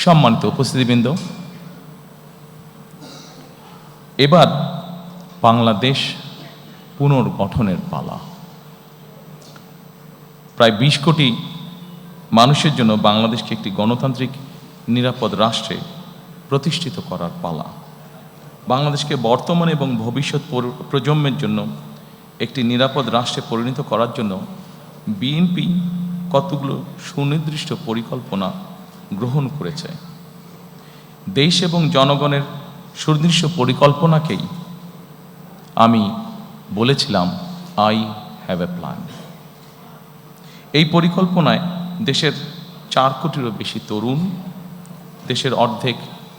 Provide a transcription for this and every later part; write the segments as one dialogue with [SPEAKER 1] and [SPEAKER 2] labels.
[SPEAKER 1] সম্মানিত উপস্থিতিবৃন্দ, এবার বাংলাদেশ পুনর্গঠনের পালা। প্রায় 20 কোটি মানুষের জন্য বাংলাদেশকে একটি গণতান্ত্রিক নিরাপদ রাষ্ট্রে প্রতিষ্ঠিত করার পালা। বাংলাদেশকে বর্তমান এবং ভবিষ্যৎ প্রজন্মের জন্য একটি নিরাপদ রাষ্ট্রে পরিণত করার জন্য বিএনপি কতগুলো সুনির্দিষ্ট পরিকল্পনা গ্রহণ করেছে। দেশ এবং জনগণের সুনির্দিষ্ট পরিকল্পনাকেই আমি বলেছিলাম আই হ্যাভ এ প্ল্যান। এই পরিকল্পনায় দেশের 4 কোটিরও বেশি তরুণ, দেশের অর্ধেক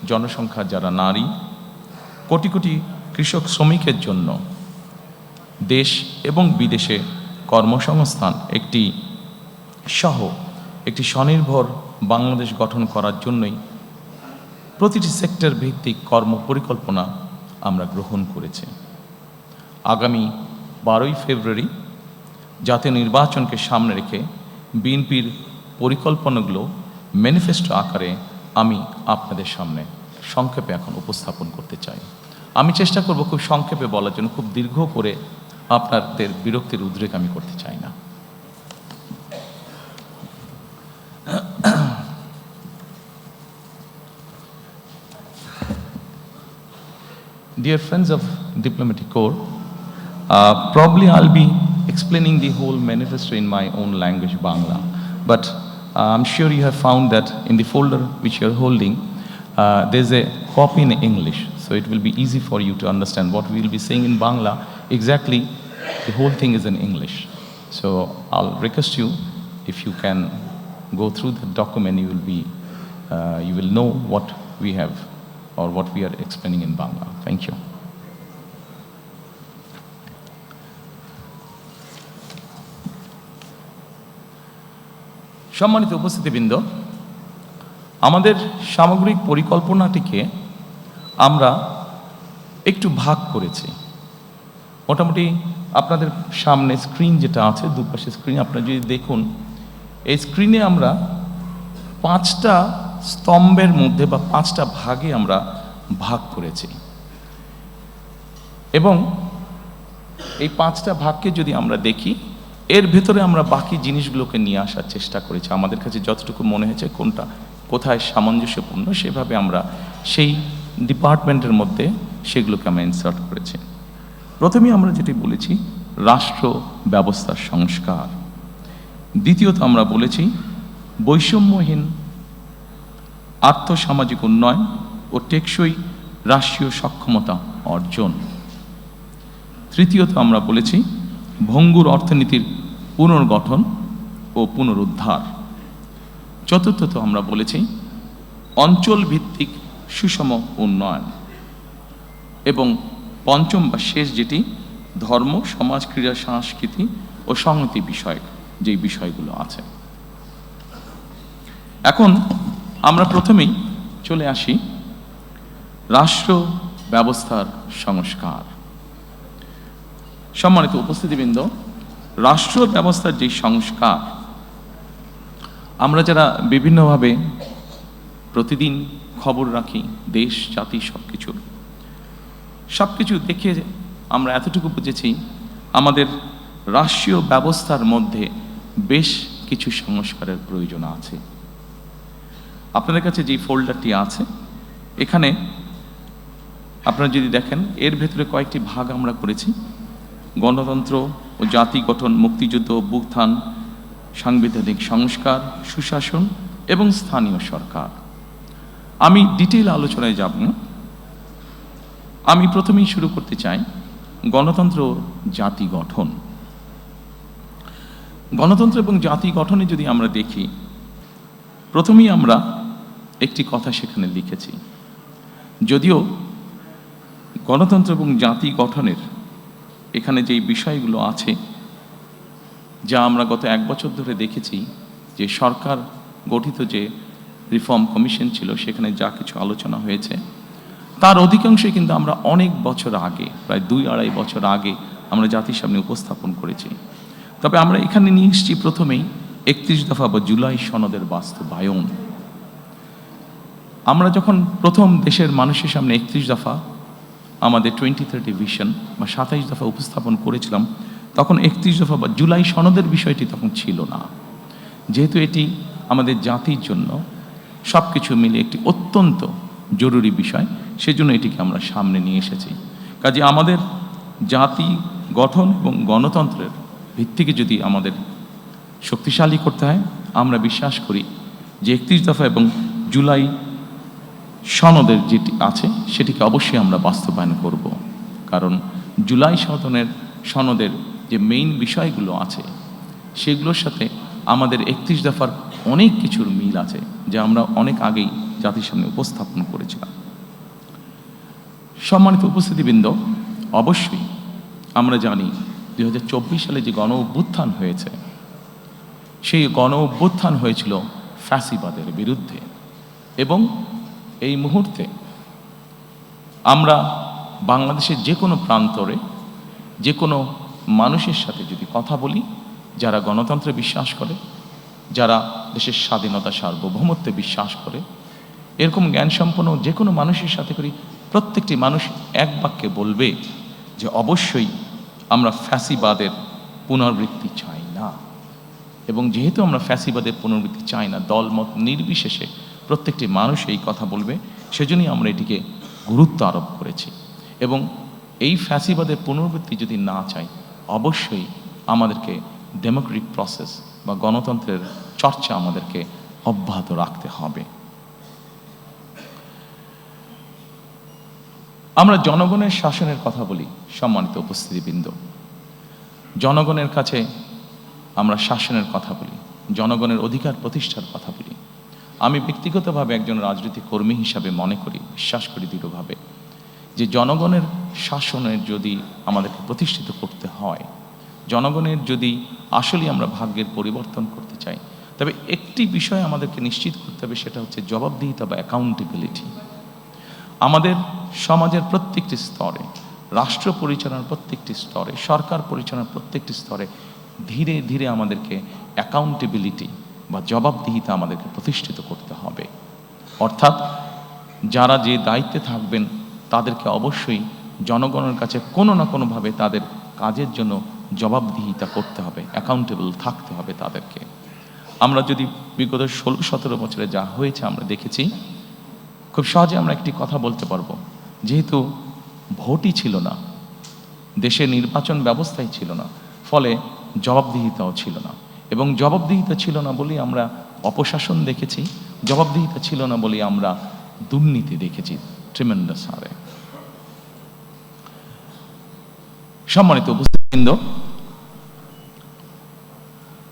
[SPEAKER 1] জনসংখ্যা যারা নারী, কোটি কোটি কৃষক শ্রমিকের জন্য দেশ এবং বিদেশে কর্মসংস্থান একটি স্বনির্ভর বাংলাদেশ গঠন করার জন্যই প্রতিটি সেক্টর ভিত্তিক কর্ম পরিকল্পনা আমরা গ্রহণ করেছি। আগামী 12ই ফেব্রুয়ারি জাতীয় নির্বাচনকে সামনে রেখে বিএনপির পরিকল্পনাগুলো ম্যানিফেস্টো আকারে আমি আপনাদের সামনে সংক্ষেপে এখন উপস্থাপন করতে চাই। আমি চেষ্টা করব খুব সংক্ষেপে বলার জন্য, খুব দীর্ঘ করে আপনাদের বিরক্তির উদ্রেক আমি করতে চাই না। Dear friends of Diplomatic Corps, probably I'll be explaining the whole manifesto in my own language, Bangla. But I'm sure you have found that in the folder which you're holding, there's a copy in English. So it will be easy for you to understand what we will be saying in Bangla. Exactly, the whole thing is in English. So I'll request you, if you can go through the document, you will know what we have or what we are explaining in Bangla. Thank you. সম্মানিত উপস্থিতিবৃন্দ, আমাদের সামগ্রিক পরিকল্পনাটিকে আমরা একটু ভাগ করেছি। মোটামুটি আপনাদের সামনে স্ক্রিন যেটা আছে, দুপাশে স্ক্রিন আপনারা যদি দেখুন, এই স্ক্রিনে আমরা 5টা স্তম্ভের মধ্যে বা 5টা ভাগে আমরা ভাগ করেছি এবং এই 5টা ভাগকে যদি আমরা দেখি, এর ভেতরে আমরা বাকি জিনিসগুলোকে নিয়ে আসার চেষ্টা করেছি। আমাদের কাছে যতটুকু মনে হয়েছে কোথায় সামঞ্জস্যপূর্ণ, সেভাবে আমরা সেই ডিপার্টমেন্টের মধ্যে সেগুলোকে আমরা ইনসার্ট করেছি। প্রথমে আমরা যেটি বলেছি রাষ্ট্র ব্যবস্থার সংস্কার, দ্বিতীয়ত আমরা বলেছি বৈষম্যহীন আর্থসামাজিক উন্নয়ন ও টেকসই রাষ্ট্রীয় সক্ষমতা অর্জন, তৃতীয়ত আমরা বলেছি ভঙ্গুর অর্থনীতির পুনর্গঠন ও পুনরুদ্ধার, চতুর্থত আমরা বলেছি অঞ্চল ভিত্তিক সুষম উন্নয়ন এবং পঞ্চম বা শেষ যেটি ধর্ম, সমাজ, ক্রীড়া, সংস্কৃতি ও সংহতি বিষয়ক যেই বিষয়গুলো আছে। এখন আমরা প্রথমেই চলে আসি রাষ্ট্র ব্যবস্থার সংস্কার। সম্মানিত উপস্থিতিবৃন্দ, রাষ্ট্র ব্যবস্থার যে সংস্কার, আমরা যারা বিভিন্নভাবে প্রতিদিন খবর রাখি, দেশ জাতি সবকিছু দেখে আমরা এতটুকু বুঝেছি আমাদের রাষ্ট্রীয় ব্যবস্থার মধ্যে বেশ কিছু সংস্কারের প্রয়োজন আছে। আপনাদের কাছে যে ফোল্ডারটি আছে, এখানে আপনারা যদি দেখেন, এর ভেতরে কয়েকটি ভাগ আমরা করেছি: গণতন্ত্র ও জাতি গঠন, মুক্তিযুদ্ধ, অভ্যুত্থান, সাংবিধানিক সংস্কার, সুশাসন এবং স্থানীয় সরকার। আমি ডিটেইল আলোচনায় যাব না। আমি প্রথমেই শুরু করতে চাই গণতন্ত্র ও জাতি গঠন। গণতন্ত্র এবং জাতি গঠনে যদি আমরা দেখি, প্রথমেই আমরা একটি কথা সেখানে লিখেছি। যদিও গণতন্ত্র এবং জাতি গঠনের এখানে যেই বিষয়গুলো আছে, যা আমরা গত 1 বছর ধরে দেখেছি, যে সরকার গঠিত যে রিফর্ম কমিশন ছিল, সেখানে যা কিছু আলোচনা হয়েছে, তার অধিকাংশই কিন্তু আমরা অনেক বছর আগে, প্রায় 2-2.5 বছর আগে আমরা জাতির সামনে উপস্থাপন করেছি। তবে আমরা এখানে নিয়ে এসেছি প্রথমেই 31 দফা বা জুলাই সনদের বাস্তবায়ন। আমরা যখন প্রথম দেশের মানুষের সামনে 31 দফা আমাদের 2030 ভিশন বা 27 দফা উপস্থাপন করেছিলাম, তখন 31 দফা বা জুলাই সনদের বিষয়টি তখন ছিল না। যেহেতু এটি আমাদের জাতির জন্য সব কিছু মিলে একটি অত্যন্ত জরুরি বিষয়, সেজন্য এটিকে আমরা সামনে নিয়ে এসেছি। কাজে আমাদের জাতি গঠন এবং গণতন্ত্রের ভিত্তিকে যদি আমাদের শক্তিশালী করতে হয়, আমরা বিশ্বাস করি যে 31 দফা এবং জুলাই সনদের যেটি আছে সেটিকে অবশ্যই আমরা বাস্তবায়ন করব। কারণ জুলাই সনদের যে মেইন বিষয়গুলো আছে সেগুলোর সাথে আমাদের 31 দফার অনেক কিছুর মিল আছে, যা আমরা অনেক আগেই জাতির সামনে উপস্থাপন করেছিলাম। সম্মানিত উপস্থিতিবৃন্দ, অবশ্যই আমরা জানি 2024 সালে যে গণ অভ্যুত্থান হয়েছে, সেই গণ অভ্যুত্থান হয়েছিল ফ্যাসিবাদের বিরুদ্ধে। এবং এই মুহূর্তে আমরা বাংলাদেশের যে কোনো প্রান্তরে যে কোনো মানুষের সাথে যদি কথা বলি, যারা গণতন্ত্রে বিশ্বাস করে, যারা দেশের স্বাধীনতা সার্বভৌমত্বে বিশ্বাস করে, এরকম জ্ঞানসম্পন্ন যে কোনো মানুষের সাথে করি, প্রত্যেকটি মানুষ এক বাক্যে বলবে যে অবশ্যই আমরা ফ্যাসিবাদের পুনরাবৃত্তি চাই না। এবং যেহেতু আমরা ফ্যাসিবাদের পুনরাবৃত্তি চাই না, দলমত নির্বিশেষে প্রত্যেকটি মানুষ এই কথা বলবে, সেজন্যই আমরা এটিকে গুরুত্ব আরোপ করেছি। এবং এই ফ্যাসিবাদের পুনরাবৃত্তি যদি না চাই, অবশ্যই আমাদেরকে ডেমোক্রেটিক প্রসেস বা গণতন্ত্রের চর্চা আমাদেরকে অব্যাহত রাখতে হবে। আমরা জনগণের শাসনের কথা বলি। সম্মানিত উপস্থিতিবৃন্দ, জনগণের কাছে আমরা শাসনের কথা বলি, জনগণের অধিকার প্রতিষ্ঠার কথা বলি। আমি ব্যক্তিগতভাবে একজন রাজনৈতিক কর্মী হিসাবে মনে করি, বিশ্বাস করি দৃঢ়ভাবে, যে জনগণের শাসনের যদি আমাদেরকে প্রতিষ্ঠিত করতে হয়, জনগণের যদি আসলে আমরা ভাগ্যের পরিবর্তন করতে চাই, তবে একটি বিষয় আমাদেরকে নিশ্চিত করতে হবে, সেটা হচ্ছে জবাবদিহিতা বা অ্যাকাউন্টেবিলিটি। আমাদের সমাজের প্রত্যেকটি স্তরে, রাষ্ট্র পরিচালনার প্রত্যেকটি স্তরে, সরকার পরিচালনার প্রত্যেকটি স্তরে ধীরে ধীরে আমাদেরকে অ্যাকাউন্টেবিলিটি বা জবাবদিহিতা আমাদেরকে প্রতিষ্ঠিত করতে হবে। অর্থাৎ যারা যে দায়িত্বে থাকবেন তাদেরকে অবশ্যই জনগণের কাছে কোনো না কোনোভাবে তাদের কাজের জন্য জবাবদিহিতা করতে হবে, অ্যাকাউন্টেবল থাকতে হবে তাদেরকে। আমরা যদি বিগত 16-17 বছরে যা হয়েছে আমরা দেখেছি, খুব সহজে আমরা একটি কথা বলতে পারবো, যেহেতু ভোটই ছিল না, দেশে নির্বাচন ব্যবস্থাই ছিল না, ফলে জবাবদিহিতাও ছিল না। এবং জবাবদিহিতা ছিল না বলেই আমরা অপশাসন দেখেছি, জবাবদিহিতা ছিল না বলেই আমরা দুর্নীতি দেখেছি ট্রিমেন্ডাস হারে। সম্মানিত উপস্থিতবৃন্দ,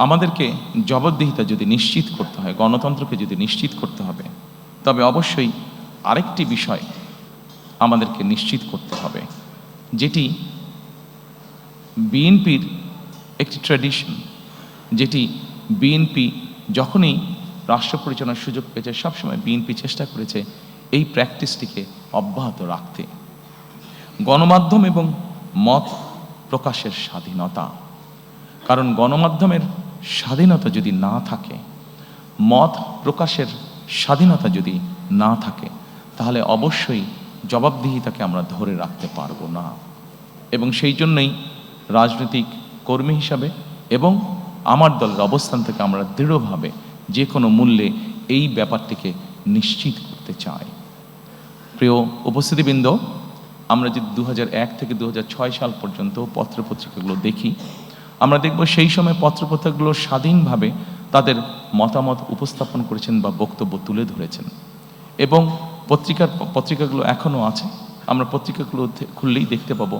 [SPEAKER 1] আমাদেরকে জবাবদিহিতা যদি নিশ্চিত করতে হয়, গণতন্ত্রকে যদি নিশ্চিত করতে হবে, তবে অবশ্যই আরেকটি বিষয় আমাদেরকে নিশ্চিত করতে হবে, যেটি বিএনপির একটি ট্র্যাডিশন, যেটি বিএনপি যখনই রাষ্ট্র পরিচালনার সুযোগ পেয়েছে, সবসময় বিএনপি চেষ্টা করেছে এই প্র্যাকটিসটিকে অব্যাহত রাখতে। গণমাধ্যম এবং মত প্রকাশের স্বাধীনতা। কারণ গণমাধ্যমের স্বাধীনতা যদি না থাকে, মত প্রকাশের স্বাধীনতা যদি না থাকে, তাহলে অবশ্যই জবাবদিহিতাকে আমরা ধরে রাখতে পারবো না। এবং সেই জন্যই রাজনৈতিক কর্মী হিসাবে এবং আমার দলের অবস্থান থেকে আমরা দৃঢ়ভাবে যে কোনো মূল্যে এই ব্যাপারটিকে নিশ্চিত করতে চাই। প্রিয় উপস্থিতিবৃন্দ, আমরা যদি 2001 থেকে 2006 সাল পর্যন্ত পত্রপত্রিকাগুলো দেখি, আমরা দেখব সেই সময় পত্রপত্রিকাগুলো স্বাধীনভাবে তাদের মতামত উপস্থাপন করেছেন বা বক্তব্য তুলে ধরেছেন। এবং পত্রিকাগুলো এখনও আছে, আমরা পত্রিকাগুলো খুললেই দেখতে পাবো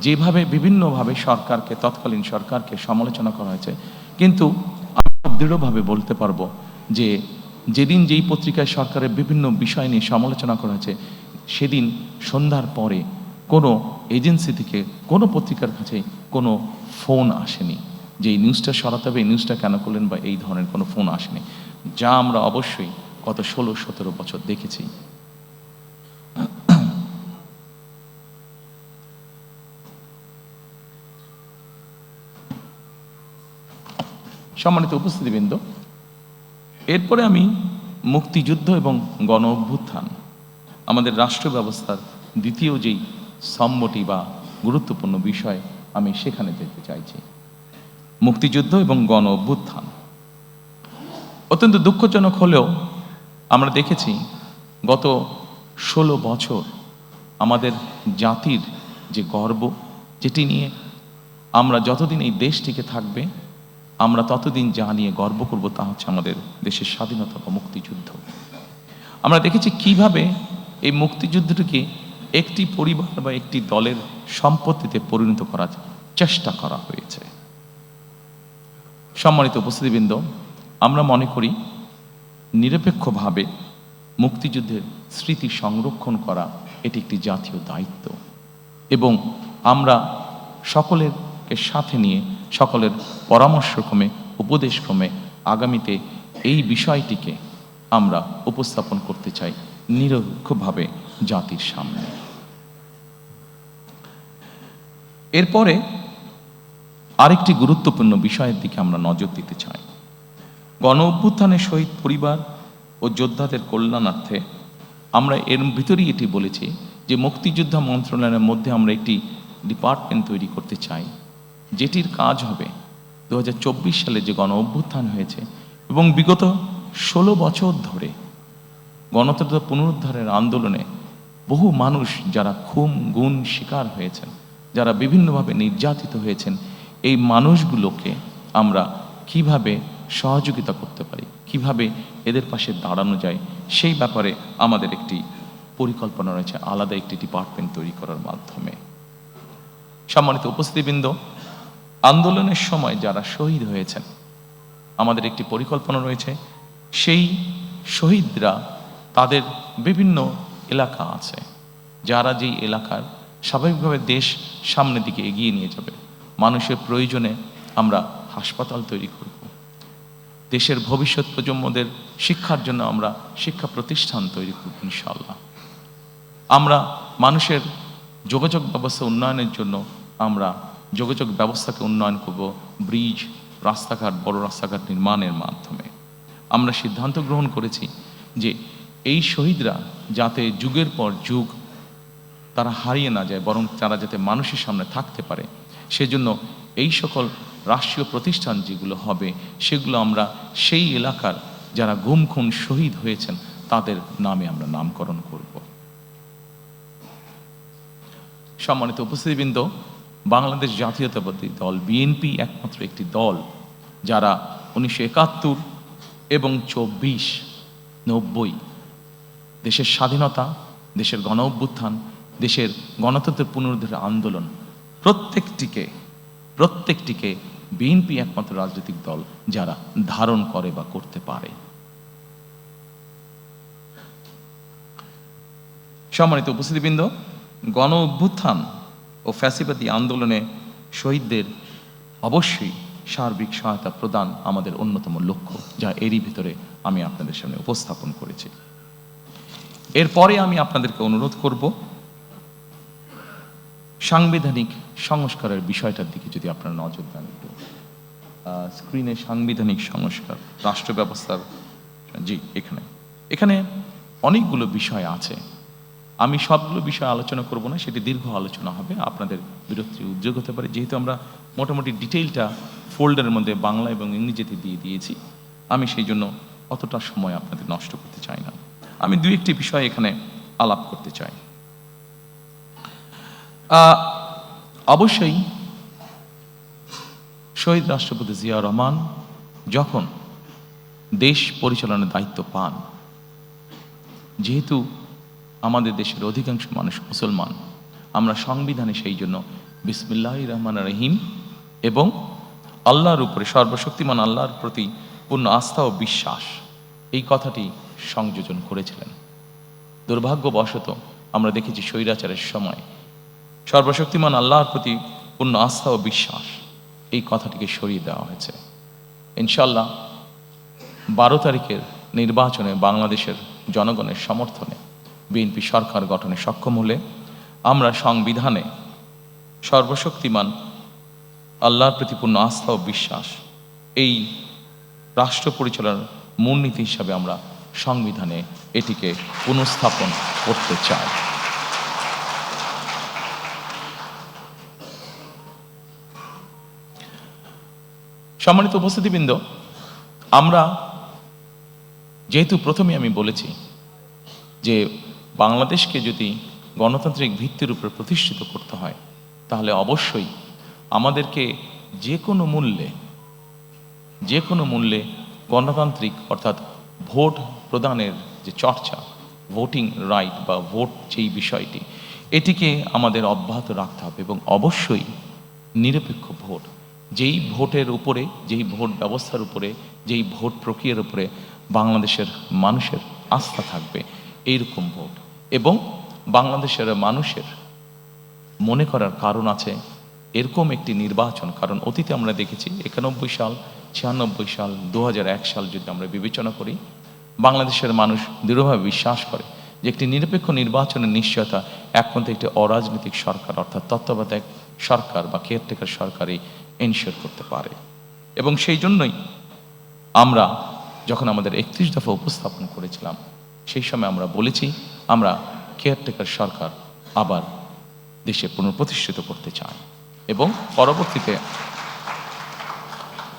[SPEAKER 1] যেভাবে বিভিন্নভাবে সরকারকে, তৎকালীন সরকারকে সমালোচনা করা হয়েছে। কিন্তু আমরা দৃঢ়ভাবে বলতে পারবো যে যেদিন যেই পত্রিকায় সরকারের বিভিন্ন বিষয় নিয়ে সমালোচনা করা হয়েছে, সেদিন সন্ধ্যার পরে কোনো এজেন্সি থেকে কোনো পত্রিকার কাছে কোনো ফোন আসেনি যে এই নিউজটা সরাতে হবে, এই নিউজটা কেন করলেন, বা এই ধরনের কোনো ফোন আসেনি, যা আমরা অবশ্যই গত 16-17 বছর দেখেছি। সম্মানিত উপস্থিতিবৃন্দ, এরপরে আমি মুক্তিযুদ্ধ এবং গণ অভ্যুত্থান আমাদের রাষ্ট্র ব্যবস্থার দ্বিতীয় যেই স্তম্ভটি বা গুরুত্বপূর্ণ বিষয়, আমি সেখানে যেতে চাইছি। মুক্তিযুদ্ধ এবং গণ অভ্যুত্থান অত্যন্ত দুঃখজনক হলেও আমরা দেখেছি গত 16 বছর আমাদের জাতির যে গর্ব, যেটি নিয়ে আমরা যতদিন এই দেশটিকে থাকবে আমরা ততদিন যা নিয়ে গর্ব করব তা হচ্ছে আমাদের দেশের স্বাধীনতা বা মুক্তিযুদ্ধ। আমরা দেখেছি কিভাবে এই মুক্তিযুদ্ধটিকে একটি পরিবার বা একটি দলের সম্পত্তিতে পরিণত করার চেষ্টা করা হয়েছে। সম্মানিত উপস্থিতিবৃন্দ, আমরা মনে করি নিরপেক্ষভাবে মুক্তিযুদ্ধের স্মৃতি সংরক্ষণ করা এটি একটি জাতীয় দায়িত্ব এবং আমরা সকলেরকে সাথে নিয়ে সকলের পরামর্শক্রমে উপদেশক্রমে আগামীতে এই বিষয়টিকে আমরা উপস্থাপন করতে চাই নিরপেক্ষভাবে জাতির সামনে। এরপরে আরেকটি গুরুত্বপূর্ণ বিষয়ের দিকে আমরা নজর দিতে চাই। গণ অভ্যুত্থানের শহীদ পরিবার ও যোদ্ধাদের কল্যাণার্থে আমরা এর ভিতরেই এটি বলেছি যে মুক্তিযোদ্ধা মন্ত্রণালয়ের মধ্যে আমরা একটি ডিপার্টমেন্ট তৈরি করতে চাই, যেটির কাজ হবে 2024 সালে যে গণ অভ্যুত্থান হয়েছে এবং বিগত 16 বছর ধরে গণতন্ত্র পুনরুদ্ধারের আন্দোলনে বহু মানুষ যারা খুন গুম শিকার হয়েছেন, যারা বিভিন্নভাবে নির্যাতিত হয়েছেন, এই মানুষগুলোকে আমরা কিভাবে সহযোগিতা করতে পারি, কিভাবে এদের পাশে দাঁড়ানো যায়, সেই ব্যাপারে আমাদের একটি পরিকল্পনা রয়েছে আলাদা একটি ডিপার্টমেন্ট তৈরি করার মাধ্যমে। সম্মানিত উপস্থিতিবৃন্দ, আন্দোলনের সময় যারা শহীদ হয়েছেন আমাদের একটি পরিকল্পনা রয়েছে, সেই শহীদরা তাদের বিভিন্ন এলাকা আছে, যারা যেই এলাকার স্বাভাবিকভাবে দেশ সামনের দিকে এগিয়ে নিয়ে যাবে। মানুষের প্রয়োজনে আমরা হাসপাতাল তৈরি করব, দেশের ভবিষ্যৎ প্রজন্মদের শিক্ষার জন্য আমরা শিক্ষা প্রতিষ্ঠান তৈরি করব ইনশাআল্লাহ। আমরা মানুষের যোগাযোগ ব্যবস্থা উন্নয়নের জন্য আমরা যোগাযোগ ব্যবস্থাকে উন্নয়ন করব ব্রিজ, রাস্তাঘাট, বড় রাস্তাঘাট নির্মাণের মাধ্যমে। আমরা সিদ্ধান্ত গ্রহণ করেছি যে এই শহীদরা যাতে যুগের পর যুগ তারা হারিয়ে না যায়, বরং তারা যাতে মানুষের সামনে থাকতে পারে, সেজন্য এই সকল রাষ্ট্রীয় প্রতিষ্ঠান যেগুলো হবে সেগুলো আমরা সেই এলাকার যারা গুম খুন শহীদ হয়েছেন তাদের নামে আমরা নামকরণ করব। সম্মানিত উপস্থিতিবৃন্দ, বাংলাদেশ জাতীয়তাবাদী দল বিএনপি একমাত্র একটি দল যারা 1971 এবং 24-90 দেশের স্বাধীনতা, দেশের গণ অভ্যুত্থান, দেশের গণতন্ত্রের পুনরুদ্ধারের আন্দোলন প্রত্যেকটিকে বিএনপি একমাত্র রাজনৈতিক দল যারা ধারণ করে বা করতে পারে। সম্মানিত উপস্থিতিবৃন্দ, গণ অভ্যুত্থান ও ফ্যাসিবাদী আন্দোলনে শহীদদের অবশ্যই সার্বিক সহায়তা প্রদান আমাদের অন্যতম লক্ষ্য, যা এরই ভিতরে আমি আপনাদের সামনে উপস্থাপন করেছি। এরপরে আমি আপনাদেরকে অনুরোধ করব সাংবিধানিক সংস্কারের বিষয়টার দিকে যদি আপনারা নজর দেন। একটু স্ক্রিনে সাংবিধানিক সংস্কার, রাষ্ট্র ব্যবস্থার, জি এখানে অনেকগুলো বিষয় আছে। আমি সবগুলো বিষয় আলোচনা করব না, সেটি দীর্ঘ আলোচনা হবে, আপনাদের বিরক্তির উদ্যোগ হতে পারে। যেহেতু আমরা মোটামুটি ডিটেইলটা ফোল্ডারের মধ্যে বাংলা এবং ইংরেজিতে দিয়ে দিয়েছি, আমি সেই জন্য অতটা সময় আপনাদের নষ্ট করতে চাই না। আমি দুই একটি বিষয় এখানে আলাপ করতে চাই। অবশ্যই শহীদ রাষ্ট্রপতি জিয়াউর রহমান যখন দেশ পরিচালনার দায়িত্ব পান, যেহেতু আমাদের দেশের অধিকাংশ মানুষ মুসলমান, আমরা সংবিধানে সেই জন্য বিসমিল্লাহির রহমানির রহিম এবং আল্লাহর উপরে, সর্বশক্তিমান আল্লাহর প্রতি পূর্ণ আস্থা ও বিশ্বাস, এই কথাটি সংযোজন করেছিলেন। দুর্ভাগ্যবশত আমরা দেখেছি স্বৈরাচারের সময় সর্বশক্তিমান আল্লাহর প্রতি পূর্ণ আস্থা ও বিশ্বাস এই কথাটিকে সরিয়ে দেওয়া হয়েছে। ইনশাআল্লাহ 12 তারিখের নির্বাচনে বাংলাদেশের জনগণের সমর্থনে বিএনপি সরকার গঠনে সক্ষম হলে আমরা সংবিধানে সর্বশক্তিমান আল্লাহর প্রতি পূর্ণ আস্থা ও বিশ্বাস এই রাষ্ট্র পরিচালনার মূলনীতি হিসাবে আমরা সংবিধানে এটিকে পুনঃস্থাপন করতে চায়। সম্মানিত উপস্থিতিবৃন্দ, আমরা যেহেতু প্রথমে আমি বলেছি যে বাংলাদেশকে যদি গণতান্ত্রিক ভিত্তির উপর প্রতিষ্ঠিত করতে হয়, তাহলে অবশ্যই আমাদেরকে যে কোনো মূল্যে গণতান্ত্রিক অর্থাৎ ভোট প্রদানের যে চর্চা, ভোটিং রাইট বা ভোট যেই বিষয়টি, এটিকে আমাদের অব্যাহত রাখতে হবে এবং অবশ্যই নিরপেক্ষ ভোট, যেই ভোটের উপরে, যেই ভোট ব্যবস্থার উপরে, যেই ভোট প্রক্রিয়ার উপরে বাংলাদেশের মানুষের আস্থা থাকবে, এইরকম ভোট। এবং বাংলাদেশের মানুষের মনে করার কারণ আছে এরকম একটি নির্বাচন, কারণ অতীতে আমরা দেখেছি 91 সাল, 96 সাল, 2001 সাল যদি আমরা বিবেচনা করি, বাংলাদেশের মানুষ দৃঢ়ভাবে বিশ্বাস করে যে একটি নিরপেক্ষ নির্বাচনের নিশ্চয়তা একমাত্র একটি অরাজনৈতিক সরকার অর্থাৎ তত্ত্বাবধায়ক সরকার বা কেয়ারটেকার সরকারই এনশিওর করতে পারে। এবং সেই জন্যই আমরা যখন আমাদের 31 দফা উপস্থাপন করেছিলাম, সেই সময় আমরা বলেছি আমরা কেয়ারটেকার সরকার আবার দেশে পুনঃপ্রতিষ্ঠিত করতে চাই। এবং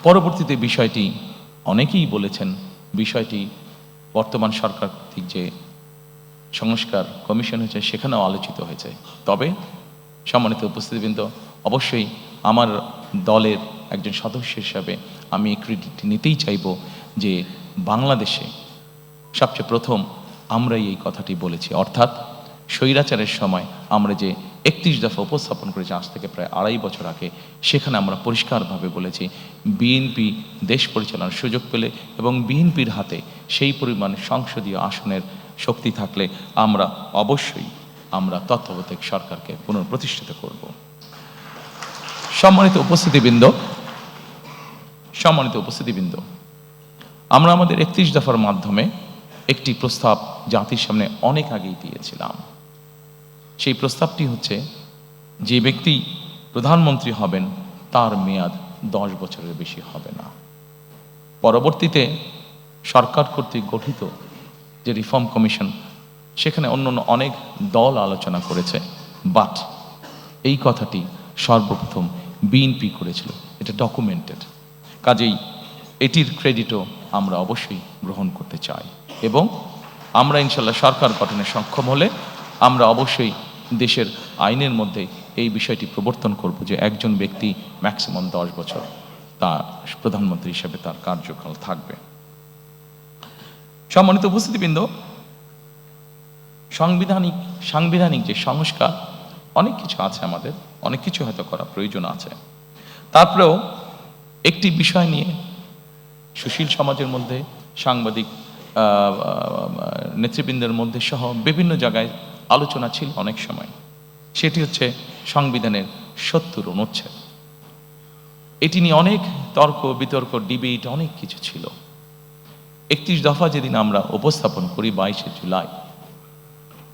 [SPEAKER 1] পরবর্তীতে বিষয়টি অনেকেই বলেছেন, বিষয়টি বর্তমান সরকার কর্তৃক যে সংস্কার কমিশন হয়েছে সেখানেও আলোচিত হয়েছে। তবে সম্মানিত উপস্থিতিবৃন্দ, অবশ্যই আমার দলের একজন সদস্য হিসাবে আমি এই ক্রেডিট নিতেই চাইব যে বাংলাদেশে সবচেয়ে প্রথম আমরাই এই কথাটি বলেছি, অর্থাৎ স্বৈরাচারের সময় আমরা যে 31 দফা উপস্থাপন করেছি আজ থেকে প্রায় 2.5 বছর আগে, সেখানে আমরা পরিষ্কারভাবে বলেছি বিএনপি দেশ পরিচালনার সুযোগ পেলে এবং বিএনপির হাতে সেই পরিমাণ সংসদীয় আসনের শক্তি থাকলে আমরা অবশ্যই তত্ত্বাবধায়ক সরকারকে পুনঃপ্রতিষ্ঠিত করব। সম্মানিত উপস্থিতিবৃন্দ, আমরা আমাদের 31 দফার মাধ্যমে একটি প্রস্তাব জাতির সামনে অনেক আগেই দিয়েছিলাম। সেই প্রস্তাবটি হচ্ছে যে ব্যক্তি প্রধানমন্ত্রী হবেন তার মেয়াদ 10 বছরের বেশি হবে না। পরবর্তীতে সরকার কর্তৃক গঠিত যে রিফর্ম কমিশন, সেখানে অন্য অনেক দল আলোচনা করেছে, বাট এই কথাটি সর্বপ্রথম বিএনপি করেছিল, এটা ডকুমেন্টেড। কাজেই এটির ক্রেডিটও আমরা অবশ্যই গ্রহণ করতে চাই এবং আমরা ইনশাল্লাহ সরকার গঠনে সক্ষম হলে আমরা অবশ্যই দেশের আইনের মধ্যে এই বিষয়টি প্রবর্তন করব যে একজন ব্যক্তি ম্যাক্সিমাম 10 বছর তার প্রধানমন্ত্রী হিসেবে তার কার্যকাল থাকবে। সম্মানিত উপস্থিতিবৃন্দ, সাংবিধানিক যে সংস্কার অনেক কিছু আছে, আমাদের অনেক কিছু হয়তো করা প্রয়োজন আছে। তারপরেও একটি বিষয় নিয়ে সুশীল সমাজের মধ্যে, সাংবাদিক নেতৃবৃন্দের মধ্যে সহ বিভিন্ন জায়গায় আলোচনা ছিল অনেক সময়, সেটি হচ্ছে সংবিধানের 70 অনুচ্ছেদ। এটি নিয়ে অনেক তর্ক বিতর্ক, ডিবেট, অনেক কিছু ছিল। 31 দফা যেদিন আমরা উপস্থাপন করি 22শে জুলাই,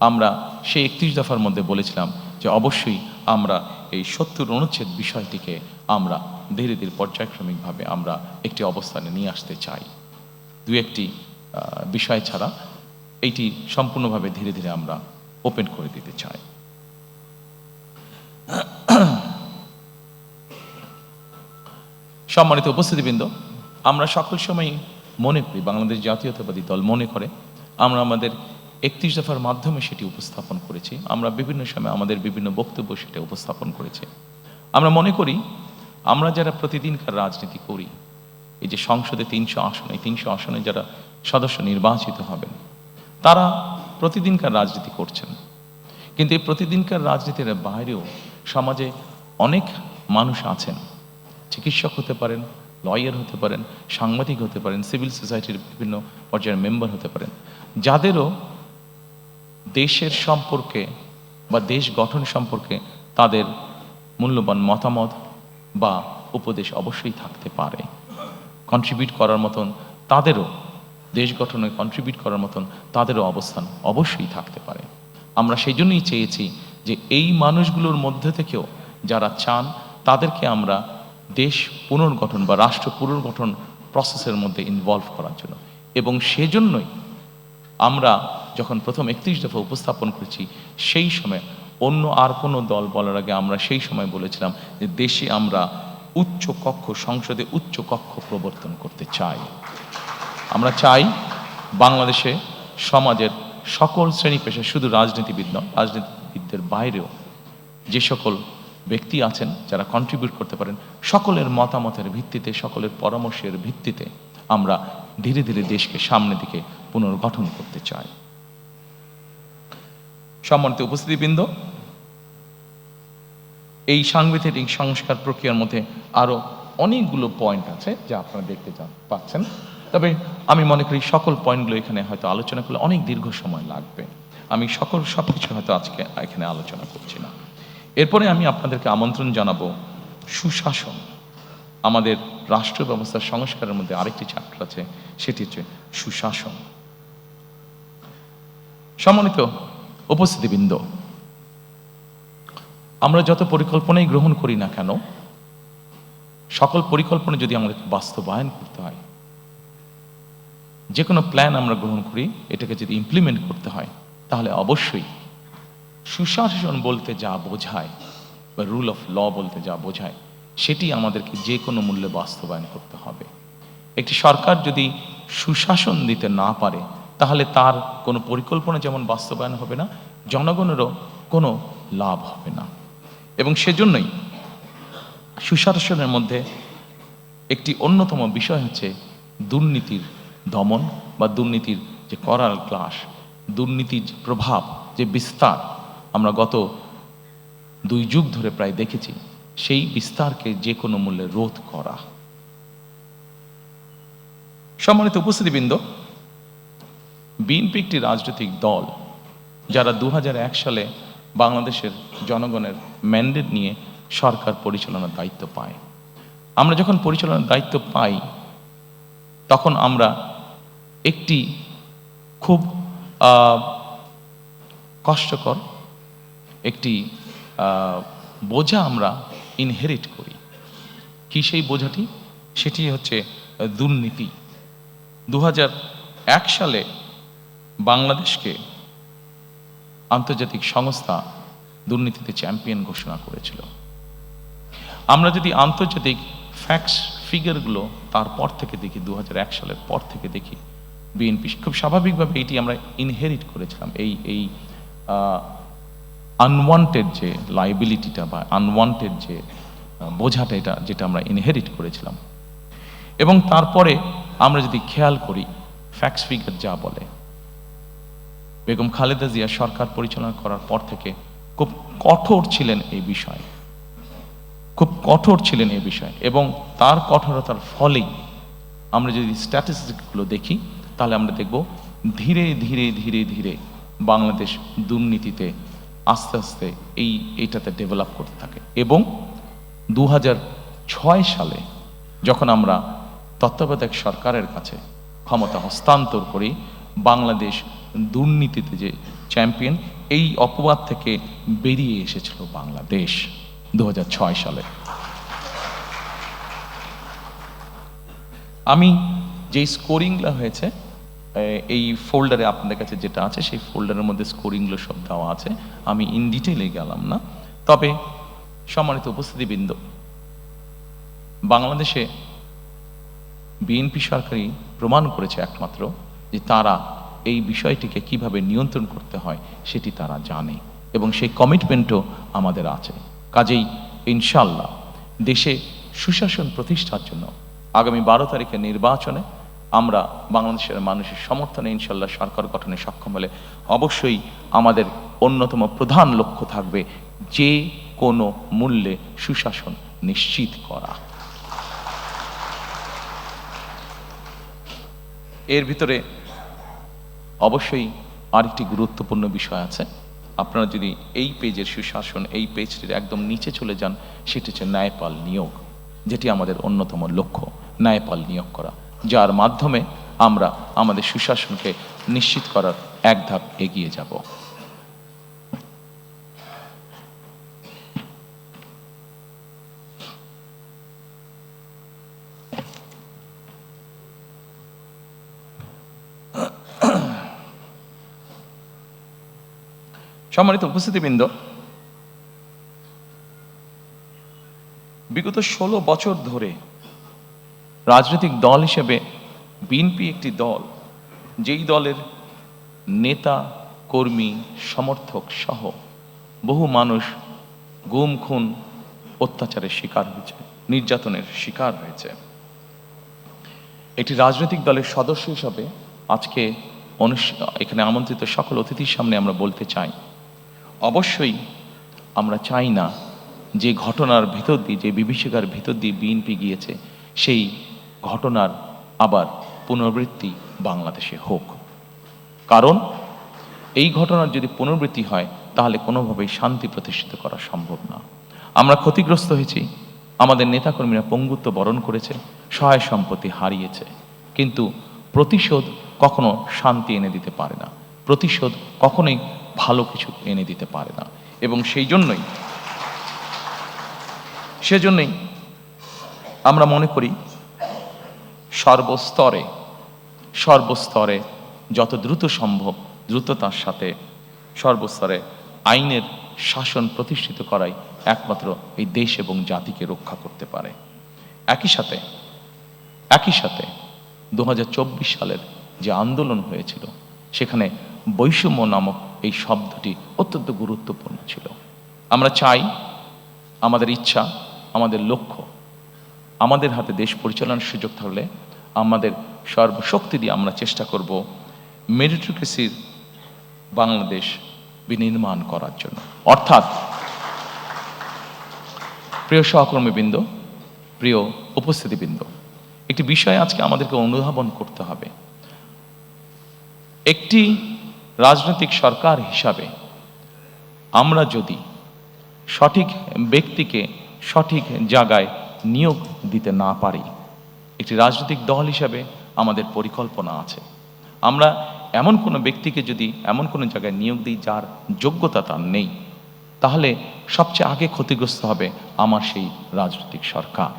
[SPEAKER 1] আমরা সেই 31 দফার মধ্যে বলেছিলাম যে অবশ্যই আমরা এই 70 অনুচ্ছেদ বিষয়টিকে আমরা ধীরে ধীরে পর্যায়ক্রমিকভাবে আমরা একটি অবস্থানে নিয়ে আসতে চাই। দু একটি বিষয় ছাড়া এইটি সম্পূর্ণভাবে ধীরে ধীরে আমরা ওপেন করে দিতে চাই। সম্মানিত উপস্থিতিবৃন্দ, আমরা সকল সময় মনে করি, বাংলাদেশ জাতীয়তাবাদী দল মনে করে, আমরা আমাদের 31 দফার মাধ্যমে সেটি উপস্থাপন করেছি। আমরা বিভিন্ন সময় আমাদের বিভিন্ন বক্তব্য সেটা উপস্থাপন করেছি। আমরা মনে করি আমরা যারা প্রতিদিনকার রাজনীতি করি, এই যে সংসদে 300 আসন, এই 300 আসনে যারা সদস্য নির্বাচিত হবেন তারা প্রতিদিনকার রাজনীতি করছেন, কিন্তু এই প্রতিদিনকার রাজনীতির বাইরেও সমাজে অনেক মানুষ আছেন, চিকিৎসক হতে পারেন, লয়ার হতে পারেন, সাংবাদিক হতে পারেন, সিভিল সোসাইটির বিভিন্ন পর্যায়ের মেম্বার হতে পারেন, যাদেরও দেশের সম্পর্কে বা দেশ গঠন সম্পর্কে তাদের মূল্যবান মতামত বা উপদেশ অবশ্যই থাকতে পারে। কন্ট্রিবিউট করার মতন তাদেরও, দেশ গঠনে কন্ট্রিবিউট করার মতন তাদেরও অবস্থান অবশ্যই থাকতে পারে। আমরা সেই জন্যই চেয়েছি যে এই মানুষগুলোর মধ্যে থেকেও যারা চান তাদেরকে আমরা দেশ পুনর্গঠন বা রাষ্ট্র পুনর্গঠন প্রসেসের মধ্যে ইনভলভ করার জন্য, এবং সেজন্যই আমরা যখন প্রথম 31 দফা উপস্থাপন করেছি, সেই সময় অন্য আর কোনো দল বলার আগে আমরা সেই সময় বলেছিলাম যে দেশে আমরা উচ্চ কক্ষ, সংসদে উচ্চ কক্ষ প্রবর্তন করতে চাই। আমরা চাই বাংলাদেশে সমাজের সকল শ্রেণী পেশা, শুধু রাজনীতিবিদ নয়, রাজনীতিবিদদের বাইরেও যে সকল ব্যক্তি আছেন যারা কন্ট্রিবিউট করতে পারেন, সকলের মতামতের ভিত্তিতে, সকলের পরামর্শের ভিত্তিতে আমরা ধীরে ধীরে দেশকে সামনের দিকে পুনর্গঠন করতে চাই। সম্মানিত উপস্থিতিবৃন্দ, এই সাংবিধানিক সংস্কার প্রক্রিয়ার মধ্যে আরো অনেকগুলো পয়েন্ট আছে যা আপনারা দেখতে পাচ্ছেন, তবে আমি মনে করি সকল পয়েন্টগুলো এখানে হয়তো আলোচনা করলে অনেক দীর্ঘ সময় লাগবে। আমি সবকিছু হয়তো আজকে এখানে আলোচনা করছি না। এরপরে আমি আপনাদেরকে আমন্ত্রণ জানাবো সুশাসন। আমাদের রাষ্ট্র ব্যবস্থার সংস্কারের মধ্যে আরেকটি চ্যাপ্টার আছে, সেটি হচ্ছে সুশাসন। সম্মানিত উপস্থিতিবৃন্দ, আমরা যত পরিকল্পনাই গ্রহণ করি না কেন, সকল পরিকল্পনা যদি আমাদেরকে বাস্তবায়ন করতে হয়, যে কোনো প্ল্যান আমরা গ্রহণ করি, এটাকে যদি ইমপ্লিমেন্ট করতে হয়, তাহলে অবশ্যই সুশাসন বলতে যা বোঝায় বা রুল অফ ল বলতে যা বোঝায়, সেটি আমাদেরকে যে কোনো মূল্যে বাস্তবায়ন করতে হবে। একটি সরকার যদি সুশাসন দিতে না পারে, তাহলে তার কোনো পরিকল্পনা যেমন বাস্তবায়ন হবে না, জনগণেরও কোনো লাভ হবে না। এবং সেজন্যই সুশাসনের মধ্যে একটি অন্যতম বিষয় হচ্ছে দুর্নীতির দমন বা দুর্নীতির যে করাল গ্লাস, দুর্নীতির যে প্রভাব, যে বিস্তার আমরা গত 2 যুগ ধরে প্রায় দেখেছি, সেই বিস্তারকে যে কোনো মূল্যে রোধ করা। সম্মানিত উপস্থিতিবৃন্দ, বিএনপি একটি রাজনৈতিক দল যারা 2001 সালে বাংলাদেশের জনগণের ম্যান্ডেট নিয়ে সরকার পরিচালনার দায়িত্ব পায়। আমরা যখন পরিচালনার দায়িত্ব পাই, তখন আমরা একটি খুব কষ্টকর একটি বোঝা আমরা ইনহেরিট করি। কি সেই বোঝাটি? সেটি হচ্ছে দুর্নীতি। 2001 সালে বাংলাদেশকে আন্তর্জাতিক সংস্থা দুর্নীতিতে চ্যাম্পিয়ন ঘোষণা করেছিল। আমরা যদি আন্তর্জাতিক ফ্যাক্টস ফিগারগুলো তারপর থেকে দেখি, 2001 সালের পর থেকে দেখি, বিএনপি খুব স্বাভাবিকভাবে এটি আমরা ইনহেরিট করেছিলাম, এই আনওয়ান্টেড যে লাইবিলিটিটা বা আনওয়ান্টেড যে বোঝাটা, এটা যেটা আমরা ইনহেরিট করেছিলাম। এবং তারপরে আমরা যদি খেয়াল করি, ফ্যাক্টস ফিগার যা বলে, বেগম খালেদা জিয়া সরকার পরিচালনা করার পর থেকে খুব কঠোর ছিলেন এই বিষয়ে, খুব কঠোর ছিলেন এই বিষয়ে। এবং তার কঠোরতার ফলেই আমরা যদি স্ট্যাটিস্টিকগুলো দেখি, তাহলে আমরা দেখব ধীরে ধীরে ধীরে ধীরে বাংলাদেশ দুর্নীতিতে আস্তে আস্তে এইটাতে ডেভেলপ করতে থাকে। এবং 2006 সালে যখন আমরা তত্ত্বাবধায়ক সরকারের কাছে ক্ষমতা হস্তান্তর করি, বাংলাদেশ দুর্নীতিতে যে চ্যাম্পিয়ন, এই অপবাদ থেকে বেরিয়ে এসেছিল বাংলাদেশ 2006 সালে। আমি যেই স্কোরিংগুলো হয়েছে এই ফোল্ডারে আপনাদের কাছে যেটা আছে, সেই ফোল্ডারের মধ্যে স্কোরিংগুলো সব দেওয়া আছে, আমি ইন ডিটেইলে গেলাম না। তবে সম্মানিত উপস্থিতিবৃন্দ, বাংলাদেশে বিএনপি সরকারই প্রমাণ করেছে একমাত্র যে তারা এই বিষয়টিকে কিভাবে নিয়ন্ত্রণ করতে হয় সেটি তারা জানে, এবং সেই কমিটমেন্টও আমাদের আছে। কাজেই ইনশাল্লাহ দেশে সুশাসন প্রতিষ্ঠার জন্য আগামী 12 তারিখের নির্বাচনে আমরা বাংলাদেশের মানুষের সমর্থনে ইনশাল্লাহ সরকার গঠনে সক্ষম হলে অবশ্যই আমাদের অন্যতম প্রধান লক্ষ্য থাকবে যে কোনো মূল্যে সুশাসন নিশ্চিত করা। এর ভিতরে অবশ্যই আরেকটি গুরুত্বপূর্ণ বিষয় আছে। আপনারা যদি এই পেজের সুশাসন, এই পেজটির একদম নিচে চলে যান, সেটি হচ্ছে ন্যায়পাল নিয়োগ, যেটি আমাদের অন্যতম লক্ষ্য, ন্যায়পাল নিয়োগ করা, যার মাধ্যমে আমরা আমাদের সুশাসনকে নিশ্চিত করার এক ধাপ এগিয়ে যাব। সম্মানিত উপস্থিতিবৃন্দ, বিগত 16 বছর ধরে রাজনৈতিক দল হিসেবে বিএনপি একটি দল, যেই দলের নেতা, কর্মী, সমর্থক সহ বহু মানুষ গুম, খুন, অত্যাচারের শিকার হয়েছে, নির্যাতনের শিকার হয়েছে। একটি রাজনৈতিক দলের সদস্য হিসাবে আজকে এখানে আমন্ত্রিত সকল অতিথির সামনে আমরা বলতে চাই, অবশ্যই আমরা চাই না যে ঘটনার ভিতর দিয়ে, যে বিভীষিকার ভিতর দিয়ে বিএনপি গিয়েছে, সেই ঘটনার আবার পুনরাবৃত্তি বাংলাদেশে হোক। কারণ এই ঘটনার যদি পুনরাবৃত্তি হয় তাহলে কোনোভাবেই শান্তি প্রতিষ্ঠিত করা সম্ভব না। আমরা ক্ষতিগ্রস্ত হয়েছি, আমাদের নেতাকর্মীরা পঙ্গুত্ব বরণ করেছে, সহায় সম্পত্তি হারিয়েছে, কিন্তু প্রতিশোধ কখনো শান্তি এনে দিতে পারে না, প্রতিশোধ কখনোই ভালো কিছু এনে দিতে পারে না। এবং সেজন্যই আমরা মনে করি সর্বস্তরে যত দ্রুত সম্ভব দ্রুততার সাথে সর্বস্তরে আইনের শাসন প্রতিষ্ঠিত করাই একমাত্র এই দেশ এবং জাতিকে রক্ষা করতে পারে। একই সাথে 2024 সালের যে আন্দোলন হয়েছিল, সেখানে বৈষম্য নামক এই শব্দটি অত্যন্ত গুরুত্বপূর্ণ ছিল। আমরা চাই, আমাদের ইচ্ছা, আমাদের লক্ষ্য, আমাদের হাতে দেশ পরিচালনার সুযোগ থাকলে আমাদের সর্বশক্তি দিয়ে আমরা চেষ্টা করব মেরিটোক্রেসির বাংলাদেশ বিনির্মাণ করার জন্য। অর্থাৎ প্রিয় সহকর্মীবৃন্দ, প্রিয় উপস্থিতিবৃন্দ, একটি বিষয় আজকে আমাদেরকে অনুধাবন করতে হবে। একটি রাজনৈতিক সরকার হিসাবে আমরা যদি সঠিক ব্যক্তিকে সঠিক জায়গায় নিয়োগ দিতে না পারি, একটি রাজনৈতিক দল হিসাবে আমাদের পরিকল্পনা আছে, আমরা এমন কোনো ব্যক্তিকে যদি এমন কোনো জায়গায় নিয়োগ দিই যার যোগ্যতা তার নেই, তাহলে সবচেয়ে আগে ক্ষতিগ্রস্ত হবে আমার সেই রাজনৈতিক সরকার।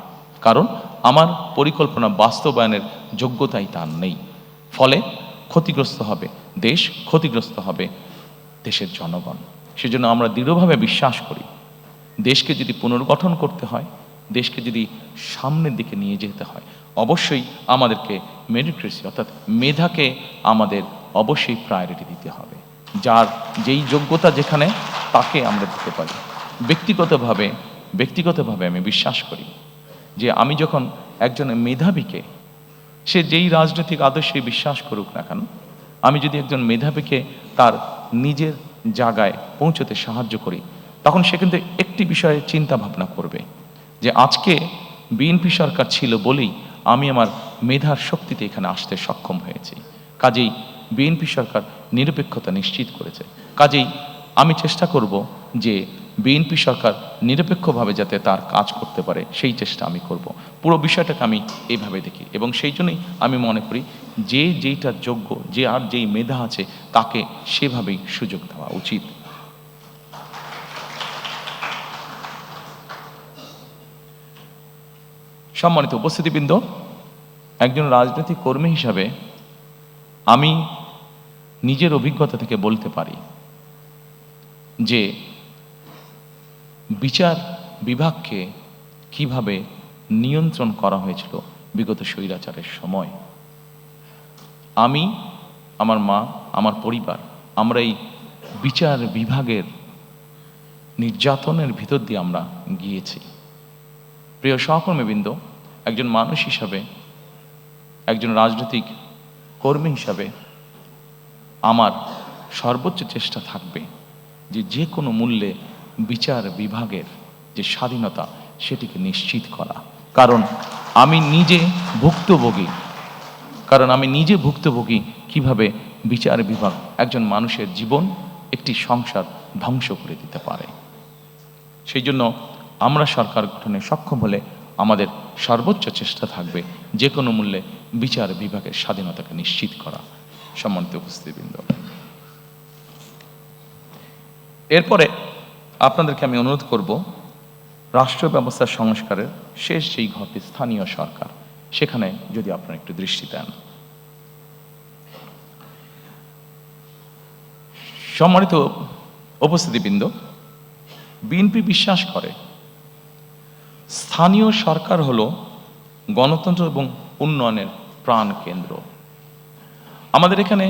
[SPEAKER 1] কারণ আমার পরিকল্পনা বাস্তবায়নের যোগ্যতাই তার নেই। ফলে ক্ষতিগ্রস্ত হবে দেশ, ক্ষতিগ্রস্ত হবে দেশের জনগণ। সেজন্য আমরা দৃঢ়ভাবে বিশ্বাস করি, দেশকে যদি পুনর্গঠন করতে হয়, দেশকে যদি সামনের দিকে নিয়ে যেতে হয়, অবশ্যই আমাদেরকে মেরিটোক্রেসি অর্থাৎ মেধাকে আমাদের অবশ্যই প্রায়োরিটি দিতে হবে। যার যেই যোগ্যতা যেখানে, তাকে আমরা দিতে পারি। ব্যক্তিগতভাবে আমি বিশ্বাস করি যে আমি যখন একজন মেধাবীকে, সে যেই রাজনৈতিক আদর্শে বিশ্বাস করুক না কেন, আমি যদি একজন মেধাবীকে তার নিজের জায়গায় পৌঁছতে সাহায্য করি, তখন সে কিন্তু একটি বিষয়ে চিন্তা ভাবনা করবে যে আজকে বিএনপি সরকার ছিল বলেই আমি আমার মেধার শক্তিতে এখানে আসতে সক্ষম হয়েছি। কাজেই বিএনপি সরকার নিরপেক্ষতা নিশ্চিত করেছে। কাজেই আমি চেষ্টা করব যে বিএনপি সরকার নিরপেক্ষভাবে যাতে তার কাজ করতে পারে, সেই চেষ্টা আমি করব। পুরো বিষয়টাকে আমি এইভাবে দেখি এবং সেই জন্যই আমি মনে করি যে যেইটা যোগ্য, যে আর যেই মেধা আছে, তাকে সেভাবেই সুযোগ দেওয়া উচিত। সম্মানিত উপস্থিতিবৃন্দ, একজন রাজনৈতিক কর্মী হিসাবে আমি নিজের অভিজ্ঞতা থেকে বলতে পারি যে বিচার বিভাগকে কিভাবে নিয়ন্ত্রণ করা হয়েছিল বিগত স্বৈরাচারের সময়। আমি, আমার মা, আমার পরিবার, আমরা এই বিচার বিভাগের নির্যাতনের ভিতর দিয়ে আমরা গিয়েছি। প্রিয় সহকর্মীবৃন্দ, একজন মানুষ হিসাবে, একজন রাজনৈতিক কর্মী হিসাবে আমার সর্বোচ্চ চেষ্টা থাকবে যে কোনো মূল্যে বিচার বিভাগের যে স্বাধীনতা, সেটিকে নিশ্চিত করা। কারণ আমি নিজে ভুক্তভোগী কিভাবে বিচার বিভাগ একজন মানুষের জীবন, একটি সংসার ধ্বংস করে দিতে পারে। সেই জন্য আমরা সরকার গঠনে সক্ষম হলে আমাদের সর্বোচ্চ চেষ্টা থাকবে যে কোনো মূল্যে বিচার বিভাগের স্বাধীনতাকে নিশ্চিত করা। সম্মানিত উপস্থিতিবৃন্দ, এরপরে আপনাদেরকে আমি অনুরোধ করব, রাষ্ট্র ব্যবস্থার সংস্কারের শেষ যেই ঘরটি স্থানীয় সরকার, সেখানে যদি আপনারা একটু দৃষ্টি দেন। সম্মানিত উপস্থিতিবৃন্দ, বিএনপি বিশ্বাস করে স্থানীয় সরকার হলো গণতন্ত্র এবং উন্নয়নের প্রাণ কেন্দ্র। আমাদের এখানে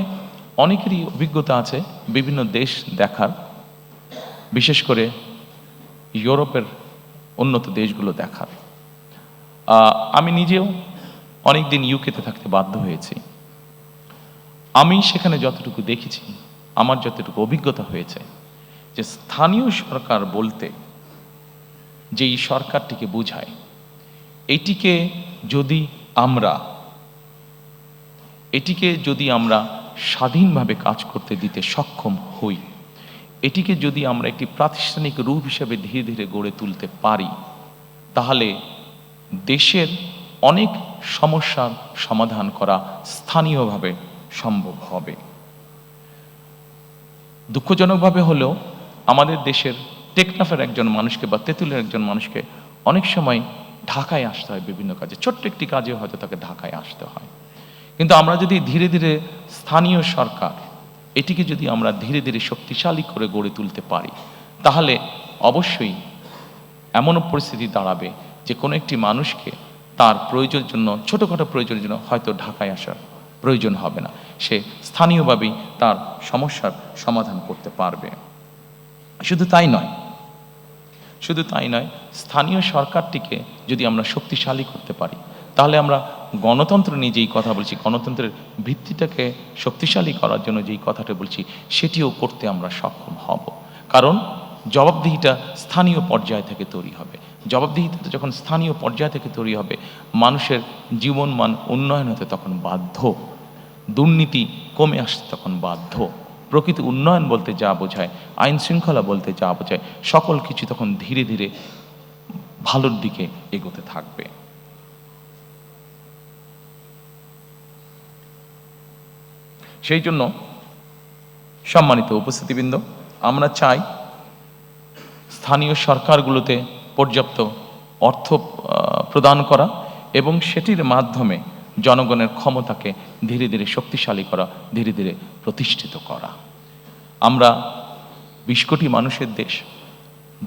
[SPEAKER 1] অনেকেরই অভিজ্ঞতা আছে বিভিন্ন দেশ দেখার, বিশেষ করে ইউরোপের উন্নত দেশগুলো দেখার। আমি নিজেও অনেক দিন ইউকেতে থাকতে বাধ্য হয়েছি। আমি সেখানে যতটুকু দেখেছি, আমার যতটুকু অভিজ্ঞতা হয়েছে, যে স্থানীয় সরকার বলতে যেই সরকারটিকে বোঝায়, এটিকে যদি আমরা স্বাধীনভাবে কাজ করতে দিতে সক্ষম হই, এটিকে যদি আমরা একটি প্রাতিষ্ঠানিক রূপ হিসেবে ধীরে ধীরে গড়ে তুলতে পারি, তাহলে দেশের অনেক সমস্যার সমাধান করা স্থানীয়ভাবে সম্ভব হবে। দুঃখজনকভাবে হলেও আমাদের দেশের টেকনাফের একজন মানুষকে বা তেঁতুলের একজন মানুষকে অনেক সময় ঢাকায় আসতে হয় বিভিন্ন কাজে, ছোট্ট একটি কাজে হয়তো তাকে ঢাকায় আসতে হয়। কিন্তু আমরা যদি ধীরে ধীরে স্থানীয় সরকার এটিকে যদি আমরা ধীরে ধীরে শক্তিশালী করে গড়ে তুলতে পারি, তাহলে অবশ্যই এমনও পরিস্থিতি দাঁড়াবে যে কোনো একটি মানুষকে তার প্রয়োজনের জন্য, ছোটোখাটো প্রয়োজনের জন্য হয়তো ঢাকায় আসার প্রয়োজন হবে না, সে স্থানীয়ভাবেই তার সমস্যার সমাধান করতে পারবে। শুধু তাই নয়, স্থানীয় সরকারটিকে যদি আমরা শক্তিশালী করতে পারি, তাহলে আমরা গণতন্ত্র নিয়ে যেই কথা বলছি, গণতন্ত্রের ভিত্তিটাকে শক্তিশালী করার জন্য যেই কথাটা বলছি, সেটিও করতে আমরা সক্ষম হব। কারণ জবাবদিহিটা স্থানীয় পর্যায় থেকে তৈরি হবে। জবাবদিহিতা যখন স্থানীয় পর্যায় থেকে তৈরি হবে, মানুষের জীবনমান উন্নয়ন হতে তখন বাধ্য, দুর্নীতি কমে আসতে তখন বাধ্য, প্রকৃত উন্নয়ন বলতে যা বোঝায়, আইন শৃঙ্খলা বলতে যা বোঝায়, সকল কিছু তখন ধীরে ধীরে ভালোর দিকে এগোতে থাকবে। সেই জন্য সম্মানিত উপস্থিতিবৃন্দ, আমরা চাই স্থানীয় সরকারগুলোতে পর্যাপ্ত অর্থ প্রদান করা এবং সেটির মাধ্যমে জনগণের ক্ষমতাকে ধীরে ধীরে শক্তিশালী করা, ধীরে ধীরে প্রতিষ্ঠিত করা। আমরা 20 কোটি মানুষের দেশ,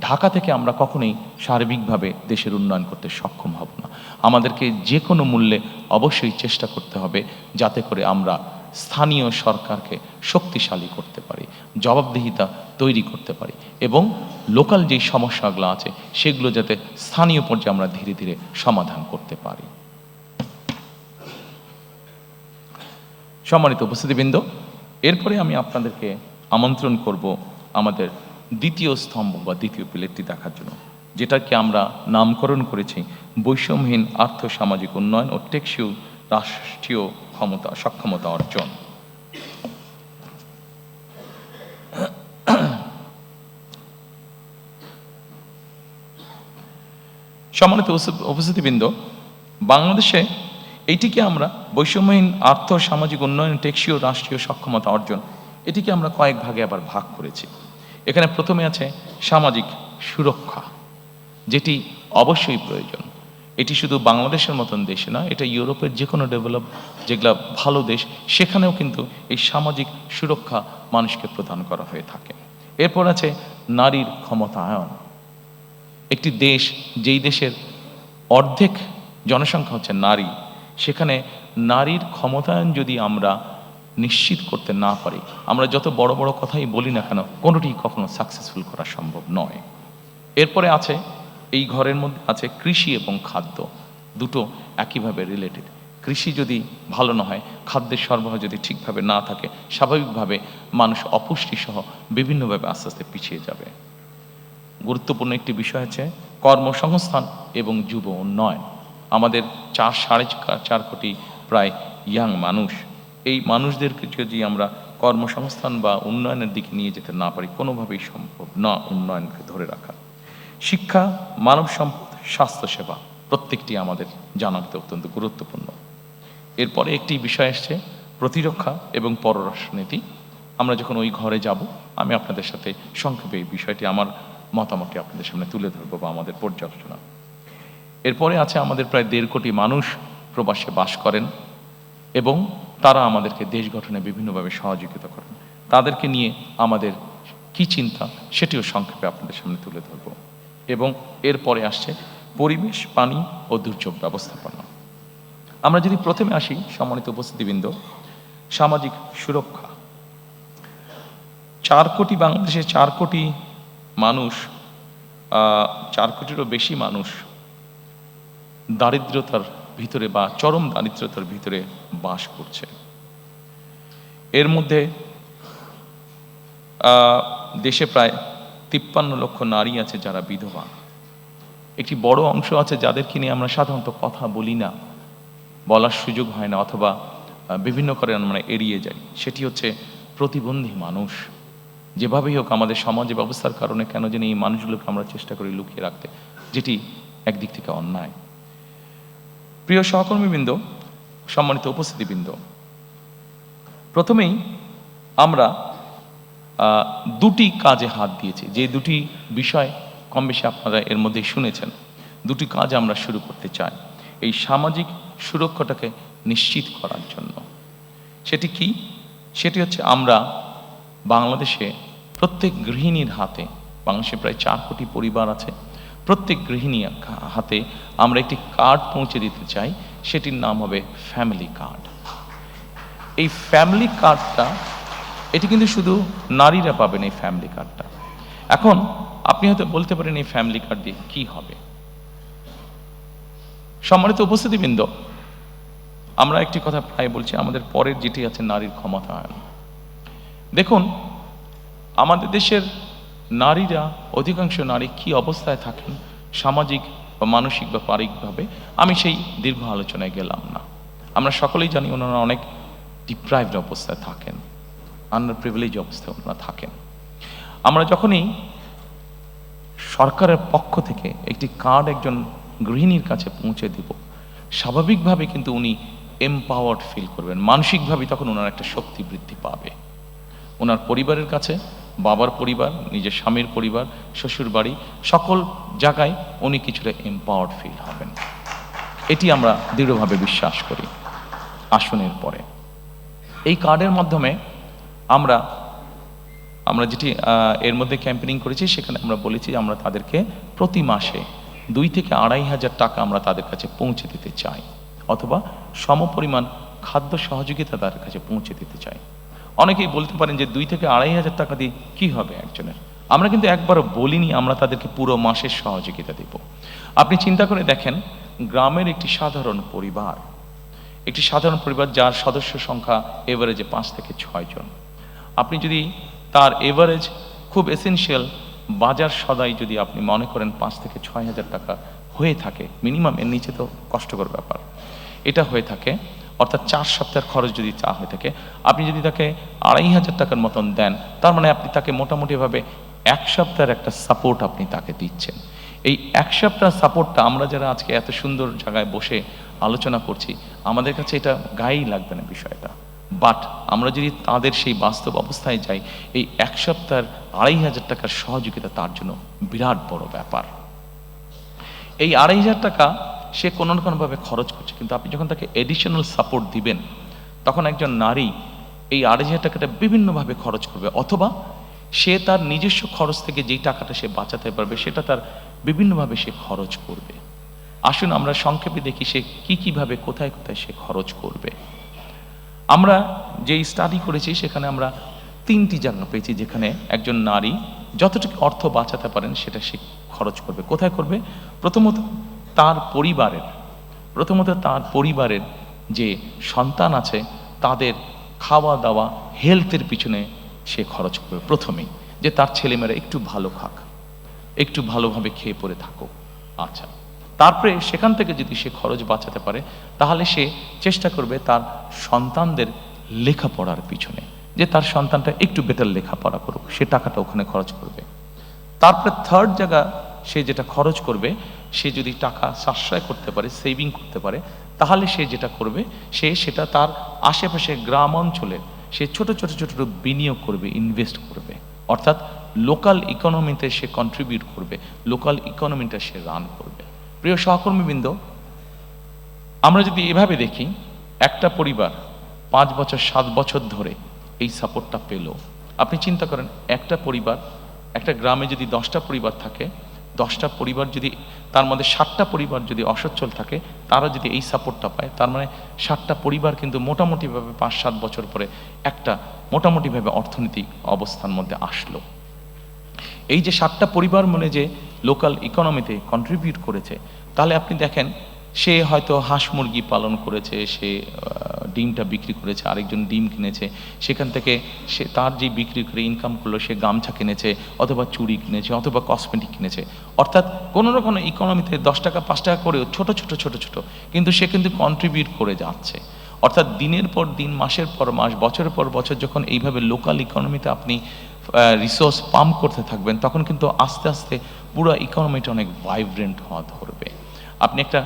[SPEAKER 1] ঢাকা থেকে আমরা কখনোই সার্বিকভাবে দেশের উন্নয়ন করতে সক্ষম হব না। আমাদেরকে যে কোনো মূল্যে অবশ্যই চেষ্টা করতে হবে যাতে করে আমরা স্থানীয় সরকারকে শক্তিশালী করতে পারি, জবাবদিহিতা তৈরি করতে পারি এবং লোকাল যেই সমস্যাগুলো আছে সেগুলো যাতে স্থানীয় পর্যায়ে আমরা ধীরে ধীরে সমাধান করতে পারি। সম্মানিত উপস্থিতিবৃন্দ, এরপরে আমি আপনাদেরকে আমন্ত্রণ করব আমাদের দ্বিতীয় স্তম্ভ বা দ্বিতীয় পিলারটি দেখার জন্য, যেটাকে আমরা নামকরণ করেছি বৈষম্যহীন আর্থ সামাজিক উন্নয়ন ও টেকসই রাষ্ট্রীয় সক্ষমতা অর্জন। সম্মানিত উপস্থিতিবৃন্দ, বাংলাদেশে এইটিকে আমরা বৈষম্যহীন আর্থ সামাজিক উন্নয়ন টেকসই রাষ্ট্রীয় সক্ষমতা অর্জন, এটিকে আমরা কয়েক ভাগে আবার ভাগ করেছি। এখানে প্রথমে আছে সামাজিক সুরক্ষা, যেটি অবশ্যই প্রয়োজন। এটি শুধু বাংলাদেশের মতন দেশে নয়, এটা ইউরোপের যে কোনো ডেভেলপ যেগুলো ভালো দেশ, সেখানেও কিন্তু এই সামাজিক সুরক্ষা মানুষকে প্রদান করা হয়ে থাকে। এরপর আছে নারীর ক্ষমতায়ন। একটি দেশ, যেই দেশের অর্ধেক জনসংখ্যা হচ্ছে নারী, সেখানে নারীর ক্ষমতায়ন যদি আমরা নিশ্চিত করতে না পারি, আমরা যত বড় বড় কথাই বলি না কেন, কোনোটি কখনো সাকসেসফুল করা সম্ভব নয়। এরপরে আছে, এই ঘরের মধ্যে আছে কৃষি এবং খাদ্য, দুটো একইভাবে রিলেটেড। কৃষি যদি ভালো না হয়, খাদ্যের সরবরাহ যদি ঠিকভাবে না থাকে, স্বাভাবিকভাবে মানুষ অপুষ্টি সহ বিভিন্নভাবে আস্তে আস্তে পিছিয়ে যাবে। গুরুত্বপূর্ণ একটি বিষয় আছে কর্মসংস্থান এবং যুব উন্নয়ন। আমাদের 4.5 কোটি প্রায় ইয়াং মানুষ, এই মানুষদেরকে যদি আমরা কর্মসংস্থান বা উন্নয়নের দিকে নিয়ে যেতে না পারি, কোনোভাবেই সম্ভব না উন্নয়নকে ধরে রাখা। শিক্ষা, মানব সম্পদ, স্বাস্থ্যসেবা, প্রত্যেকটি আমাদের জানাতে অত্যন্ত গুরুত্বপূর্ণ। এরপরে একটি বিষয় আসছে প্রতিরক্ষা এবং পররাষ্ট্রনীতি। আমরা যখন ওই ঘরে যাব, আমি আপনাদের সাথে সংক্ষেপে এই বিষয়টি, আমার মতামতটি আপনাদের সামনে তুলে ধরবো বা আমাদের পর্যালোচনা। এরপরে আছে আমাদের প্রায় 1.5 কোটি মানুষ প্রবাসে বাস করেন এবং তারা আমাদেরকে দেশ গঠনে বিভিন্নভাবে সহযোগিতা করেন। তাদেরকে নিয়ে আমাদের কি চিন্তা, সেটিও সংক্ষেপে আপনাদের সামনে তুলে ধরব। এবং এরপরে আসছে পরিবেশ, পানি ও দুর্যোগ ব্যবস্থাপনা। আমরা যদি প্রথমে আসি, সম্মানিত উপস্থিতিবৃন্দ, সামাজিক সুরক্ষা। 4 কোটি, বাংলাদেশে 4 কোটি মানুষ, 4 কোটিরও বেশি মানুষ দারিদ্রতার ভিতরে বা চরম দারিদ্রতার ভিতরে বাস করছে। এর মধ্যে দেশে প্রায় 53 লক্ষ নারী আছে যারা বিধবা। একটি বড় অংশ আছে যাদেরকে নিয়ে আমরা সাধারণত কথা বলি না, বলার সুযোগ হয় না, অথবা বিভিন্ন কারণে আমরা এড়িয়ে যাই। সেটি হচ্ছে প্রতিবন্ধী মানুষ। যেভাবেই হোক আমাদের সমাজ ব্যবস্থার কারণে কেন জানি এই মানুষগুলোকে আমরা চেষ্টা করি লুকিয়ে রাখতে, যেটি একদিক থেকে অন্যায়। প্রিয় সহকর্মীবৃন্দ, সম্মানিত উপস্থিতিবৃন্দ, প্রথমেই আমরা দুটি কাজে হাত দিয়েছি, যে দুটি বিষয় কম বেশি আপনারা এর মধ্যে শুনেছেন। দুটি কাজ আমরা শুরু করতে চাই এই সামাজিক সুরক্ষাটাকে নিশ্চিত করার জন্য। সেটি কি? সেটি হচ্ছে আমরা বাংলাদেশে প্রত্যেক গৃহিণীর হাতে, বাংলাদেশে প্রায় 4 কোটি পরিবার আছে, প্রত্যেক গৃহিণীর হাতে আমরা একটি কার্ড পৌঁছে দিতে চাই। সেটির নাম হবে ফ্যামিলি কার্ড। এই ফ্যামিলি কার্ডটা, এটি কিন্তু শুধু নারীরা পাবেন এই ফ্যামিলি কার্ডটা। এখন আপনি হয়তো বলতে পারেন এই ফ্যামিলি কার্ড দিয়ে কি হবে? সম্মানিত উপস্থিতিবৃন্দ, আমরা একটি কথা প্রায় বলছি, আমাদের পরের যেটি আছে নারীর ক্ষমতায়ন। দেখুন, আমাদের দেশের নারীরা, অধিকাংশ নারী কি অবস্থায় থাকেন সামাজিক বা মানসিক বা পারিবারিকভাবে, আমি সেই দীর্ঘ আলোচনায় গেলাম না। আমরা সকলেই জানি ওনারা অনেক ডিপ্রাইভড অবস্থায় থাকেন, আন্ডার প্রিভিলেজ অবস্থায় ওনারা থাকেন। আমরা যখনই সরকারের পক্ষ থেকে একটি কার্ড একজন গৃহিণীর কাছে পৌঁছে দেব, স্বাভাবিকভাবে কিন্তু উনি এম্পাওয়ার্ড ফিল করবেন, মানসিকভাবে তখন ওনার একটা শক্তি বৃদ্ধি পাবে। ওনার পরিবারের কাছে, বাবার পরিবার, নিজের স্বামীর পরিবার, শ্বশুর বাড়ি, সকল জায়গায় উনি কিছুটা এম্পাওয়ার্ড ফিল হবেন। এটি আমরা দৃঢ়ভাবে বিশ্বাস করি। আসনের পরে এই কার্ডের মাধ্যমে আমরা যেটি এর মধ্যে ক্যাম্পেইনিং করেছি, সেখানে আমরা বলেছি আমরা তাদেরকে প্রতি মাসে 2 থেকে 2,500 টাকা আমরা তাদের কাছে পৌঁছে দিতে চাই, অথবা সমপরিমাণ খাদ্য সহযোগিতা তাদের কাছে পৌঁছে দিতে চাই। অনেকেই বলতে পারেন যে 2 থেকে 2,500 টাকা দিয়ে কি হবে একজনের? আমরা কিন্তু একবারও বলিনি আমরা তাদেরকে পুরো মাসের সহযোগিতা দেব। আপনি চিন্তা করে দেখেন, গ্রামের একটি সাধারণ পরিবার যার সদস্য সংখ্যা এভারেজে 5 থেকে 6 জন, আপনি যদি তার এভারেজ খুব এসেনশিয়াল বাজার সদাই যদি আপনি মনে করেন 5 থেকে 6,000 টাকা হয়ে থাকে মিনিমাম, এর নিচে তো কষ্টকর ব্যাপার, এটা হয়ে থাকে, অর্থাৎ 4 সপ্তাহের খরচ যদি চা হয়ে থাকে, আপনি যদি তাকে 2,500 টাকার মতন দেন, তার মানে আপনি তাকে মোটামুটিভাবে 1 সপ্তাহের একটা সাপোর্ট আপনি তাকে দিচ্ছেন। এই 1 সপ্তাহ সাপোর্টটা আমরা যারা আজকে এত সুন্দর জায়গায় বসে আলোচনা করছি, আমাদের কাছে এটা গায়েই লাগবে না বিষয়টা, বাট আমরা যদি তাদের সেই বাস্তব অবস্থায় যাই, এই 1 সপ্তাহের 2,500 টাকার সহযোগিতা তার জন্য বিরাট বড় ব্যাপার। এই 2,500 টাকা সে কোনো না কোনোভাবে খরচ করছে, কিন্তু আপনি যখন তাকে এডিশনাল সাপোর্ট দিবেন, তখন একজন নারী এই 2,500 টাকাটা বিভিন্নভাবে খরচ করবে, অথবা সে তার নিজস্ব খরচ থেকে যেই টাকাটা সে বাঁচাতে পারবে সেটা তার বিভিন্নভাবে সে খরচ করবে। আসুন আমরা সংক্ষেপে দেখি সে কিভাবে কোথায় কোথায় সে খরচ করবে। আমরা যেই স্টাডি করেছি সেখানে আমরা 3টি জায়গা পেয়েছি যেখানে একজন নারী যতটুকু অর্থ বাঁচাতে পারেন সেটা সে খরচ করবে। কোথায় করবে? প্রথমত তার পরিবারের যে সন্তান আছে তাদের খাওয়া দাওয়া, হেলথের পিছনে সে খরচ করবে প্রথমেই, যে তার ছেলেমেয়েরা একটু ভালো খাক, একটু ভালোভাবে খেয়ে পরে থাকুক। আচ্ছা, তারপরে সেখান থেকে যদি সে খরচ বাঁচাতে পারে, তাহলে সে চেষ্টা করবে তার সন্তানদের লেখাপড়ার পিছনে, যে তার সন্তানটা একটু বেটার লেখাপড়া করুক, সে টাকাটা ওখানে খরচ করবে। তারপরে থার্ড জায়গা সে যেটা খরচ করবে, সে যদি টাকা সাশ্রয় করতে পারে, সেভিং করতে পারে, তাহলে সে যেটা করবে, সেটা তার আশেপাশে গ্রাম অঞ্চলে সে ছোট বিনিয়োগ করবে, ইনভেস্ট করবে, অর্থাৎ লোকাল ইকোনমিতে সে কন্ট্রিবিউট করবে, লোকাল ইকোনমিটা সে রান করবে। প্রিয় সহকর্মীবৃন্দ, আমরা যদি এভাবে দেখি, একটা পরিবার 5 বছর 7 বছর ধরে এই সাপোর্টটা পেল, আপনি চিন্তা করেন, একটা পরিবার, একটা গ্রামে যদি 10টা পরিবার থাকে, 10টা পরিবার যদি, তার মধ্যে 7টা পরিবার যদি অসচ্ছল থাকে, তারা যদি এই সাপোর্টটা পায়, তার মানে 7টা পরিবার কিন্তু মোটামুটিভাবে 5-7 বছর পরে একটা মোটামুটিভাবে অর্থনৈতিক অবস্থার মধ্যে আসলো। এই যে 7টা পরিবার মানে যে লোকাল ইকোনমিতে কন্ট্রিবিউট করেছে, তাহলে আপনি দেখেন, সে হয়তো হাঁস মুরগি পালন করেছে, সে ডিমটা বিক্রি করেছে, আরেকজন ডিম কিনেছে, সেখান থেকে সে তার যে বিক্রি করে ইনকাম করলো, সে গামছা কিনেছে, অথবা চুড়ি কিনেছে, অথবা কসমেটিক কিনেছে। অর্থাৎ কোনো না কোনো ইকোনমিতে 10 টাকা 5 টাকা করেও ছোট ছোট ছোট ছোট কিন্তু সে কিন্তু কন্ট্রিবিউট করে যাচ্ছে। অর্থাৎ দিনের পর দিন, মাসের পর মাস, বছরের পর বছর যখন এইভাবে লোকাল ইকোনমিতে আপনি রিসোর্স পাম্প করতে থাকবেন, তখন কিন্তু আস্তে আস্তে পুরো ইকোনমিটা অনেক ভাইব্রেন্ট হওয়া ধরবে। আপনি একটা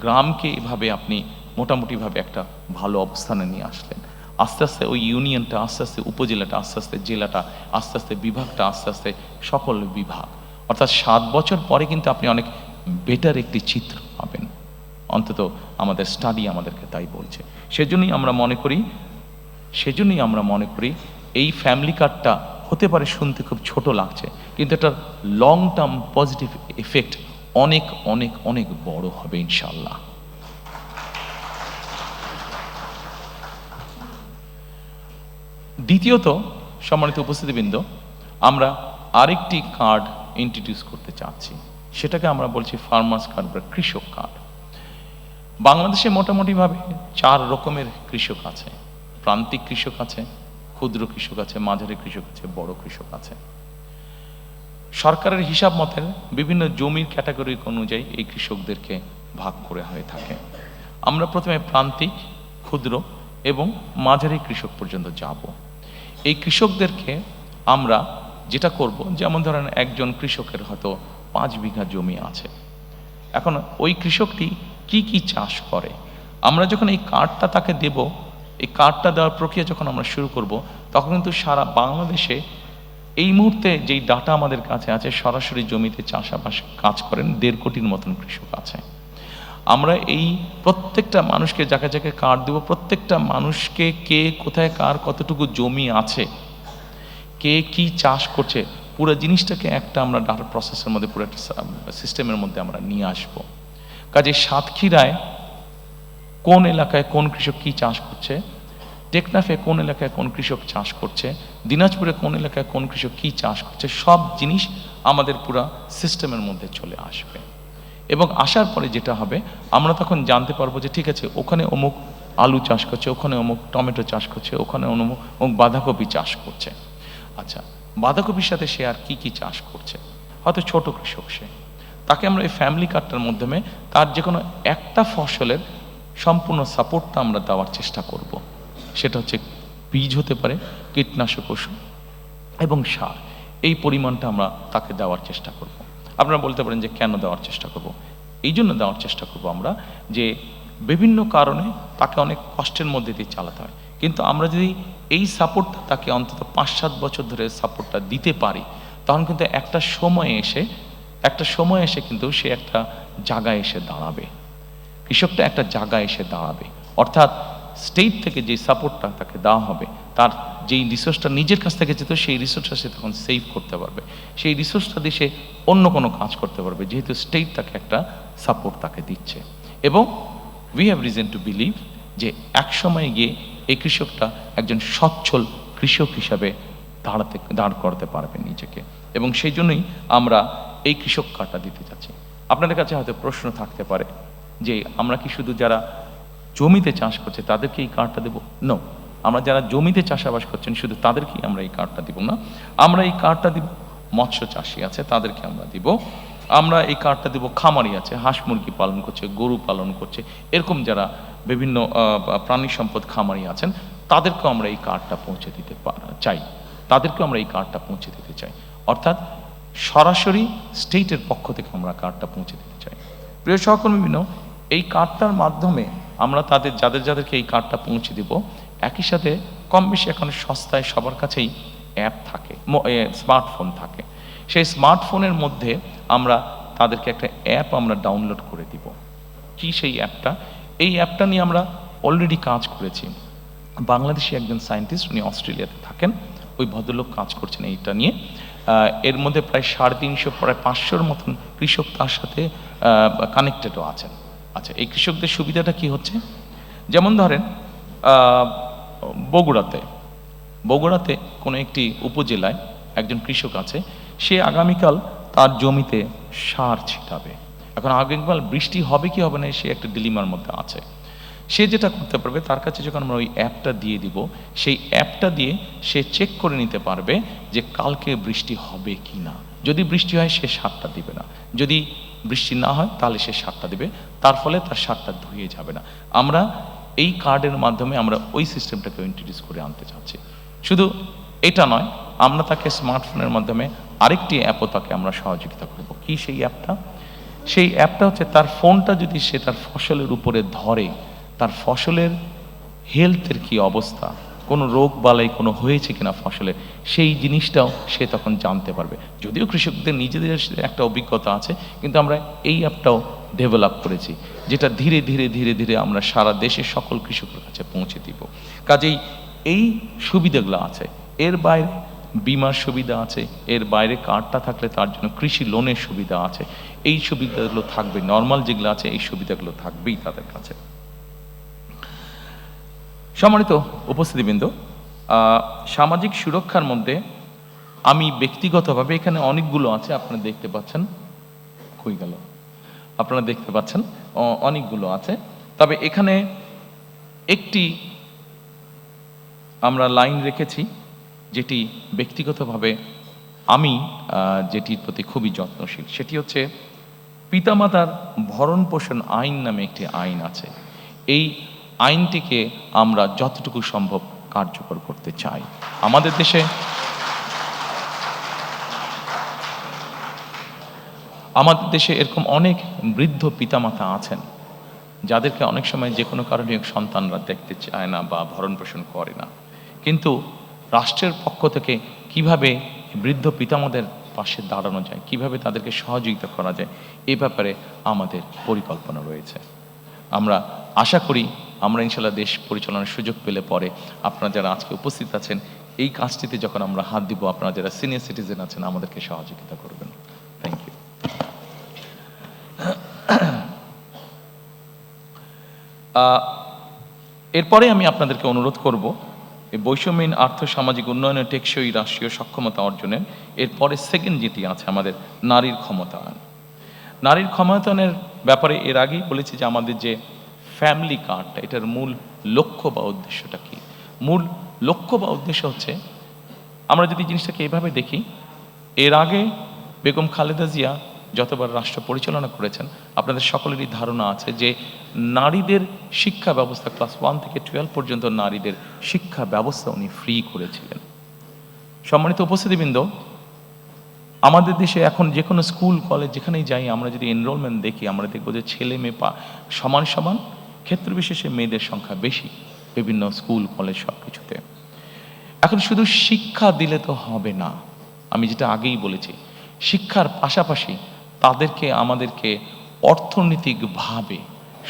[SPEAKER 1] গ্রামকে এভাবে আপনি মোটামুটিভাবে একটা ভালো অবস্থানে নিয়ে আসলেন, আস্তে আস্তে ওই ইউনিয়নটা, আস্তে আস্তে উপজেলাটা, আস্তে আস্তে জেলাটা, আস্তে আস্তে বিভাগটা, আস্তে আস্তে সকল বিভাগ, অর্থাৎ 7 বছর পরে কিন্তু আপনি অনেক বেটার একটি চিত্র পাবেন। অন্তত আমাদের স্টাডি আমাদেরকে তাই বলছে। সেজন্যই আমরা মনে করি এই ফ্যামিলি কার্ডটা হতে পারে শুনতে খুব ছোট লাগছে, কিন্তু এটার লং টার্ম পজিটিভ এফেক্ট অনেক অনেক অনেক বড় হবে ইনশাল্লাহ। দ্বিতীয়ত, সম্মানিত উপস্থিতিবৃন্দ, আমরা আরেকটি কার্ড ইন্ট্রোডিউস করতে চাচ্ছি, সেটাকে আমরা বলছি ফার্মার্স কার্ড বা কৃষক কার্ড। বাংলাদেশে মোটামুটিভাবে 4 রকমের কৃষক আছে। প্রান্তিক কৃষক আছে, ক্ষুদ্র কৃষক আছে, মাঝারি কৃষক আছে, বড় কৃষক আছে। সরকারের হিসাব মতে বিভিন্ন জমির ক্যাটাগরি অনুযায়ী এই কৃষকদেরকে ভাগ করে হয়ে থাকে। আমরা প্রথমে প্রান্তিক, ক্ষুদ্র এবং মাঝারি কৃষক পর্যন্ত যাব। এই কৃষকদেরকে আমরা যেটা করব, যেমন ধরেন একজন কৃষকের হয়তো 5 বিঘা জমি আছে। এখন ওই কৃষকটি কি কি চাষ করে, আমরা যখন এই কার্ডটা তাকে দেব, এই কার্ডটা দেওয়ার প্রক্রিয়া যখন আমরা শুরু করব, তখন কিন্তু সারা বাংলাদেশে এই মুহূর্তে যেই ডাটা আমাদের কাছে আছে, সরাসরি জমিতে চাষাবাস কাজ করেন 1.5 কোটির মতন কৃষক আছে। আমরা এই প্রত্যেকটা মানুষকে যাকে যাকে কার্ড দেব, প্রত্যেকটা মানুষকে কে কোথায় কার কতটুকু জমি আছে, কে কি চাষ করছে, পুরো জিনিসটাকে একটা আমরা ডাটা প্রসেসের মধ্যে, পুরো একটা সিস্টেমের মধ্যে আমরা নিয়ে আসবো। কাজে সাতক্ষীরায় কোন এলাকায় কোন কৃষক কি চাষ করছে, টেকনাফে কোন এলাকায় কোন কৃষক চাষ করছে, দিনাজপুরে কোন এলাকায় কোন কৃষক কি চাষ করছে, সব জিনিস আমাদের পুরো সিস্টেমের মধ্যে চলে আসবে। এবং আসার পরে যেটা হবে, আমরা তখন জানতে পারবো যে ঠিক আছে, ওখানে অমুক আলু চাষ করছে, ওখানে অমুক টমেটো চাষ করছে, ওখানে অমুক বাঁধাকপি চাষ করছে। আচ্ছা, বাঁধাকপির সাথে সে আর কি কি চাষ করছে, হয়তো ছোট কৃষক সে, তাকে আমরা এই ফ্যামিলি কার্ডটার মাধ্যমে তার যে কোনো একটা ফসলের সম্পূর্ণ সাপোর্টটা আমরা দেওয়ার চেষ্টা করব। সেটা হচ্ছে বীজ হতে পারে, কীটনাশক ওষুধ এবং সার, এই পরিমাণটা আমরা তাকে দেওয়ার চেষ্টা করব। আপনারা বলতে পারেন যে কেন দেওয়ার চেষ্টা করব? এই জন্য দেওয়ার চেষ্টা করব আমরা, যে বিভিন্ন কারণে তাকে অনেক কষ্টের মধ্যে দিয়ে চালাতে হয়, কিন্তু আমরা যদি এই সাপোর্টটা তাকে অন্তত 5-7 বছর ধরে সাপোর্টটা দিতে পারি, তখন কিন্তু একটা সময় এসে কিন্তু সে একটা জায়গায় এসে দাঁড়াবে, কৃষকটা একটা জায়গায় এসে দাঁড়াবে। অর্থাৎ স্টেট থেকে যে সাপোর্টটা তাকে দেওয়া হবে, তার যেই রিসোর্সটা নিজের কাছ থেকে যেত, সেই রিসোর্সটা সে তখন সেভ করতে পারবে, সেই রিসোর্সটা দিয়ে সে অন্য কোনো কাজ করতে পারবে, যেহেতু স্টেট তাকে একটা সাপোর্ট তাকে দিচ্ছে। এবং we have reason to believe যে এক সময় গিয়ে এই কৃষকটা একজন সচ্ছল কৃষক হিসাবে দাঁড় করতে পারবে নিজেকে। এবং সেই জন্যই আমরা এই কৃষক কার্ডটা দিতে চাচ্ছি। আপনাদের কাছে হয়তো প্রশ্ন থাকতে পারে যে আমরা কি শুধু যারা জমিতে চাষ করছে তাদেরকে এই কার্ডটা দেবো? নো, আমরা যারা জমিতে চাষাবাস করছেন শুধু তাদেরকেই আমরা এই কার্ডটা দিব না, আমরা এই কার্ডটা দিব মৎস্য চাষি আছে তাদেরকে আমরা দিব, আমরা এই কার্ডটা দিব খামারি আছে, হাঁস মুরগি পালন করছে, গরু পালন করছে, এরকম যারা বিভিন্ন প্রাণী সম্পদ খামারি আছেন, তাদেরকেও আমরা এই কার্ডটা পৌঁছে দিতে চাই, তাদেরকেও আমরা এই কার্ডটা পৌঁছে দিতে চাই। অর্থাৎ সরাসরি স্টেটের পক্ষ থেকে আমরা কার্ডটা পৌঁছে দিতে চাই। প্রিয় সহকর্মীবৃন্দ, এই কার্ডটার মাধ্যমে আমরা যাদেরকে এই কার্ডটা পৌঁছে দিব, একই সাথে কম বেশি এখন সস্তায় সবার কাছেই অ্যাপ থাকে, স্মার্টফোন থাকে। সেই স্মার্টফোনের মধ্যে আমরা তাদেরকে একটা অ্যাপ আমরা ডাউনলোড করে দিব। কি সেই অ্যাপটা? এই অ্যাপটা নিয়ে আমরা অলরেডি কাজ করেছি। বাংলাদেশি একজন সায়েন্টিস্ট, উনি অস্ট্রেলিয়াতে থাকেন, ওই ভদ্রলোক কাজ করছেন এইটা নিয়ে। এর মধ্যে প্রায় 350 প্রায় 500-র মতন কৃষক তার সাথে কানেক্টেডও আছেন। আচ্ছা, এই কৃষকদের সুবিধাটা কি হচ্ছে? যেমন ধরেন বগুড়াতে কোনো একটি উপজেলায় একজন কৃষক আছে, সে আগামীকাল তার জমিতে সার ছিটাবে। এখন আগামীকাল বৃষ্টি হবে কি হবে না, সে একটা ডিলিমার মধ্যে আছে। সে যেটা করতে পারবে, তার কাছে যখন আমরা ওই অ্যাপটা দিয়ে দিব, সেই অ্যাপটা দিয়ে সে চেক করে নিতে পারবে যে কালকে বৃষ্টি হবে কি না। যদি বৃষ্টি হয় সে সারটা দিবে না, যদি বৃষ্টি না হয় তাহলে সে সারটা দিবে। তার ফলে তার সারটা ধুয়ে যাবে না। আমরা এই কার্ডের মাধ্যমে আমরা ওই সিস্টেমটাকে ইন্ট্রোডিউস করে আনতে চাচ্ছি। শুধু এটা নয়, আমরা তাকে স্মার্টফোনের মাধ্যমে আরেকটি অ্যাপও তাকে আমরা সহযোগিতা করব। কি সেই অ্যাপটা? সেই অ্যাপটা হচ্ছে, তার ফোনটা যদি সে তার ফসলের উপরে ধরে, তার ফসলের হেলথের কি অবস্থা, কোনো রোগ বালাই কোনো হয়েছে কিনা ফসলে, সেই জিনিসটাও সে তখন জানতে পারবে। যদিও কৃষকদের নিজেদের একটা অভিজ্ঞতা আছে, কিন্তু আমরা এই অ্যাপটাও ডেভেলপ করেছি, যেটা ধীরে ধীরে ধীরে ধীরে আমরা সারা দেশের সকল কৃষকের কাছে পৌঁছে দিব। কাজেই এই সুবিধাগুলো আছে। এর বাইরে বিমার সুবিধা আছে, এর বাইরে কার্ডটা থাকলে তার জন্য কৃষি লোনের সুবিধা আছে। এই সুবিধাগুলো থাকবে, নর্মাল যেগুলো আছে এই সুবিধাগুলো থাকবেই তাদের কাছে। সম্মানিত উপস্থিতিবৃন্দ, সামাজিক সুরক্ষার মধ্যে আমি ব্যক্তিগতভাবে, এখানে অনেকগুলো আছে আপনারা দেখতে পাচ্ছেন, কই গেল, আপনারা দেখতে পাচ্ছেন অনেকগুলো আছে। তবে এখানে একটি আমরা লাইন রেখেছি যেটি ব্যক্তিগতভাবে আমি যেটির প্রতি খুবই যত্নশীল, সেটি হচ্ছে পিতামাতার ভরণ পোষণ আইন নামে একটি আইন আছে। এই আইনটিকে আমরা যতটুকু সম্ভব কার্যকর করতে চাই। আমাদের দেশে এরকম অনেক বৃদ্ধ পিতামাতা আছেন যাদেরকে অনেক সময় যে কোনো কারণে সন্তানরা দেখতে চায় না বা ভরণ পোষণ করে না। কিন্তু রাষ্ট্রের পক্ষ থেকে কিভাবে বৃদ্ধ পিতামাতাদের পাশে দাঁড়ানো যায়, কিভাবে তাদেরকে সহযোগিতা করা যায়, এ ব্যাপারে আমাদের পরিকল্পনা রয়েছে। আমরা আশা করি আমরা ইনশাল্লাহ দেশ পরিচালনার সুযোগ পেলে পরে আপনারা যারা আজকে উপস্থিত আছেন, এই কাজটিতে যখন আমরা হাত দিব, আপনারা যারা সিনিয়র সিটিজেন আছেন আমাদেরকে সহযোগিতা করবেন। Thank you. এরপরে আমি আপনাদেরকে অনুরোধ করব, এই বৈষম্যহীন আর্থ সামাজিক উন্নয়নের টেকসই রাষ্ট্রীয় সক্ষমতা অর্জনের এরপরে সেকেন্ড যেটি আছে আমাদের নারীর ক্ষমতায়ন। নারীর ক্ষমতায়নের ব্যাপারে এর আগেই বলেছি যে আমাদের যে ফ্যামিলি কার্ডটা, এটার মূল লক্ষ্য বা উদ্দেশ্যটা কি? মূল লক্ষ্য বা উদ্দেশ্য হচ্ছে, আমরা যদি জিনিসটাকে এভাবে দেখি, এর আগে বেগম খালেদা জিয়া যতবার রাষ্ট্র পরিচালনা করেছেন, আপনাদের সকলেরই ধারণা আছে যে নারীদের শিক্ষা ব্যবস্থা ক্লাস 1 থেকে 12 পর্যন্ত নারীদের শিক্ষা ব্যবস্থা উনি ফ্রি করেছিলেন। সম্মানিত উপস্থিতিবৃন্দ, আমাদের দেশে এখন যে কোনো স্কুল কলেজ যেখানেই যাই, আমরা যদি এনরোলমেন্ট দেখি, আমরা দেখব যে ছেলে মেয়ে সমান সমান, ক্ষেত্র বিশেষে মেয়েদের সংখ্যা বেশি বিভিন্ন স্কুল কলেজ সব কিছুতে। এখন শুধু শিক্ষা দিলে তো হবে না, আমি যেটা আগেই বলেছি, শিক্ষার পাশাপাশি তাদেরকে আমাদেরকে অর্থনৈতিকভাবে,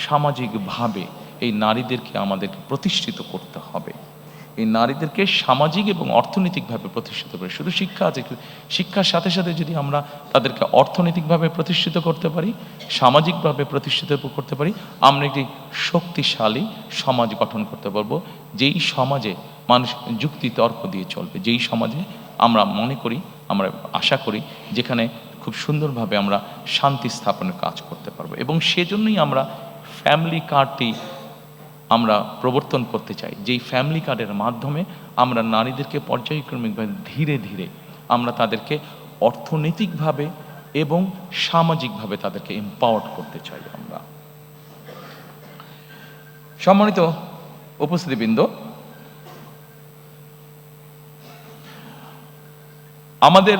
[SPEAKER 1] সামাজিকভাবে এই নারীদেরকে আমাদেরকে প্রতিষ্ঠিত করতে হবে। এই নারীদেরকে সামাজিক এবং অর্থনৈতিকভাবে প্রতিষ্ঠিত করে, শুধু শিক্ষা আছে, শিক্ষার সাথে সাথে যদি আমরা তাদেরকে অর্থনৈতিকভাবে প্রতিষ্ঠিত করতে পারি, সামাজিকভাবে প্রতিষ্ঠিত করতে পারি, আমরা একটি শক্তিশালী সমাজ গঠন করতে পারবো, যেই সমাজে মানুষ যুক্তি তর্ক দিয়ে চলবে, যেই সমাজে আমরা মনে করি, আমরা আশা করি, যেখানে খুব সুন্দরভাবে আমরা শান্তি স্থাপনের কাজ করতে পারবো। এবং সেজন্যই আমরা ফ্যামিলি কার্ডটি আমরা প্রবর্তন করতে চাই, যেই ফ্যামিলি কার্ডের মাধ্যমে আমরা নারীদেরকে পর্যায়ক্রমিকভাবে ধীরে ধীরে আমরা তাদেরকে অর্থনৈতিকভাবে এবং সামাজিকভাবে তাদেরকে এম্পাওয়ার্ড করতে চাই আমরা। সম্মানিত উপস্থিতিবৃন্দ, আমাদের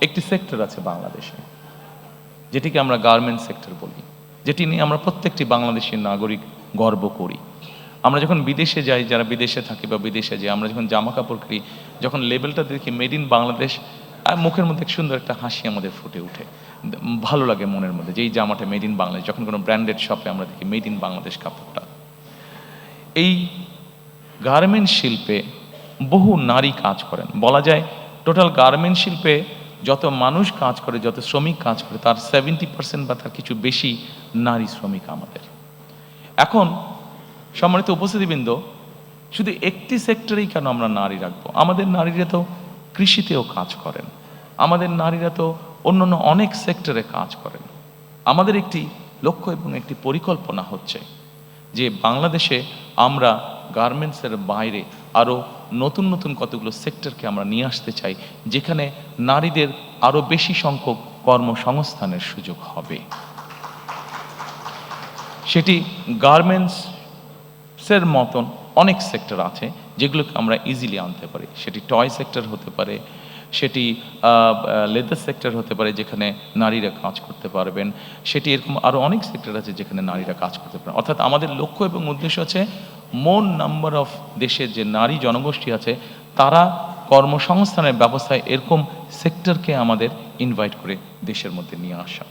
[SPEAKER 1] একটি সেক্টর আছে বাংলাদেশে, যেটিকে আমরা গার্মেন্ট সেক্টর বলি, যেটি নিয়ে আমরা প্রত্যেকটি বাংলাদেশের নাগরিক গর্ব করি। আমরা যখন বিদেশে যাই, যারা বিদেশে থাকি বা বিদেশে যাই, আমরা যখন জামা কাপড় কিনি, যখন লেবেলটা দেখি মেড ইন বাংলাদেশ, আর মুখের মধ্যে সুন্দর একটা হাসি আমাদের ফুটে ওঠে, ভালো লাগে মনের মধ্যে যে এই জামাটা মেড ইন বাংলাদেশ। যখন কোনো ব্র্যান্ডেড শপে আমরা দেখি মেড ইন বাংলাদেশ কাপড়টা, এই গার্মেন্ট শিল্পে বহু নারী কাজ করেন। বলা যায় টোটাল গার্মেন্ট শিল্পে যত মানুষ কাজ করে, যত শ্রমিক কাজ করে, তার 70% বা তার কিছু বেশি নারী শ্রমিক আমাদের। এখন সম্মানিত উপস্থিতিবৃন্দ, শুধু একটি সেক্টরেই কেন আমরা নারী রাখবো? আমাদের নারীরা তো কৃষিতেও কাজ করেন, আমাদের নারীরা তো অন্যান্য অনেক সেক্টরে কাজ করেন। আমাদের একটি লক্ষ্য এবং একটি পরিকল্পনা হচ্ছে যে বাংলাদেশে আমরা গার্মেন্টসের বাইরে আরও নতুন নতুন কতগুলো সেক্টরকে আমরা নিয়ে আসতে চাই, যেখানে নারীদের আরও বেশি সংখ্যক কর্মসংস্থানের সুযোগ হবে। সেটি গার্মেন্টসের মতন অনেক সেক্টর আছে যেগুলোকে আমরা ইজিলি আনতে পারি। সেটি টয় সেক্টর হতে পারে, সেটি লেদার সেক্টর হতে পারে যেখানে নারীরা কাজ করতে পারবেন, সেটি এরকম আরও অনেক সেক্টর আছে যেখানে নারীরা কাজ করতে পারেন। অর্থাৎ আমাদের লক্ষ্য এবং উদ্দেশ্য আছে মোর নাম্বার অফ দেশের যে নারী জনগোষ্ঠী আছে তারা কর্মসংস্থানের ব্যবস্থায় এরকম সেক্টরকে আমাদের ইনভাইট করে দেশের মধ্যে নিয়ে আসা।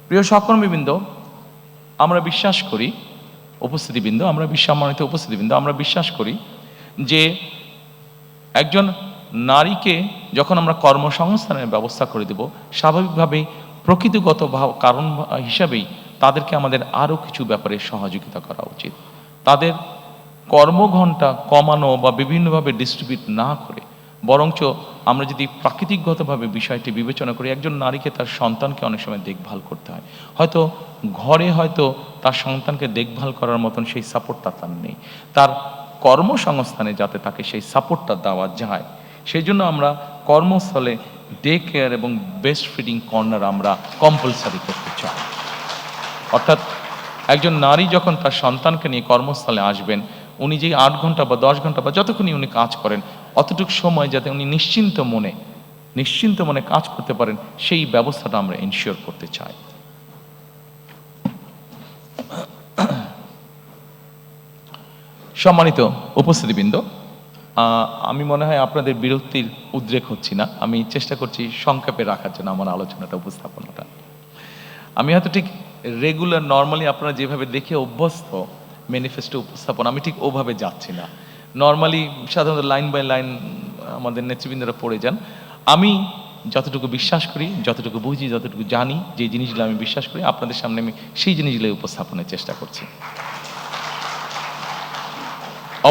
[SPEAKER 1] প্রিয় সহকর্মীবৃন্দ, আমরা বিশ্বাস করি, উপস্থিতিবৃন্দ, সম্মানিত উপস্থিতিবৃন্দ, আমরা বিশ্বাস করি যে একজন নারীকে যখন আমরা কর্মসংস্থানের ব্যবস্থা করে দেব, স্বাভাবিকভাবেই প্রকৃতিগত কারণ হিসাবেই তাদেরকে আমাদের আরও কিছু ব্যাপারে সহযোগিতা করা উচিত। তাদের কর্মঘণ্টা কমানো বা বিভিন্নভাবে ডিস্ট্রিবিউট না করে বরঞ্চ আমরা যদি প্রাকৃতিকগতভাবে বিষয়টি বিবেচনা করি, একজন নারীকে তার সন্তানকে অনেক সময় দেখভাল করতে হয়, হয়তো ঘরে হয়তো তার সন্তানকে দেখভাল করার মতন সেই সাপোর্টটা তার নেই, তার কর্মসংস্থানে যাতে তাকে সেই সাপোর্টটা দেওয়া যায় সেই জন্য আমরা কর্মস্থলে ডে কেয়ার এবং বেস্ট ফিডিং কর্নার আমরা কম্পালসারি করতে চাই। অর্থাৎ একজন নারী যখন তার সন্তানকে নিয়ে কর্মস্থলে আসবেন, উনি যেই 8 ঘন্টা বা 10 ঘন্টা বা যতক্ষণই উনি কাজ করেন অতটুকু সময় যাতে উনি নিশ্চিন্ত মনে কাজ করতে পারেন, সেই ব্যবস্থাটা আমরা এনশিওর করতে চাই। সম্মানিত উপস্থিতিবৃন্দ, আমি মনে হয় আপনাদের বিরক্তির উদ্রেক হচ্ছি না, আমি চেষ্টা করছি সংক্ষেপে রাখার জন্য আমার আলোচনাটা, উপস্থাপনাটা। আমি হয়তো ঠিক রেগুলার নর্মালি আপনারা যেভাবে দেখে অভ্যস্ত ম্যানিফেস্টো উপস্থাপন, আমি ঠিক ওভাবে যাচ্ছি না। নর্মালি সাধারণত লাইন বাই লাইন আমাদের নেতৃবৃন্দরা পড়ে যান। আমি যতটুকু বিশ্বাস করি, যতটুকু বুঝি, যতটুকু জানি, যে জিনিসগুলো আমি বিশ্বাস করি আপনাদের সামনে আমি সেই জিনিসগুলো উপস্থাপনের চেষ্টা করছি।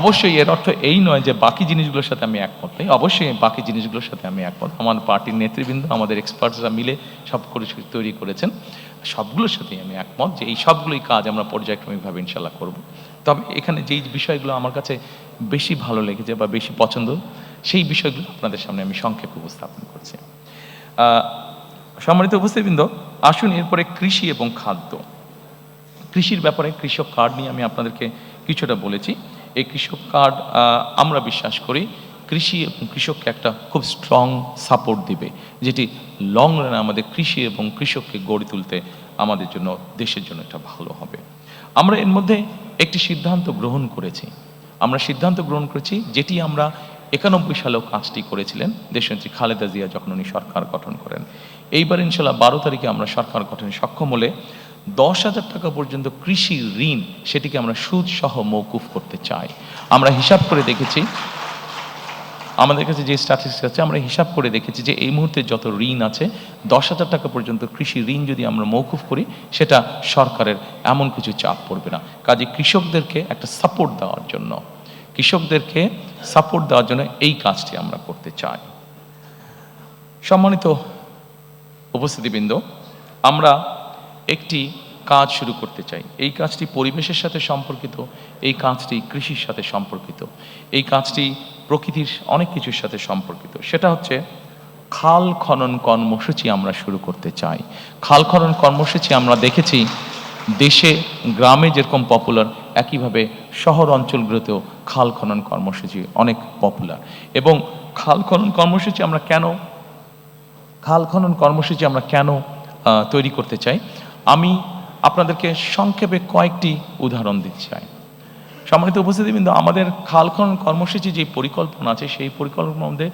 [SPEAKER 1] অবশ্যই এর অর্থ এই নয় যে বাকি জিনিসগুলোর সাথে আমি একমত নেই, অবশ্যই বাকি জিনিসগুলোর সাথে আমি একমত। আমার পার্টির নেতৃবৃন্দ, আমাদের এক্সপার্টসরা মিলে সব কিছু তৈরি করেছেন, সবগুলোর সাথেই আমি একমত যে এই সবগুলোই কাজ আমরা পর্যায়ক্রমিকভাবে ইনশাল্লাহ করব। তবে এখানে যেই বিষয়গুলো আমার কাছে বেশি ভালো লেগেছে বা বেশি পছন্দ, সেই বিষয়গুলো আপনাদের সামনে আমি সংক্ষেপে উপস্থাপন করছি। সম্মানিত উপস্থিতিবৃন্দ, আসুন এরপরে কৃষি এবং খাদ্য। কৃষির ব্যাপারে কৃষক কার্ড নিয়ে আমি আপনাদেরকে কিছুটা বলেছি। এই কৃষক কার্ড আমরা বিশ্বাস করি কৃষি এবং কৃষককে একটা খুব স্ট্রং সাপোর্ট দিবে, যেটি লং রানে আমাদের কৃষি এবং কৃষককে গড়ে তুলতে আমাদের জন্য, দেশের জন্য এটা ভালো হবে। আমরা এর মধ্যে একটি সিদ্ধান্ত গ্রহণ করেছি, যেটি আমরা 91 সালেও কাজটি করেছিলেন দেশনেত্রী খালেদা জিয়া যখন উনি সরকার গঠন করেন। এইবার ইনশাল্লাহ 12 তারিখে আমরা সরকার গঠনে সক্ষম হলে 10,000 টাকা পর্যন্ত কৃষি ঋণ, সেটিকে আমরা সুদ সহ মওকুফ করতে চাই। আমরা হিসাব করে দেখেছি, আমাদের কাছে যে স্ট্যাটিস্টিক্স আছে, আমরা হিসাব করে দেখেছি যে এই মুহূর্তে যত ঋণ আছে 10,000 টাকা পর্যন্ত কৃষি ঋণ যদি আমরা মওকুফ করি, সেটা সরকারের এমন কিছু চাপ পড়বে না। কাজে কৃষকদেরকে একটা সাপোর্ট দেওয়ার জন্য এই কাজটি আমরা করতে চাই। সম্মানিত উপস্থিতিবৃন্দ, আমরা একটি কাজ শুরু করতে চাই। এই কাজটি পরিবেশের সাথে সম্পর্কিত, এই কাজটি কৃষির সাথে সম্পর্কিত, এই কাজটি প্রকৃতির অনেক কিছুর সাথে সম্পর্কিত। সেটা হচ্ছে খাল খনন কর্মসূচি আমরা শুরু করতে চাই। খাল খনন কর্মসূচি আমরা দেখেছি দেশে গ্রামে যেরকম পপুলার, একইভাবে শহর অঞ্চলগুলোতেও খাল খনন কর্মসূচি অনেক পপুলার। এবং খাল খনন কর্মসূচি আমরা কেন তৈরি করতে চাই, আমি আপনাদেরকে সংক্ষেপে কয়েকটি উদাহরণ দিতে চাই। সম্মানিত উপস্থিতিবৃন্দ, আমাদের খাল খনন কর্মসূচি যে পরিকল্পনা আছে, সেই পরিকল্পনার মধ্যে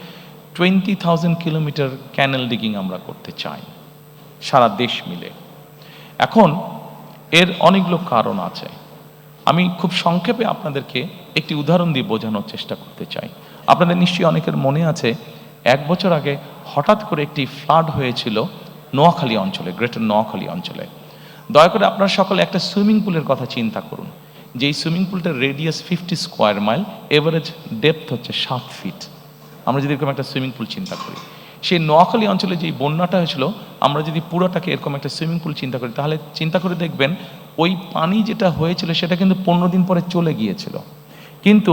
[SPEAKER 1] 20,000 কিলোমিটার ক্যানেল ডিগিং আমরা করতে চাই সারা দেশ মিলে। এখন এর অনেকগুলো কারণ আছে, আমি খুব সংক্ষেপে আপনাদেরকে একটি উদাহরণ দিয়ে বোঝানোর চেষ্টা করতে চাই। আপনাদের নিশ্চয়ই অনেকের মনে আছে 1 বছর আগে হঠাৎ করে একটি ফ্লাড হয়েছিল নোয়াখালী অঞ্চলে, গ্রেটার নোয়াখালী অঞ্চলে। দয়া করে আপনারা সকলে একটা সুইমিং পুলের কথা চিন্তা করুন, যে এই সুইমিং পুলটার radius 50 square mile, average depth হচ্ছে 7 ফিট। আমরা যদি এরকম একটা সুইমিং পুল চিন্তা করি, সেই নোয়াখালী অঞ্চলে যেই বন্যাটা হয়েছিল, আমরা যদি পুরোটাকে এরকম একটা সুইমিং পুল চিন্তা করি, তাহলে চিন্তা করে দেখবেন ওই পানি যেটা হয়েছিল সেটা কিন্তু 15 দিন পরে চলে গিয়েছিল। কিন্তু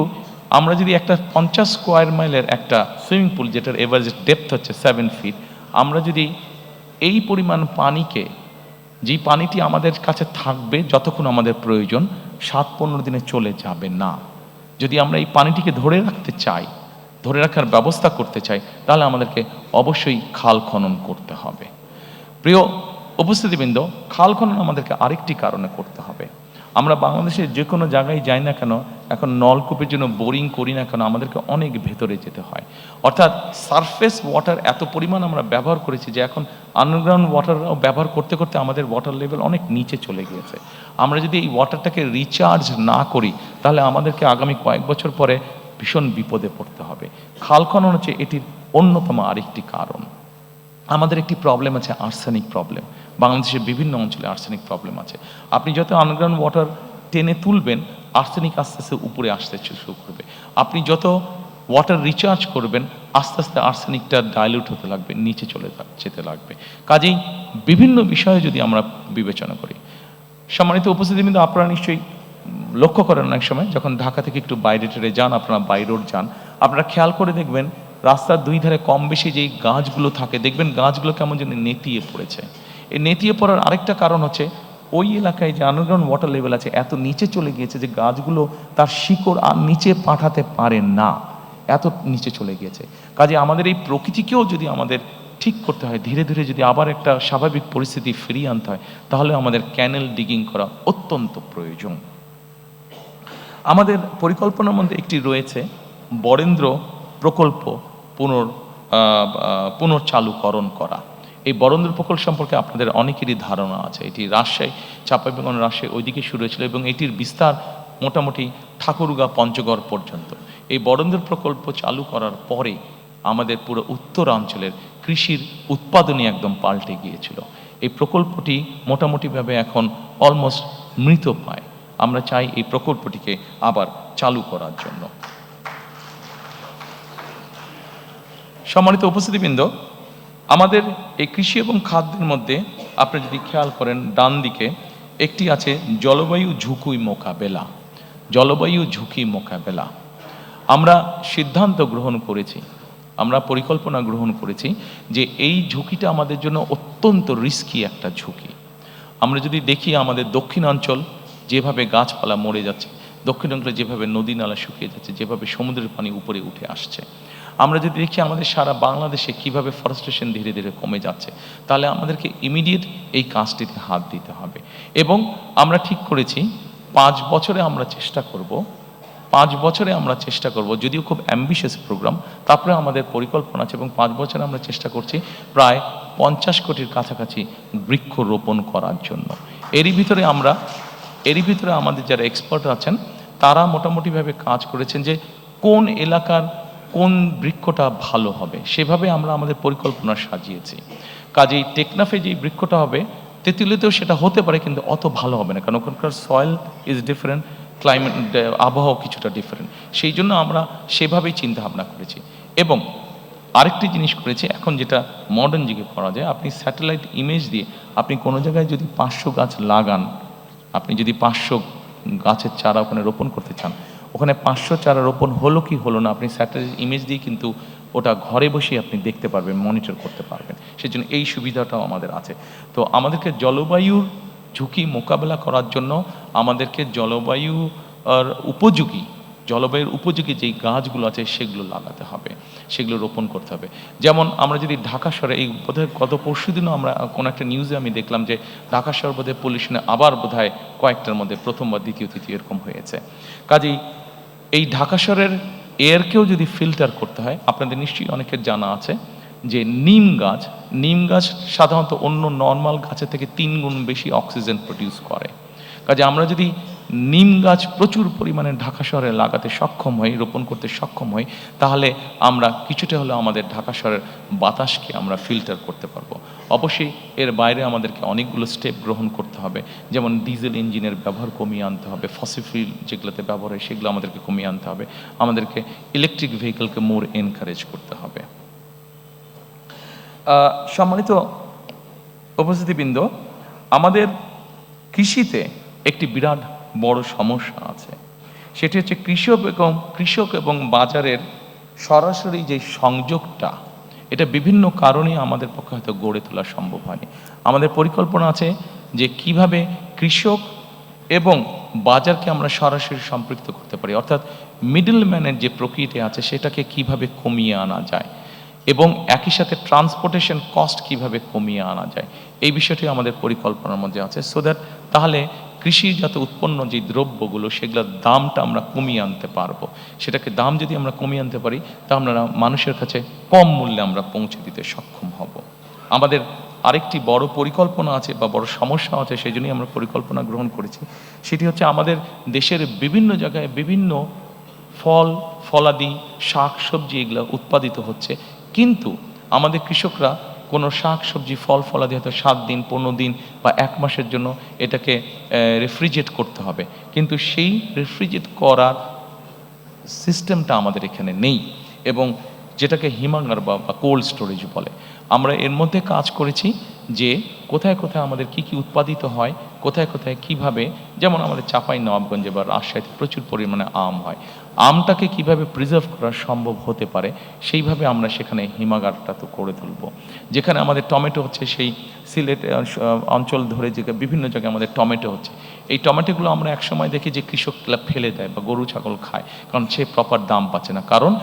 [SPEAKER 1] আমরা যদি একটা 50 স্কোয়ার মাইলের একটা সুইমিং পুল, যেটার এভারেজ ডেপথ হচ্ছে 7 ফিট, আমরা যদি এই পরিমাণ পানিকে, যেই পানিটি আমাদের কাছে থাকবে যতক্ষণ আমাদের প্রয়োজন, 7-15 দিনে চলে যাবে না। যদি আমরা এই পানিটিকে ধরে রাখতে চাই, ধরে রাখার ব্যবস্থা করতে চাই, তাহলে আমাদেরকে অবশ্যই খাল খনন করতে হবে। প্রিয় উপস্থিতিবৃন্দ, খাল খনন আমাদেরকে আরেকটি কারণে করতে হবে। আমরা বাংলাদেশের যে কোনো জায়গায় যাই না কেন, এখন নলকূপের জন্য বোরিং করি না কেন, আমাদেরকে অনেক ভেতরে যেতে হয়। অর্থাৎ সারফেস ওয়াটার এত পরিমাণ আমরা ব্যবহার করেছি যে এখন আন্ডারগ্রাউন্ড ওয়াটারও ব্যবহার করতে করতে আমাদের ওয়াটার লেভেল অনেক নিচে চলে গিয়েছে। আমরা যদি এই ওয়াটারটাকে রিচার্জ না করি, তাহলে আমাদেরকে আগামী কয়েক বছর পরে ভীষণ বিপদে পড়তে হবে। খাল খনন হচ্ছে এটির অন্যতম আরেকটি কারণ। আমাদের একটি প্রবলেম আছে, আর্সেনিক প্রবলেম। বাংলাদেশের বিভিন্ন অঞ্চলে আর্সেনিক প্রবলেম আছে। আপনি যত আন্ডারগ্রাউন্ড ওয়াটার টেনে তুলবেন, আর্সেনিক আস্তে আস্তে উপরে আসতে শুরু করবে। আপনি যত ওয়াটার রিচার্জ করবেন, আস্তে আস্তে আর্সেনিকটা ডাইলিউট হতে লাগবে, নিচে চলে যেতে লাগবে। কাজেই বিভিন্ন বিষয়ে যদি আমরা বিবেচনা করি, সম্মানিত উপস্থিতি, কিন্তু আপনারা নিশ্চয়ই লক্ষ্য করেন অনেক সময় যখন ঢাকা থেকে একটু বাইরে টেরে যান, আপনারা বাই রোড যান, আপনারা খেয়াল করে দেখবেন রাস্তার দুই ধারে কম বেশি যেই গাছগুলো থাকে, দেখবেন গাছগুলো কেমন যেন নেতিয়ে পড়েছে। এই নেতিয়ে পড়ার আরেকটা কারণ হচ্ছে ওই এলাকায় যে আন্ডারগ্রাউন্ড ওয়াটার লেভেল আছে এত নিচে চলে গিয়েছে যে গাছগুলো তার শিকড় আর নিচে পাঠাতে পারে না, এত নিচে চলে গিয়েছে। কাজে আমাদের এই প্রকৃতিকেও যদি আমাদের ঠিক করতে হয়, ধীরে ধীরে যদি আবার একটা স্বাভাবিক পরিস্থিতি ফিরিয়ে আনতে হয়, তাহলে আমাদের ক্যানেল ডিগিং করা অত্যন্ত প্রয়োজন। আমাদের পরিকল্পনার মধ্যে একটি রয়েছে বরেন্দ্র প্রকল্প পুনর্চালুকরণ করা। এই বরেন্দ্র প্রকল্প সম্পর্কে আপনাদের অনেকেরই ধারণা আছে। এটি রাজশাহী, চাঁপাইনবাবগঞ্জ, রাজশাহী ওইদিকে শুরু হয়েছিল এবং এটির বিস্তার মোটামুটি ঠাকুরগাঁ পঞ্চগড় পর্যন্ত। এই বরেন্দ্র প্রকল্প চালু করার পরে আমাদের পুরো উত্তরাঞ্চলের কৃষির উৎপাদনই একদম পাল্টে গিয়েছিল। এই প্রকল্পটি মোটামুটিভাবে এখন অলমোস্ট মৃতপ্রায়। আমরা চাই এই প্রকল্পটিকে আবার চালু করার জন্য। সম্মানিত উপস্থিতিবৃন্দ, আমাদের এই কৃষি এবং খাদ্যের মধ্যে আপনি যদি খেয়াল করেন, ডান দিকে একটি আছে জলবায়ু ঝুঁকি মোকাবেলা। জলবায়ু ঝুঁকি মোকাবেলা আমরা সিদ্ধান্ত গ্রহণ করেছি, আমরা পরিকল্পনা গ্রহণ করেছি যে এই ঝুঁকিটা আমাদের জন্য অত্যন্ত রিস্কি একটা ঝুঁকি। আমরা যদি দেখি আমাদের দক্ষিণাঞ্চল যেভাবে গাছপালা মরে যাচ্ছে, দক্ষিণাঞ্চলে যেভাবে নদী নালা শুকিয়ে যাচ্ছে, যেভাবে সমুদ্রের পানি উপরে উঠে আসছে, আমরা যদি দেখি আমাদের সারা বাংলাদেশে কিভাবে ফরেস্টেশন ধীরে ধীরে কমে যাচ্ছে, তাহলে আমাদেরকে ইমিডিয়েট এই কাজটিতে হাত দিতে হবে। এবং আমরা ঠিক করেছি 5 বছরে আমরা চেষ্টা করব, 5 বছরে আমরা চেষ্টা করব, যদিও খুব অ্যাম্বিশিয়াস প্রোগ্রাম, তারপরে আমাদের পরিকল্পনা আছে এবং 5 বছরে আমরা চেষ্টা করছি প্রায় 50 কোটির কাছাকাছি বৃক্ষ রোপণ করার জন্য। এরই ভিতরে আমাদের যারা এক্সপার্ট আছেন তারা মোটামুটিভাবে কাজ করেছেন যে কোন এলাকার কোন বৃক্ষটা ভালো হবে, সেভাবে আমরা আমাদের পরিকল্পনা সাজিয়েছি। কাজেই টেকনাফে যেই বৃক্ষটা হবে, তেঁতুলিয়াতেও সেটা হতে পারে, কিন্তু অত ভালো হবে না, কারণ ওখানকার সয়েল ইজ ডিফারেন্ট, ক্লাইমেট আবহাওয়া কিছুটা ডিফারেন্ট। সেই জন্য আমরা সেভাবেই চিন্তা ভাবনা করেছি। এবং আরেকটি জিনিস করেছি, এখন যেটা মডার্ন যুগে করা যায়, আপনি স্যাটেলাইট ইমেজ দিয়ে আপনি কোনো জায়গায় যদি 500 গাছ লাগান, আপনি যদি 500 গাছের চারা ওখানে রোপণ করতে চান, ওখানে 500 চারা রোপণ হলো কি হলো না, আপনি স্যাটেলাইট ইমেজ দিয়ে কিন্তু ওটা ঘরে বসে আপনি দেখতে পারবেন, মনিটর করতে পারবেন। সেজন্য এই সুবিধাটাও আমাদের আছে। তো আমাদেরকে জলবায়ুর ঝুঁকি মোকাবেলা করার জন্য আমাদেরকে জলবায়ুর উপযোগী যেই গাছগুলো আছে সেগুলো লাগাতে হবে, সেগুলো রোপণ করতে হবে। যেমন আমরা যদি ঢাকা শহরে, এই বোধহয় গত পরশুদিনও আমরা কোনো একটা নিউজে আমি দেখলাম যে ঢাকা শহর বোধহয় পলিউশনে আবার বোধহয় কয়েকটার মধ্যে প্রথম বা দ্বিতীয় তৃতীয় এরকম হয়েছে। কাজেই এই ঢাকা শহরের এয়ারকেও যদি ফিল্টার করতে হয়, আপনাদের নিশ্চয়ই অনেকের জানা আছে যে নিম গাছ সাধারণত অন্য নর্মাল গাছের থেকে 3 গুণ বেশি অক্সিজেন প্রডিউস করে। কাজে আমরা যদি নিম গাছ প্রচুর পরিমাণে ঢাকা শহরে লাগাতে সক্ষম হই, রোপণ করতে সক্ষম হই, তাহলে আমরা কিছুটা হলেও আমাদের ঢাকা শহরের বাতাসকে আমরা ফিল্টার করতে পারবো। অবশ্যই এর বাইরে আমাদেরকে অনেকগুলো স্টেপ গ্রহণ করতে হবে, যেমন ডিজেল ইঞ্জিনের ব্যবহার কমিয়ে আনতে হবে, ফসিল ফুয়েল যেগুলোতে ব্যবহার হয় সেগুলো আমাদেরকে কমিয়ে আনতে হবে, আমাদেরকে ইলেকট্রিক ভেহিকলকে মোর এনকারেজ করতে হবে। সম্মানিত উপস্থিতিবৃন্দ, আমাদের কৃষিতে একটি বিরাট বড় সমস্যা আছে, সেটি হচ্ছে কৃষক এবং বাজারের সরাসরি যে সংযোগটা, এটা বিভিন্ন কারণে আমাদের পক্ষে হয়তো গড়ে তোলা সম্ভব হয়নি। আমাদের পরিকল্পনা আছে যে কিভাবে কৃষক এবং বাজারকে আমরা সরাসরি সম্পৃক্ত করতে পারি, অর্থাৎ মিডল ম্যানের যে প্রকৃতি আছে সেটাকে কিভাবে কমিয়ে আনা যায় এবং একই সাথে ট্রান্সপোর্টেশন কস্ট কিভাবে কমিয়ে আনা যায়, এই বিষয়টি আমাদের পরিকল্পনার মধ্যে আছে। সো দ্যাট তাহলে কৃষিজাত উৎপন্ন যে দ্রব্যগুলো সেগুলোর দামটা আমরা কমিয়ে আনতে পারবো। সেটাকে দাম যদি আমরা কমিয়ে আনতে পারি তা আমরা মানুষের কাছে কম মূল্যে আমরা পৌঁছে দিতে সক্ষম হব। আমাদের আরেকটি বড় পরিকল্পনা আছে বা বড় সমস্যা আছে, সেই জন্যই আমরা পরিকল্পনা গ্রহণ করেছি। সেটি হচ্ছে আমাদের দেশের বিভিন্ন জায়গায় বিভিন্ন ফল ফলাদি শাক সবজি এগুলো উৎপাদিত হচ্ছে, কিন্তু আমাদের কৃষকরা কোনো শাক সবজি ফল ফলাদি হয়তো 7 দিন 15 দিন বা 1 মাসের জন্য এটাকে রেফ্রিজারেট করতে হবে, কিন্তু সেই রেফ্রিজারেট করার সিস্টেমটা আমাদের এখানে নেই, এবং যেটাকে হিমাগার বা কোল্ড স্টোরেজ বলে। আমরা এর মধ্যে কাজ করেছি যে কোথায় কোথায় আমাদের কি কি উৎপাদিত হয়, কোথায় কোথায় কিভাবে, যেমন আমাদের চাঁপাই নবাবগঞ্জে বা রাজশাহীতে প্রচুর পরিমাণে আম হয়, আমটাকে কিভাবে প্রিজার্ভ করা সম্ভব হতে পারে সেইভাবে আমরা সেখানে হিমাগারটা তো করে তুলব। যেখানে আমাদের টমেটো হচ্ছে, সেই সিলেট অঞ্চল ধরে যে বিভিন্ন জায়গায় আমাদের টমেটো হচ্ছে, এই টমেটোগুলো আমরা একসময় দেখি যে কৃষকরা ফেলে দেয় বা গরু ছাগল খায়, কারণ সে প্রপার দাম পাচ্ছে না, কারণ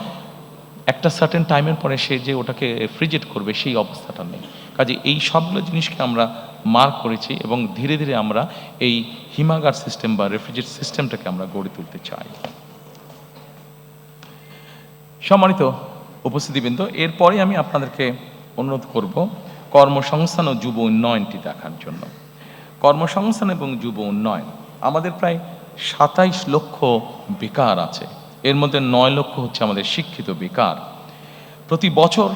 [SPEAKER 1] একটা সার্টেন টাইমের পরে সে যে ওটাকে রেফ্রিজারেট করবে সেই অবস্থাটা নেই। কাজে এই সবগুলো জিনিসকে আমরা মার্ক করেছি এবং ধীরে ধীরে আমরা এই হিমাগার সিস্টেম বা রেফ্রিজারেট সিস্টেমটাকে আমরা গড়ে তুলতে চাই। সম্মানিত উপস্থিতিবৃন্দ, এরপরে আমি আপনাদেরকে অনুরোধ করব কর্মসংস্থান ও যুব উন্নয়নটি দেখার জন্য। কর্মসংস্থান এবং যুব উন্নয়ন, আমাদের প্রায় 27 লক্ষ বেকার আছে, এর মধ্যে 9 লক্ষ হচ্ছে আমাদের শিক্ষিত বেকার। প্রতি বছর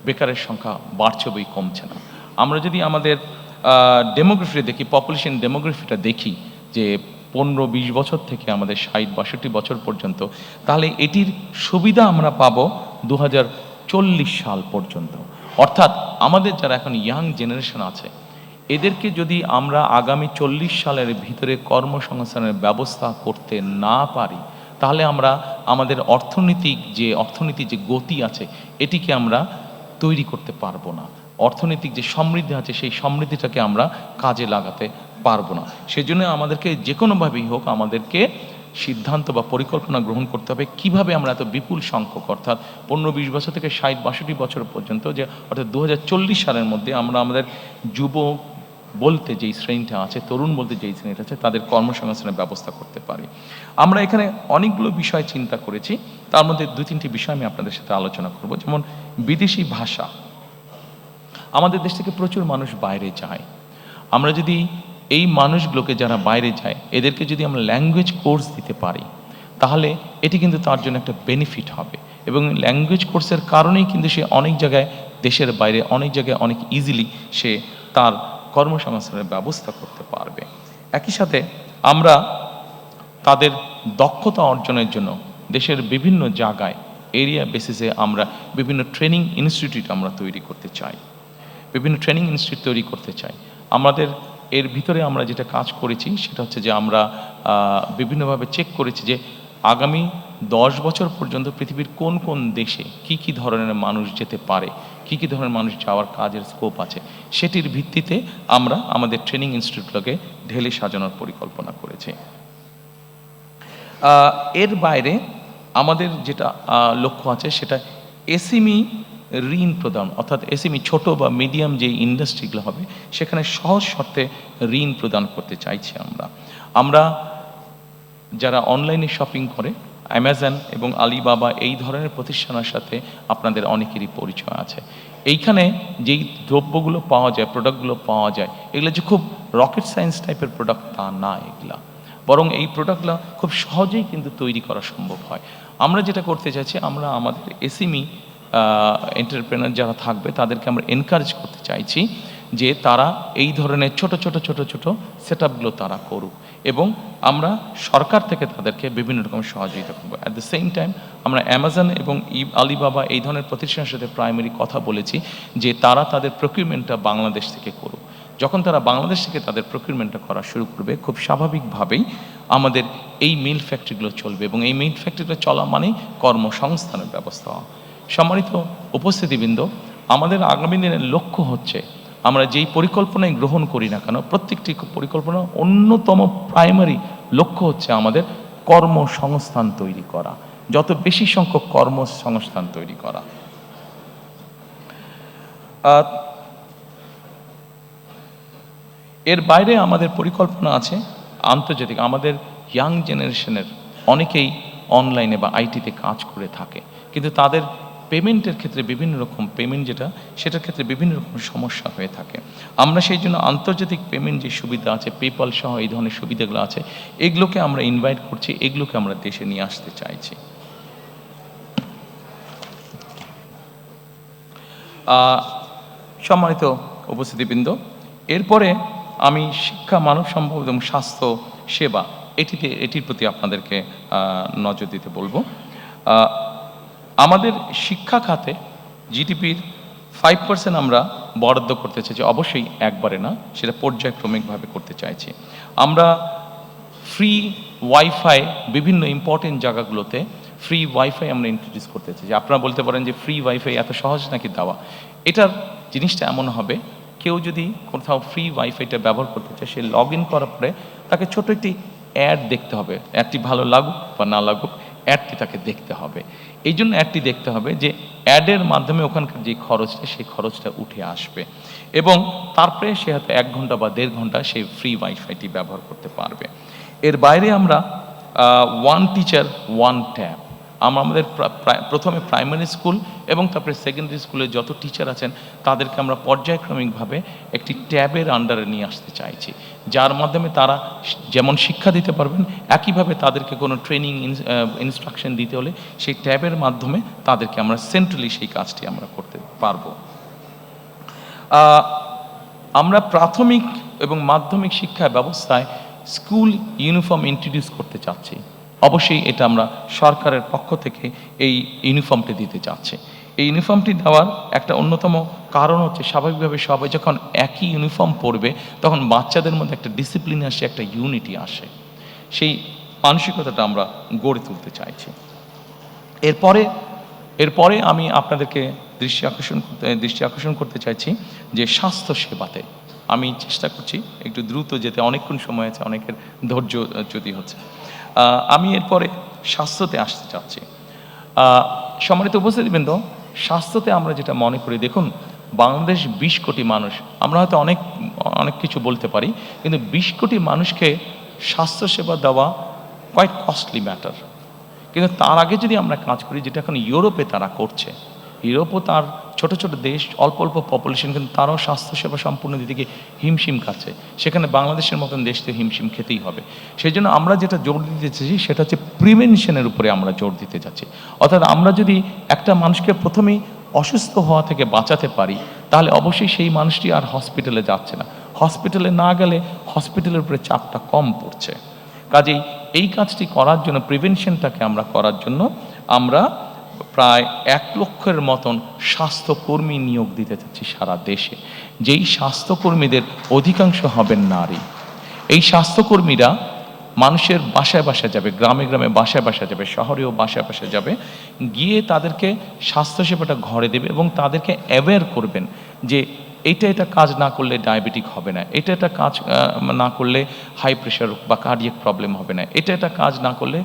[SPEAKER 1] বেকারের সংখ্যা বাড়ছে বই কমছে না। আমরা যদি আমাদের ডেমোগ্রাফি দেখি, পপুলেশন ডেমোগ্রাফিটা দেখি যে 15-20 বছর থেকে আমাদের 60-62 বছর পর্যন্ত, তাহলে এটির সুবিধা আমরা পাবো 2040 সাল পর্যন্ত। অর্থাৎ আমাদের যারা এখন ইয়াং জেনারেশন আছে, এদেরকে যদি আমরা আগামী 40 সালের ভিতরে কর্মসংস্থানের ব্যবস্থা করতে না পারি, তাহলে আমরা আমাদের অর্থনীতির যে গতি আছে এটিকে আমরা তৈরি করতে পারবো না। অর্থনৈতিক যে সমৃদ্ধি আছে সেই সমৃদ্ধিটাকে আমরা কাজে লাগাতে পারবো না। সেজন্য আমাদেরকে যে কোনোভাবেই হোক আমাদেরকে সিদ্ধান্ত বা পরিকল্পনা গ্রহণ করতে হবে কিভাবে আমরা এত বিপুল সংখ্যক, অর্থাৎ 15-20 বছর থেকে 60-62 বছর পর্যন্ত, যে অর্থাৎ 2040 সালের মধ্যে আমরা আমাদের যুব বলতে যেই শ্রেণীটা আছে, তরুণ বলতে যেই শ্রেণীটা আছে, তাদের কর্মসংস্থানের ব্যবস্থা করতে পারি। আমরা এখানে অনেকগুলো বিষয় চিন্তা করেছি, তার মধ্যে 2-3টি বিষয় আমি আপনাদের সাথে আলোচনা করব। যেমন বিদেশি ভাষা, আমাদের দেশ থেকে প্রচুর মানুষ বাইরে যায়। আমরা যদি এই মানুষগুলোকে যারা বাইরে যায় এদেরকে যদি আমরা ল্যাঙ্গুয়েজ কোর্স দিতে পারি, তাহলে এটি কিন্তু তার জন্য একটা বেনিফিট হবে, এবং ল্যাঙ্গুয়েজ কোর্সের কারণেই কিন্তু সে অনেক জায়গায়, দেশের বাইরে অনেক জায়গায় অনেক ইজিলি সে তার কর্মসংস্থানের ব্যবস্থা করতে পারবে। একই সাথে আমরা তাদের দক্ষতা অর্জনের জন্য দেশের বিভিন্ন জায়গায় এরিয়া বেসিসে আমরা বিভিন্ন ট্রেনিং ইনস্টিটিউট আমরা তৈরি করতে চাই, আমাদের এর ভিতরে আমরা যেটা কাজ করেছি সেটা হচ্ছে যে আমরা বিভিন্নভাবে চেক করেছি যে আগামী 10 বছর পর্যন্ত পৃথিবীর কোন কোন দেশে কি কি ধরনের মানুষ যেতে পারে, কি কি ধরনের মানুষ যাওয়ার কাজের স্কোপ আছে, সেটির ভিত্তিতে আমরা আমাদের ট্রেনিং ইনস্টিটিউটগুলোকে ঢেলে সাজানোর পরিকল্পনা করেছি। এর বাইরে আমাদের যেটা লক্ষ্য আছে সেটা এসএমই ঋণ প্রদান, অর্থাৎ এসএমই ছোট বা মিডিয়াম যে ইন্ডাস্ট্রিগুলো হবে সেখানে সহজ শর্তে ঋণ প্রদান করতে চাইছি। আমরা যারা অনলাইনে শপিং করে, অ্যামাজন এবং আলিবাবা এই ধরনের প্রতিষ্ঠানের সাথে আপনাদের অনেকেরই পরিচয় আছে। এইখানে যেই দ্রব্যগুলো পাওয়া যায়, প্রোডাক্টগুলো পাওয়া যায়, এগুলো যে খুব রকেট সায়েন্স টাইপের প্রোডাক্ট তা না। এগুলা বরং এই প্রোডাক্টগুলো খুব সহজেই কিন্তু তৈরি করা সম্ভব হয়। আমরা যেটা করতে চাইছি, আমরা আমাদের এসএমই এন্টারপ্রেনার যারা থাকবে তাদেরকে আমরা এনকারেজ করতে চাইছি যে তারা এই ধরনের ছোট ছোট ছোট ছোট সেট আপগুলো তারা করুক, এবং আমরা সরকার থেকে তাদেরকে বিভিন্ন রকম সহযোগিতা করবো। অ্যাট দ্য সেম টাইম আমরা অ্যামাজন এবং আলিবাবা এই ধরনের প্রতিষ্ঠানের সাথে প্রাইমারি কথা বলেছি যে তারা তাদের প্রকিউরমেন্টটা বাংলাদেশ থেকে করুক। যখন তারা বাংলাদেশ থেকে তাদের প্রকিউরমেন্টটা করা শুরু করবে, খুব স্বাভাবিকভাবেই আমাদের এই মিল ফ্যাক্টরিগুলো চলবে, এবং এই মিল ফ্যাক্টরিগুলো চলা মানেই কর্মসংস্থানের ব্যবস্থা হওয়া। সম্মানিত উপস্থিতিবৃন্দ, আমাদের আগামী দিনের লক্ষ্য হচ্ছে আমরা যেই পরিকল্পনায় গ্রহণ করি না কেন, প্রত্যেকটি পরিকল্পনা অন্যতম প্রাইমারি লক্ষ্য হচ্ছে আমাদের কর্মসংস্থান তৈরি করা, যত বেশি সংখ্যক কর্মসংস্থান তৈরি করা। এর বাইরে আমাদের পরিকল্পনা আছে আন্তর্জাতিক, আমাদের ইয়াং জেনারেশনের অনেকেই অনলাইনে বা আইটিতে কাজ করে থাকে, কিন্তু তাদের পেমেন্টের ক্ষেত্রে বিভিন্ন রকম পেমেন্ট সেটার ক্ষেত্রে বিভিন্ন রকম সমস্যা হয়ে থাকে। আমরা সেই জন্য আন্তর্জাতিক পেমেন্ট যে সুবিধা আছে, পেপাল সহ এই ধরনের সুবিধাগুলো আছে, এগুলোকে আমরা ইনভাইট করছি, এগুলোকে আমরা দেশে নিয়ে আসতে চাইছি। সম্মানিত উপস্থিতিবৃন্দ, এরপরে আমি শিক্ষা, মানব সম্পদ এবং স্বাস্থ্য সেবা এটির প্রতি আপনাদেরকে নজর দিতে বলবো। আমাদের শিক্ষা খাতে জিডিপির 5% আমরা বরাদ্দ করতে চাইছি, অবশ্যই একবারে না, সেটা পর্যায়ক্রমিকভাবে করতে চাইছি। আমরা ফ্রি ওয়াইফাই বিভিন্ন ইম্পর্টেন্ট জায়গাগুলোতে ফ্রি ওয়াইফাই আমরা ইন্ট্রোডিউস করতে চাইছি। আপনারা বলতে পারেন যে ফ্রি ওয়াইফাই এত সহজ নাকি দেওয়া? এটার জিনিসটা এমন হবে, কেউ যদি কোথাও ফ্রি ওয়াইফাইটা ব্যবহার করতে চায়, সে লগ ইন করার পরে তাকে ছোট একটি অ্যাড দেখতে হবে। অ্যাডটি ভালো লাগুক বা না লাগুক, অ্যাডটি তাকে দেখতে হবে। এই জন্য অ্যাডটি দেখতে হবে যে অ্যাডের মাধ্যমে ওখানকার যে খরচটা, সেই খরচটা উঠে আসবে, এবং তারপরে সে হয়তো 1 ঘন্টা বা 1.5 ঘন্টা সেই ফ্রি ওয়াইফাইটি ব্যবহার করতে পারবে। এর বাইরে আমরা ওয়ান টিচার ওয়ান ট্যাব, আমাদের প্রথমে প্রাইমারি স্কুল এবং তারপরে সেকেন্ডারি স্কুলে যত টিচার আছেন তাদেরকে আমরা পর্যায়ক্রমিকভাবে একটি ট্যাবের আন্ডারে নিয়ে আসতে চাইছি, যার মাধ্যমে তারা যেমন শিক্ষা দিতে পারবেন, একইভাবে তাদেরকে কোনো ট্রেনিং ইনস্ট্রাকশন দিতে হলে সেই ট্যাবের মাধ্যমে তাদেরকে আমরা সেন্ট্রালি সেই কাজটি আমরা করতে পারবো। আমরা প্রাথমিক এবং মাধ্যমিক শিক্ষা ব্যবস্থায় স্কুল ইউনিফর্ম ইন্ট্রোডিউস করতে চাচ্ছি। অবশ্যই এটা আমরা সরকারের পক্ষ থেকে এই ইউনিফর্মটি দিতে চাচ্ছি। এই ইউনিফর্মটি দেওয়ার একটা অন্যতম কারণ হচ্ছে, স্বাভাবিকভাবে সবাই যখন একই ইউনিফর্ম পরবে তখন বাচ্চাদের মধ্যে একটা ডিসিপ্লিন আসে, একটা ইউনিটি আসে, সেই মানসিকতাটা আমরা গড়ে তুলতে চাইছি। এরপরে আমি আপনাদেরকে দৃষ্টি আকর্ষণ করতে চাইছি যে স্বাস্থ্য সেবাতে আমি চেষ্টা করছি একটু দ্রুত যেতে, অনেকক্ষণ সময় আছে, অনেকের ধৈর্য চ্যুতি হচ্ছে। আমি এরপরে স্বাস্থ্যতে আসতে চাচ্ছি। সম্মানিত উপস্থিতিবৃন্দ, স্বাস্থ্যতে আমরা যেটা মনে করি, দেখুন বাংলাদেশ 20 কোটি মানুষ, আমরা হয়তো অনেক কিছু বলতে পারি, কিন্তু 20 কোটি মানুষকে স্বাস্থ্যসেবা দেওয়া কোয়াইট কস্টলি ম্যাটার। কিন্তু তার আগে যদি আমরা কাজ করি, যেটা এখন ইউরোপে তারা করছে, ইউরোপও তার ছোট ছোট দেশ, অল্প অল্প পপুলেশন, কিন্তু তারাও স্বাস্থ্যসেবা সম্পূর্ণ দিতে গিয়ে হিমশিম খাচ্ছে। সেখানে বাংলাদেশের মতন দেশ তো হিমশিম খেতেই হবে। সেই জন্য আমরা যেটা জোর দিতে চাইছি সেটা হচ্ছে প্রিভেনশনের উপরে আমরা জোর দিতে চাচ্ছি। অর্থাৎ আমরা যদি একটা মানুষকে প্রথমেই অসুস্থ হওয়া থেকে বাঁচাতে পারি, তাহলে অবশ্যই সেই মানুষটি আর হসপিটালে যাচ্ছে না। হসপিটালে না গেলে হসপিটালের উপরে চাপটা কম পড়ছে। কাজেই এই কাজটি করার জন্য, প্রিভেনশনটাকে আমরা করার জন্য আমরা প্রায় 1 লক্ষের মতন স্বাস্থ্যকর্মী নিয়োগ দিতে চাচ্ছি সারা দেশে, যেই স্বাস্থ্যকর্মীদের অধিকাংশ হবেন নারী। এই স্বাস্থ্যকর্মীরা মানুষের বাসায় বাসায় যাবে, গ্রামে গ্রামে বাসায় বাসায় যাবে, শহরেও বাসায় বাসায় যাবে, গিয়ে তাদেরকে স্বাস্থ্যসেবাটা ঘরে দেবে এবং তাদেরকে অ্যাওয়্যার করবেন যে এটা কাজ না করলে ডায়াবেটিক হবে না, এটা কাজ না করলে হাই প্রেশার বা কার্ডিয়াক প্রবলেম হবে না, এটা কাজ না করলে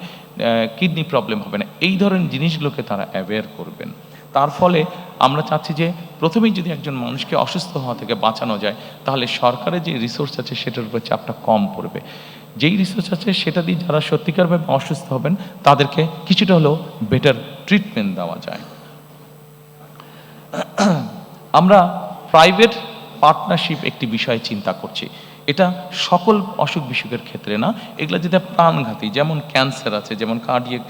[SPEAKER 1] কিডনি প্রবলেম হবে না। এই ধরনের জিনিসগুলোকে তারা অ্যাওয়্যার করবেন। তার ফলে আমরা চাচ্ছি যে প্রথমেই যদি একজন মানুষকে অসুস্থ হওয়া থেকে বাঁচানো যায়, তাহলে সরকারের যে রিসোর্স আছে সেটার উপর চাপটা কম পড়বে। যেই রিসোর্স আছে সেটা দিয়ে যারা সত্যিকারভাবে অসুস্থ হবেন তাদেরকে কিছুটা হলেও বেটার ট্রিটমেন্ট দেওয়া যায়। আমরা প্রাইভেট পার্টনারশিপ একটি বিষয়ে চিন্তা করছি। এটা সকল অসুখ বিসুখের ক্ষেত্রে না, এগুলো যেটা প্রাণঘাতী, যেমন ক্যান্সার আছে, যেমন কার্ডিয়াক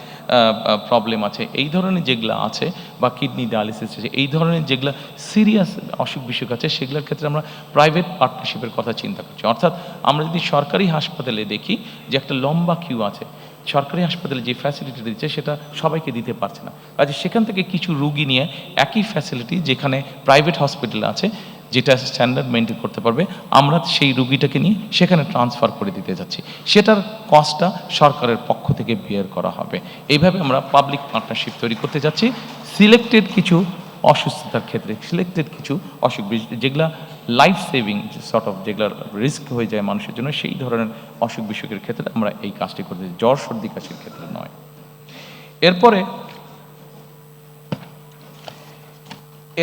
[SPEAKER 1] প্রবলেম আছে, এই ধরনের যেগুলো আছে, বা কিডনি ডায়ালিসিস আছে, এই ধরনের যেগুলো সিরিয়াস অসুখ বিসুখ আছে, সেগুলোর ক্ষেত্রে আমরা প্রাইভেট পার্টনারশিপের কথা চিন্তা করছি। অর্থাৎ আমরা যদি সরকারি হাসপাতালে দেখি যে একটা লম্বা কিউ আছে, সরকারি হাসপাতালে যে ফ্যাসিলিটি দিচ্ছে সেটা সবাইকে দিতে পারছে না, কাজে সেখান থেকে কিছু রুগী নিয়ে একই ফ্যাসিলিটি যেখানে প্রাইভেট হসপিটাল আছে, যেটা স্ট্যান্ডার্ড মেনটেন করতে পারবে, আমরা সেই রুগীটাকে নিয়ে সেখানে ট্রান্সফার করে দিতে যাচ্ছি, সেটার কস্টটা সরকারের পক্ষ থেকে বিয়ার করা হবে। এইভাবে আমরা পাবলিক পার্টনারশিপ তৈরি করতে যাচ্ছি সিলেক্টেড কিছু অসুস্থতার ক্ষেত্রে, সিলেক্টেড কিছু অসুখ যেগুলা লাইফ সেভিং সর্ট অফ, যেগুলো রিস্ক হয়ে যায় মানুষের জন্য, সেই ধরনের অসুখ বিসুখের ক্ষেত্রে আমরা এই কাজটি করতে, জ্বর সর্দি কাশির ক্ষেত্রে নয়।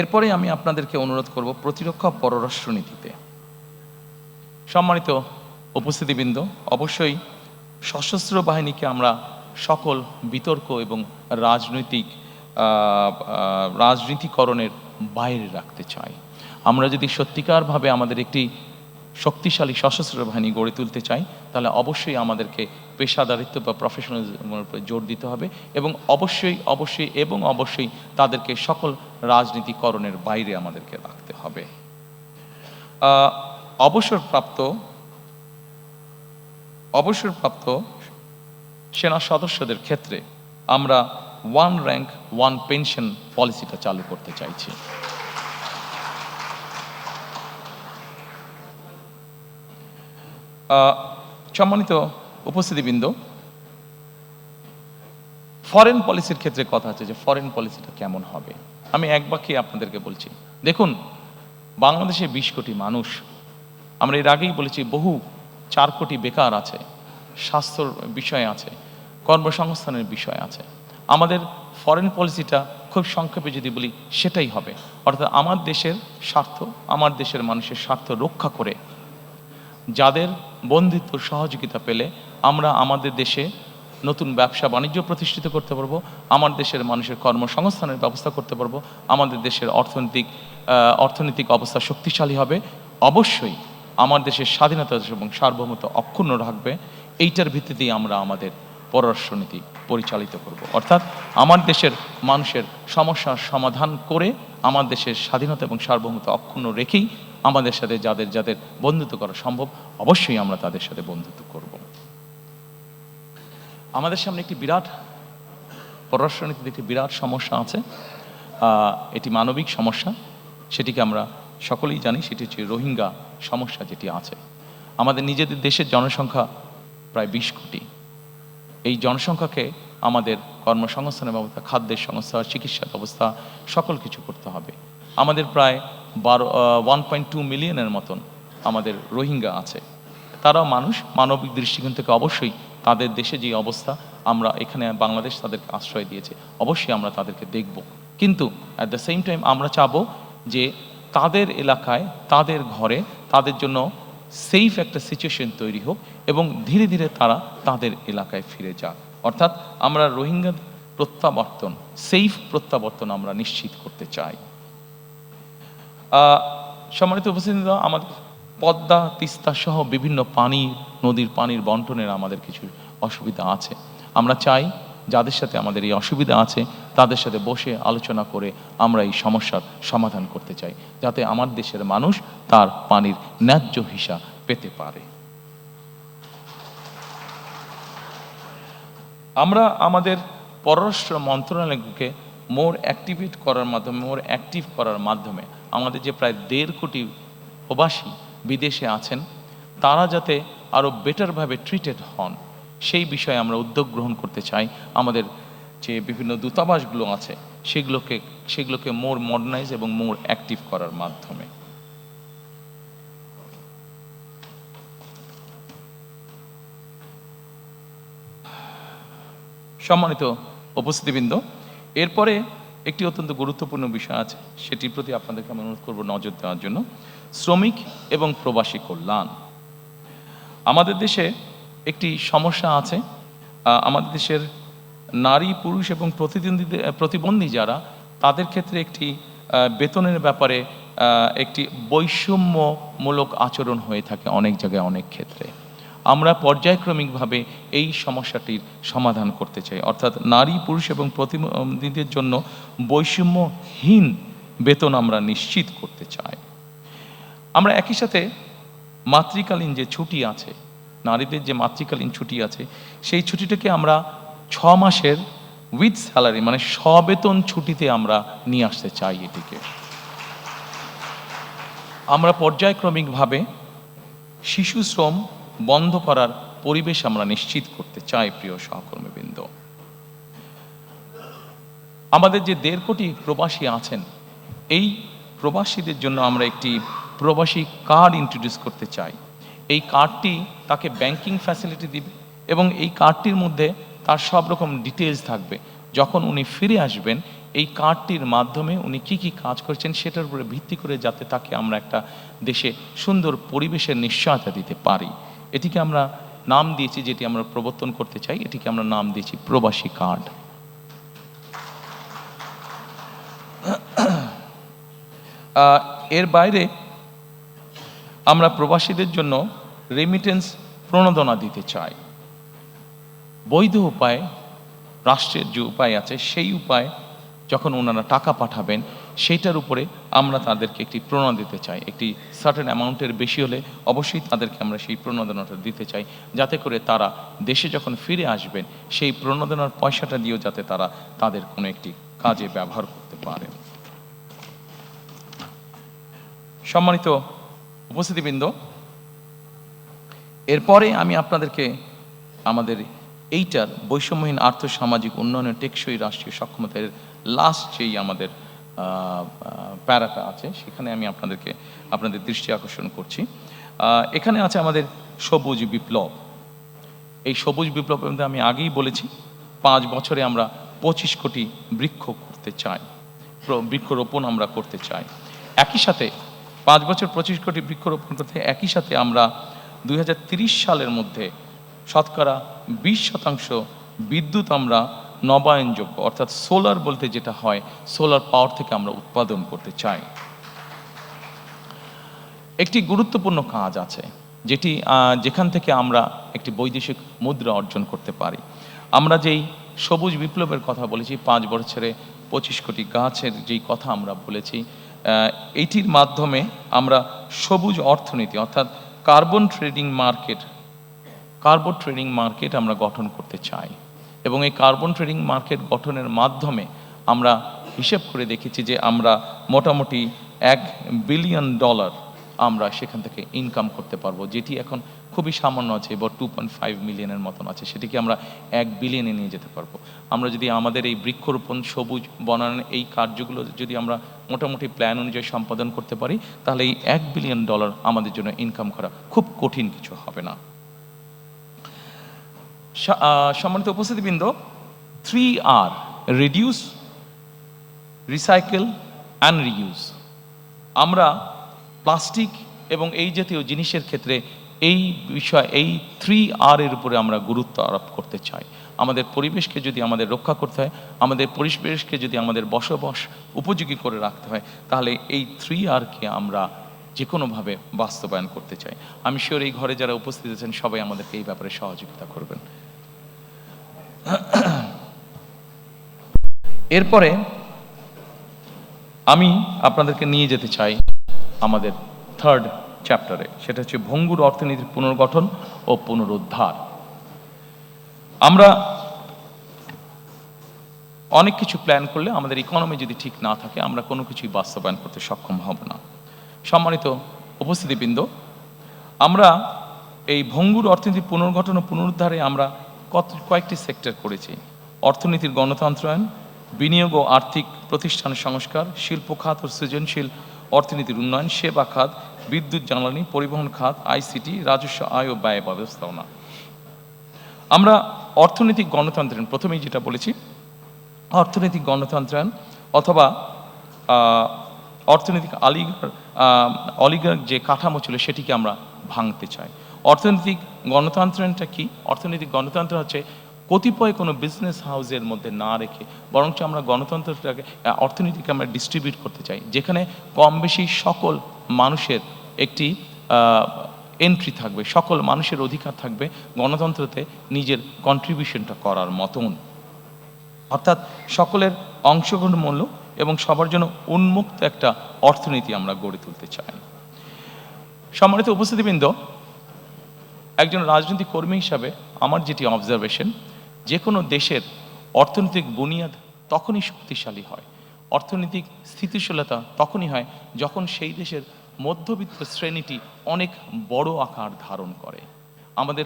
[SPEAKER 1] এরপরে আমি আপনাদেরকে অনুরোধ করব প্রতিরক্ষা পররাষ্ট্রনীতিতে। সম্মানিত উপস্থিতিবৃন্দ, অবশ্যই সশস্ত্র বাহিনীকে আমরা সকল বিতর্ক এবং রাজনীতিকরণের বাইরে রাখতে চাই। আমরা যদি সত্যিকারভাবে আমাদের একটি শক্তিশালী সশস্ত্র বাহিনী গড়ে তুলতে চাই, তাহলে অবশ্যই আমাদেরকে পেশাদারিত্ব বা প্রফেশনালিজমের উপরে জোর দিতে হবে, এবং অবশ্যই তাদেরকে সকল রাজনীতিকরণের বাইরে আমাদেরকে রাখতে হবে। অবসরপ্রাপ্ত সেনা সদস্যদের ক্ষেত্রে আমরা 1 র্যাঙ্ক 1 পেনশন পলিসিটা চালু করতে চাইছি। সম্মানিত উপস্থিতিবৃন্দ, ফরেন পলিসির ক্ষেত্রে কথা আছে যে ফরেন পলিসিটা কেমন হবে। আমি এক বাক্যে আপনাদেরকে বলছি, দেখুন, বাংলাদেশে 20 কোটি মানুষ, আমরা এর আগেই বলেছি বহু 4 কোটি বেকার আছে, স্বাস্থ্যর বিষয় আছে, কর্মসংস্থানের বিষয় আছে। আমাদের ফরেন পলিসিটা খুব সংক্ষেপে যদি বলি সেটাই হবে, অর্থাৎ আমার দেশের স্বার্থ, আমার দেশের মানুষের স্বার্থ রক্ষা করে যাদের বন্ধুত্ব সহযোগিতা পেলে আমরা আমাদের দেশে নতুন ব্যবসা বাণিজ্য প্রতিষ্ঠিত করতে পারবো, আমার দেশের মানুষের কর্মসংস্থানের ব্যবস্থা করতে পারবো, আমাদের দেশের অর্থনৈতিক অবস্থা শক্তিশালী হবে। অবশ্যই আমার দেশের স্বাধীনতা এবং সার্বভৌমত্ব অক্ষুণ্ণ রাখবে। এইটার ভিত্তিতেই আমরা আমাদের পররাষ্ট্রনীতি পরিচালিত করব। অর্থাৎ আমার দেশের মানুষের সমস্যার সমাধান করে আমার দেশের স্বাধীনতা এবং সার্বভৌমত্ব অক্ষুণ্ণ রেখেই আমাদের সাথে যাদের বন্ধুত্ব করা সম্ভব, অবশ্যই আমরা তাদের সাথে বন্ধুত্ব করব। আমাদের সামনে একটি বিরাট পররাষ্ট্রনীতিতে একটি বিরাট সমস্যা আছে, এটি মানবিক সমস্যা, সেটিকে আমরা সকলেই জানি, সেটি হচ্ছে রোহিঙ্গা সমস্যা যেটি আছে। আমাদের নিজেদের দেশের জনসংখ্যা প্রায় 20 কোটি। এই জনসংখ্যাকে আমাদের কর্মসংস্থানের ব্যবস্থা, খাদ্যের সংস্থা, চিকিৎসা ব্যবস্থা, সকল কিছু করতে হবে। আমাদের প্রায় 1.2 মিলিয়নের মতন আমাদের রোহিঙ্গা আছে। তারাও মানুষ, মানবিক দৃষ্টিকোণ থেকে অবশ্যই তাদের দেশে যে অবস্থা, আমরা এখানে বাংলাদেশ তাদেরকে আশ্রয় দিয়েছে, অবশ্যই আমরা তাদেরকে দেখব, কিন্তু অ্যাট দ্য সেম টাইম আমরা চাবো যে তাদের এলাকায়, তাদের ঘরে তাদের জন্য সেফ একটা সিচুয়েশন তৈরি হোক এবং ধীরে ধীরে তারা তাদের এলাকায় ফিরে যাক। অর্থাৎ আমরা রোহিঙ্গা প্রত্যাবর্তন, সেফ প্রত্যাবর্তন আমরা নিশ্চিত করতে চাই। সম্মানিত উপস্থিতি, আমাদের পদ্মা, তিস্তা সহ বিভিন্ন নদীর পানির বন্টনের আমাদের কিছু অসুবিধা আছে। আমরা চাই যাদের সাথে আমাদের এই অসুবিধা আছে তাদের সাথে বসে আলোচনা করে আমরা এই সমস্যার সমাধান করতে চাই, যাতে আমার দেশের মানুষ তার পানির ন্যায্য হিসা পেতে পারে। আমরা আমাদের পররাষ্ট্র মন্ত্রণালয়কে মোর অ্যাক্টিভ করার মাধ্যমে আমাদের যে প্রায় 1.5 কোটি প্রবাসী বিদেশে আছেন, তারা যাতে আরও বেটারভাবে ট্রিটেড হন, সেই বিষয়ে আমরা উদ্যোগ গ্রহণ করতে চাই। আমাদের যে বিভিন্ন দূতাবাসগুলো আছে সেগুলোকে মোর মডার্নাইজ এবং মোর অ্যাক্টিভ করার মাধ্যমে। সম্মানিত উপস্থিতিবৃন্দ, এরপরে একটি অত্যন্ত গুরুত্বপূর্ণ বিষয় আছে, সেটির প্রতি আপনাদেরকে আমি অনুরোধ করব নজর দেওয়ার জন্য। শ্রমিক এবং প্রবাসী কল্যাণ। আমাদের দেশে একটি সমস্যা আছে, আমাদের দেশের নারী, পুরুষ এবং প্রতিবন্ধী যারা, তাদের ক্ষেত্রে একটি বেতনের ব্যাপারে একটি বৈষম্যমূলক আচরণ হয়ে থাকে অনেক জায়গায় অনেক ক্ষেত্রে। আমরা পর্যায়ক্রমিকভাবে এই সমস্যাটির সমাধান করতে চাই, অর্থাৎ নারী পুরুষ এবং প্রতিনিধিদের জন্য বৈষম্যহীন বেতন আমরা নিশ্চিত করতে চাই। আমরা একই সাথে মাতৃকালীন যে ছুটি আছে, নারীদের যে মাতৃকালীন ছুটি আছে, সেই ছুটিটাকে আমরা 6 মাসের উইথ স্যালারি মানে সবেতন ছুটিতে আমরা নিয়ে আসতে চাই। এটিকে আমরা পর্যায়ক্রমিকভাবে শিশু শ্রম বন্ধ করার পরিবেশ আমরা নিশ্চিত করতে চাই। প্রিয় সহকর্মীবৃন্দ, আমাদের যে 1.5 কোটি প্রবাসী আছেন, এই প্রবাসীদের জন্য আমরা একটি প্রবাসী কার্ড ইন্ট্রোডিউস করতে চাই। এই কার্ডটি তাকে ব্যাংকিং ফ্যাসিলিটি দিবে এবং এই কার্ডটির মধ্যে তার সব রকম ডিটেলস থাকবে। যখন উনি ফিরে আসবেন, এই কার্ডটির মাধ্যমে উনি কি কি কাজ করছেন সেটার উপরে ভিত্তি করে যাতে তাকে আমরা একটা দেশে সুন্দর পরিবেশের নিশ্চয়তা দিতে পারি। এটিকে আমরা নাম দিয়েছি, যেটি আমরা প্রবর্তন করতে চাই, এটিকে আমরা নাম দিয়েছি প্রবাসী কার্ড। এর বাইরে আমরা প্রবাসীদের জন্য রেমিটেন্স প্রণোদনা দিতে চাই। বৈধ উপায়, রাষ্ট্রের যে উপায় আছে, সেই উপায় যখন ওনারা টাকা পাঠাবেন সেইটার উপরে আমরা তাদেরকে একটি প্রণোদনা দিতে চাই। একটি সার্টেন অ্যামাউন্টের বেশি হলে অবশ্যই তাদেরকে আমরা সেই প্রণোদনাটা দিতে চাই, যাতে করে তারা দেশে যখন ফিরে আসবেন সেই প্রণোদনার পয়সাটা দিয়েও যাতে তারা তাদের কোনো একটি কাজে ব্যবহার করতে পারেন। সম্মানিত উপস্থিতিবৃন্দ, এরপরে আমি আপনাদেরকে আমাদের এইটার বৈষম্যহীন আর্থসামাজিক উন্নয়নের টেকসই রাষ্ট্রীয় সক্ষমতার লাস্ট যেই আমাদের প্যারাটা আছে, সেখানে আমি আপনাদের দৃষ্টি আকর্ষণ করছি। এখানে আছে আমাদের সবুজ বিপ্লব। এই সবুজ বিপ্লবের মধ্যে আমি আগেই বলেছি 5 বছরে আমরা 25 কোটি বৃক্ষ করতে চাই, বৃক্ষরোপণ আমরা করতে চাই। একই সাথে 5 বছর 25 কোটি বৃক্ষরোপণ করতে, একই সাথে আমরা 2030 সালের মধ্যে শতকরা 20% বিদ্যুৎ আমরা নবায়নযোগ্য, অর্থাৎ সোলার বলতে যেটা হয়, সোলার পাওয়ার থেকে আমরা উৎপাদন করতে চাই। একটি গুরুত্বপূর্ণ কাজ আছে যেখান থেকে আমরা একটি বৈদেশিক মুদ্রা অর্জন করতে পারি। আমরা যেই সবুজ বিপ্লবের কথা বলেছি, 5 বছরে 25 কোটি গাছের যেই কথা আমরা বলেছি, এইটির মাধ্যমে আমরা সবুজ অর্থনীতি অর্থাৎ কার্বন ট্রেডিং মার্কেট আমরা গঠন করতে চাই। এবং এই কার্বন ট্রেডিং মার্কেট গঠনের মাধ্যমে আমরা হিসেব করে দেখেছি যে আমরা মোটামুটি $1 বিলিয়ন আমরা সেখান থেকে ইনকাম করতে পারবো, যেটি এখন খুবই সামান্য আছে, এবার 2.5 মিলিয়নের মতন আছে, সেটিকে আমরা 1 বিলিয়নে নিয়ে যেতে পারবো। আমরা যদি আমাদের এই বৃক্ষরোপণ, সবুজ বনায়ন, এই কার্যগুলো যদি আমরা মোটামুটি প্ল্যান অনুযায়ী সম্পাদন করতে পারি, তাহলে এই $1 বিলিয়ন আমাদের জন্য ইনকাম করা খুব কঠিন কিছু হবে না। সম্মানিত উপস্থিতিবৃন্দ, 3R, reduce, recycle and reuse. আমরা প্লাস্টিক এবং এই জাতীয় জিনিসের ক্ষেত্রে এই 3R এর উপরে আমরা গুরুত্ব আরোপ করতে চাই। আমাদের পরিবেশকে যদি আমাদের রক্ষা করতে হয়, আমাদের পরিবেশকে যদি আমাদের বসবাস উপযোগী করে রাখতে হয়, তাহলে এই 3Rকে আমরা যে কোনোভাবে বাস্তবায়ন করতে চাই। আমি শিওর এই ঘরে যারা উপস্থিত আছেন সবাই আমাদেরকে এই ব্যাপারে সহযোগিতা করবেন। এরপরে আমি আপনাদেরকে নিয়ে যেতে চাই আমাদের 3rd চ্যাপ্টারে, সেটা হচ্ছে ভঙ্গুর অর্থনীতির পুনর্গঠন ও পুনরুদ্ধার। আমরা অনেক কিছু প্ল্যান করলে আমাদের ইকোনমি যদি ঠিক না থাকে, আমরা কোনো কিছুই বাস্তবায়ন করতে সক্ষম হব না। সম্মানিত উপস্থিতিবৃন্দ, আমরা এই ভঙ্গুর অর্থনীতির পুনর্গঠন ও পুনরুদ্ধারে আমরা কয়েকটি সেক্টর করেছি। অর্থনীতির গণতন্ত্রায়ন, বিনিয়োগ ও আর্থিক প্রতিষ্ঠান সংস্কার, শিল্প খাত ও সৃজনশীল অর্থনীতির উন্নয়ন, সেবা খাত, বিদ্যুৎ জ্বালানি, পরিবহন খাত, আইসিটি, রাজস্ব আয় ও ব্যয় ব্যবস্থাপনা। আমরা অর্থনৈতিক গণতন্ত্রায়ন, প্রথমেই যেটা বলেছি, অর্থনৈতিক গণতন্ত্রায়ন অথবা অর্থনৈতিক অলিগার যে কাঠামো ছিল সেটিকে আমরা ভাঙতে চাই। অর্থনৈতিক গণতন্ত্রায়নটা কি? অর্থনৈতিক গণতন্ত্র হচ্ছে কতিপয় কোনো বিজনেস হাউসের মধ্যে না রেখে বরঞ্চ আমরা গণতন্ত্রটাকে অর্থনীতিকে আমরা ডিস্ট্রিবিউট করতে চাই, যেখানে কম বেশি সকল মানুষের একটি এন্ট্রি থাকবে, সকল মানুষের অধিকার থাকবে গণতন্ত্রতে নিজের কন্ট্রিবিউশনটা করার মতন, অর্থাৎ সকলের অংশগ্রহণমূলক এবং সবার জন্য উন্মুক্ত একটা অর্থনীতি আমরা গড়ে তুলতে চাই। সম্মানিত উপস্থিতিবৃন্দ, একজন রাজনৈতিক কর্মী হিসাবে আমার যেটি অবজারভেশন, যে কোনো দেশের অর্থনৈতিক বুনিয়াদ তখনই শক্তিশালী হয়, অর্থনৈতিক স্থিতিশীলতা তখনই হয় যখন সেই দেশের মধ্যবিত্ত শ্রেণীটি অনেক বড় আকার ধারণ করে। আমাদের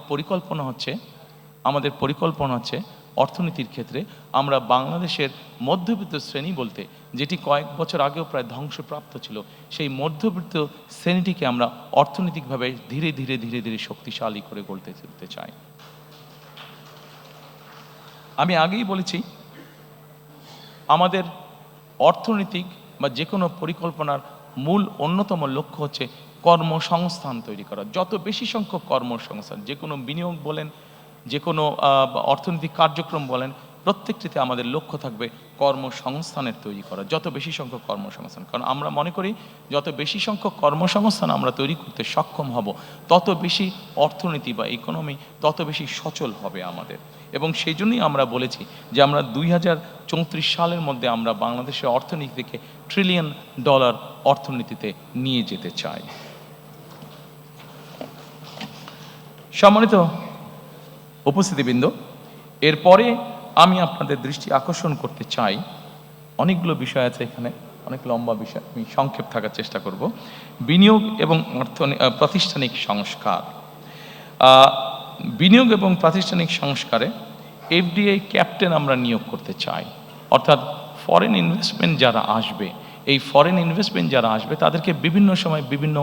[SPEAKER 1] পরিকল্পনা হচ্ছে অর্থনীতির ক্ষেত্রে আমরা বাংলাদেশের মধ্যবিত্ত শ্রেণী বলতে, যেটি কয়েক বছর আগেও প্রায় ধ্বংসপ্রাপ্ত ছিল, সেই মধ্যবিত্ত শ্রেণীটিকে আমরা অর্থনৈতিকভাবে ধীরে ধীরে ধীরে ধীরে শক্তিশালী করে গড়তে তুলতে চাই। আমি আগেই বলেছি, আমাদের অর্থনৈতিক বা যে কোনো পরিকল্পনার মূল অন্যতম লক্ষ্য হচ্ছে কর্মসংস্থান তৈরি করা। যত বেশি সংখ্যক কর্মসংস্থান, যে কোনো বিনিয়োগ বলেন, যে কোনো অর্থনৈতিক কার্যক্রম বলেন, প্রত্যেকটিতে আমাদের লক্ষ্য থাকবে কর্মসংস্থানের তৈরি করা, যত বেশি সংখ্যক কর্মসংস্থান। কারণ আমরা মনে করি যত বেশি সংখ্যক কর্মসংস্থান আমরা তৈরি করতে সক্ষম হব, তত বেশি অর্থনীতি বা ইকোনমি তত বেশি সচল হবে আমাদের। এবং সেই জন্যই আমরা বলেছি যে আমরা 2034 সালের মধ্যে আমরা বাংলাদেশের অর্থনীতিকে $1 ট্রিলিয়ন অর্থনীতিতে নিয়ে যেতে চাই। সম্মানিত উপস্থিতিবৃন্দ, এরপরে আমি আপনাদের দৃষ্টি আকর্ষণ করতে চাই, অনেকগুলো বিষয় আছে এখানে, অনেক লম্বা বিষয়, আমি সংক্ষেপ থাকার চেষ্টা করব। বিনিয়োগ এবং প্রাতিষ্ঠানিক সংস্কার। বিনিয়োগ এবং প্রাতিষ্ঠানিক সংস্কারে এফডিআই ক্যাপ্টেন আমরা নিয়োগ করতে চাই, অর্থাৎ ফরেন ইনভেস্টমেন্ট যারা আসবে, এই ফরেন ইনভেস্টমেন্ট যারা আসবে তাদেরকে বিভিন্ন সময় বিভিন্ন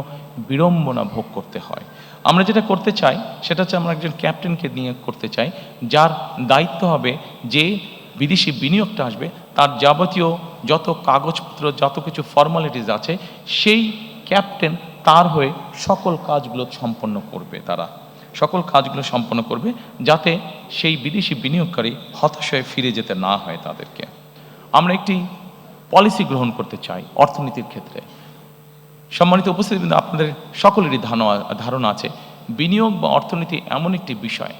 [SPEAKER 1] বিড়ম্বনা ভোগ করতে হয়। আমরা যেটা করতে চাই সেটা হচ্ছে আমরা একজন ক্যাপ্টেনকে নিয়োগ করতে চাই, যার দায়িত্ব হবে যে বিদেশি বিনিয়োগটা আসবে তার যাবতীয় যত কাগজপত্র, যত কিছু ফর্মালিটিস আছে, সেই ক্যাপ্টেন তার হয়ে সকল কাজগুলো সম্পন্ন করবে। তারা সকল কাজগুলো সম্পন্ন করবে যাতে সেই বিদেশি বিনিয়োগকারী হতাশ হয়ে ফিরে যেতে না হয় তাদেরকে। আমরা একটি পলিসি গ্রহণ করতে চাই অর্থনীতির ক্ষেত্রে। সম্মানিত উপস্থিতি, আপনাদের সকলেরই ধারণা আছে বিনিয়োগ বা অর্থনীতি এমন একটি বিষয়,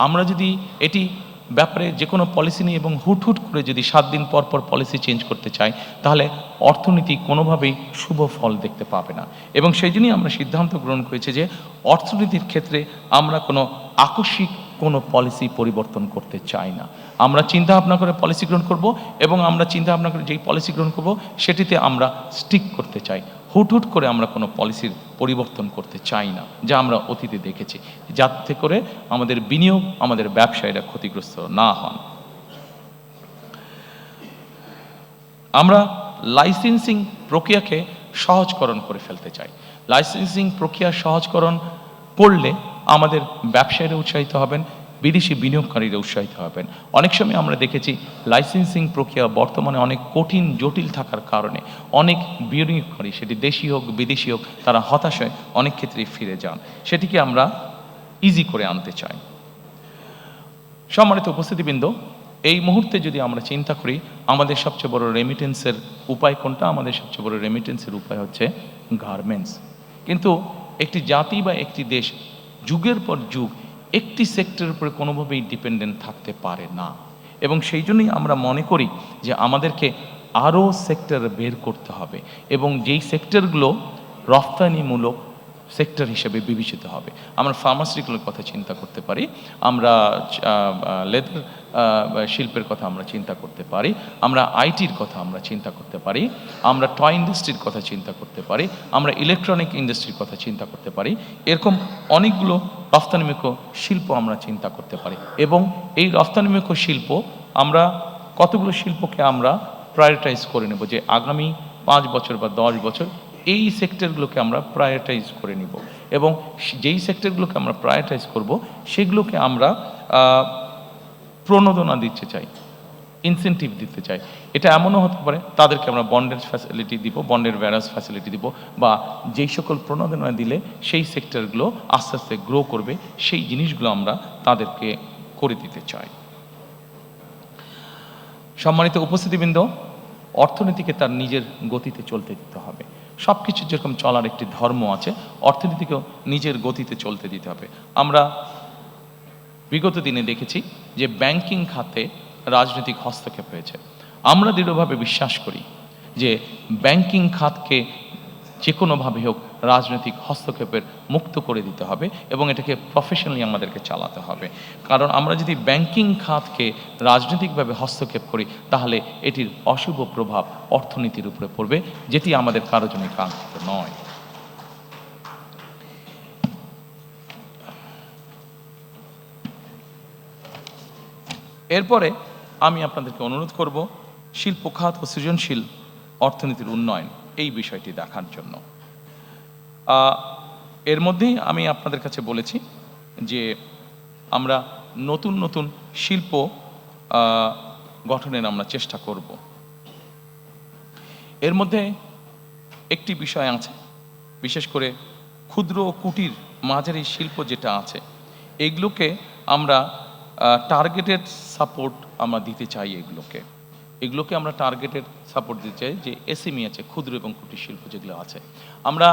[SPEAKER 1] আমরা যদি এটি ব্যাপারে যে কোনো পলিসি নিয়ে এবং হুট করে যদি 7 দিন পর পলিসি চেঞ্জ করতে চাই, তাহলে অর্থনীতি কোনোভাবেই শুভ ফল দেখতে পাবে না। এবং সেই জন্যই আমরা সিদ্ধান্ত গ্রহণ করেছি যে অর্থনীতির ক্ষেত্রে আমরা কোনো আকস্মিক কোনো পলিসি পরিবর্তন করতে চাই না। আমরা চিন্তা ভাবনা করে পলিসি গ্রহণ করব এবং আমরা চিন্তা ভাবনা করে যেই পলিসি গ্রহণ করব সেটিতে আমরা স্টিক করতে চাই। হুট করে আমরা কোনো পলিসির পরিবর্তন করতে চাই না, যা আমরা অতীতে দেখেছি, যাতে করে আমাদের বিনিয়োগ, আমাদের ব্যবসায়ীরা ক্ষতিগ্রস্ত না হন। আমরা লাইসেন্সিং প্রক্রিয়াকে সহজকরণ করে ফেলতে চাই। লাইসেন্সিং প্রক্রিয়া সহজকরণ করলে আমাদের ব্যবসায়ীরা উৎসাহিত হবেন, বিদেশি বিনিয়োগকারীরা উৎসাহিত হবেন। অনেক সময় আমরা দেখেছি লাইসেন্সিং প্রক্রিয়া বর্তমানে অনেক কঠিন, জটিল থাকার কারণে অনেক বিনিয়োগকারী, সেটি দেশি হোক বিদেশি হোক, তারা হতাশ হয়ে অনেক ক্ষেত্রেই ফিরে যান। সেটিকে আমরা ইজি করে আনতে চাই। সম্মানিত উপস্থিতিবৃন্দ, এই মুহূর্তে যদি আমরা চিন্তা করি আমাদের সবচেয়ে বড় রেমিটেন্সের উপায় কোনটা? আমাদের সবচেয়ে বড় রেমিটেন্সের উপায় হচ্ছে গার্মেন্টস। কিন্তু একটি জাতি বা একটি দেশ যুগের পর যুগ একটি সেক্টরের উপরে কোনোভাবেই ডিপেন্ডেন্ট থাকতে পারে না। এবং সেই জন্যই আমরা মনে করি যে আমাদেরকে আরও সেক্টর বের করতে হবে এবং যেই সেক্টরগুলো রফতানিমূলক সেক্টর হিসেবে বিবেচিত হবে। আমরা ফার্মাসিউটিক্যালের কথা চিন্তা করতে পারি, আমরা লেদার শিল্পের কথা আমরা চিন্তা করতে পারি, আমরা আইটির কথা আমরা চিন্তা করতে পারি, আমরা টয় ইন্ডাস্ট্রির কথা চিন্তা করতে পারি, আমরা ইলেকট্রনিক ইন্ডাস্ট্রির কথা চিন্তা করতে পারি। এরকম অনেকগুলো রফতানিমুখী শিল্প আমরা চিন্তা করতে পারি। এবং এই রফতানিমুখী শিল্প আমরা কতগুলো শিল্পকে আমরা প্রায়োরিটাইজ করে নেব যে আগামী 5 বছর বা 10 বছর এই সেক্টরগুলোকে আমরা প্রায়োরিটাইজ করে নিব। এবং যেই সেক্টরগুলোকে আমরা প্রায়োরিটাইজ করব সেগুলোকে আমরা প্রণোদনা দিতে চাই, ইনসেন্টিভ দিতে চাই। এটা এমনও হতে পারে তাদেরকে আমরা বন্ডের ফ্যাসিলিটি দিব, বন্ডের ভ্যারাস ফ্যাসিলিটি দিব, বা যেই সকল প্রণোদনা দিলে সেই সেক্টরগুলো আস্তে আস্তে গ্রো করবে, সেই জিনিসগুলো আমরা তাদেরকে করে দিতে চাই। সম্মানিত উপস্থিতিবৃন্দ, অর্থনীতিকে তার নিজের গতিতে চলতে দিতে হবে। সব কিছু যেরকম চলার একটি ধর্ম আছে, অর্থনীতিকেও নিজের গতিতে চলতে দিতে হবে। আমরা বিগত দিনে দেখেছি যে ব্যাংকিং খাতে রাজনৈতিক হস্তক্ষেপ হয়েছে। আমরা দৃঢ়ভাবে বিশ্বাস করি যে ব্যাংকিং খাতকে যে কোনোভাবে হোক রাজনৈতিক হস্তক্ষেপের মুক্ত করে দিতে হবে এবং এটাকে প্রফেশনালি আমাদেরকে চালাতে হবে। কারণ আমরা যদি ব্যাংকিং খাতকে রাজনৈতিকভাবে হস্তক্ষেপ করি তাহলে এটির অশুভ প্রভাব অর্থনীতির উপরে পড়বে, যেটি আমাদের কারো জন্য কাঙ্ক্ষিত নয়। এরপরে আমি আপনাদেরকে অনুরোধ করব শিল্প খাত ও সৃজনশীল অর্থনীতির উন্নয়ন এই বিষয়টি দেখার জন্য। এর মধ্যেই আমি আপনাদের কাছে বলেছি যে আমরা নতুন নতুন শিল্প গঠনের আমরা চেষ্টা করব। এর মধ্যে একটি বিষয় আছে, বিশেষ করে ক্ষুদ্র ও কুটির মাঝারি শিল্প যেটা আছে, এগুলোকে আমরা টার্গেটেড সাপোর্ট আমরা দিতে চাই। এগুলোকে আমরা টার্গেটেড সাপোর্ট দিতে চাই, যে এসএমই আছে, ক্ষুদ্র এবং কুটির শিল্প যেগুলো আছে। আমরা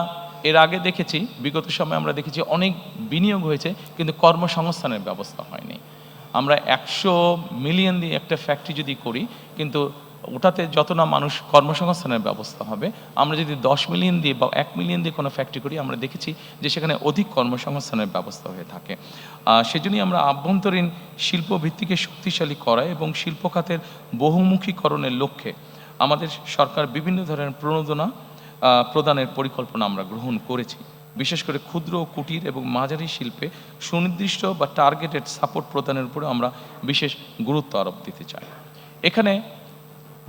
[SPEAKER 1] এর আগে দেখেছি, বিগত সময়ে আমরা দেখেছি অনেক বিনিয়োগ হয়েছে কিন্তু কর্মসংস্থানের ব্যবস্থা হয়নি। আমরা 100 মিলিয়ন দিয়ে একটা ফ্যাক্টরি যদি করি, কিন্তু ওটাতে যত না মানুষ কর্মসংস্থানের ব্যবস্থা হবে, আমরা যদি 10 মিলিয়ন দিয়ে বা 1 মিলিয়ন দিয়ে কোনো ফ্যাক্টরি করি, আমরা দেখেছি যে সেখানে অধিক কর্মসংস্থানের ব্যবস্থা হয়ে থাকে। সেজন্যই আমরা আভ্যন্তরীণ শিল্প ভিত্তিকে শক্তিশালী করা এবং শিল্প খাতের বহুমুখীকরণের লক্ষ্যে আমাদের সরকার বিভিন্ন ধরনের প্রণোদনা প্রদানের পরিকল্পনা আমরা গ্রহণ করেছি। বিশেষ করে ক্ষুদ্র কুটির এবং মাঝারি শিল্পে সুনির্দিষ্ট বা টার্গেটেড সাপোর্ট প্রদানের উপরে আমরা বিশেষ গুরুত্ব আরোপ দিতে চাই। এখানে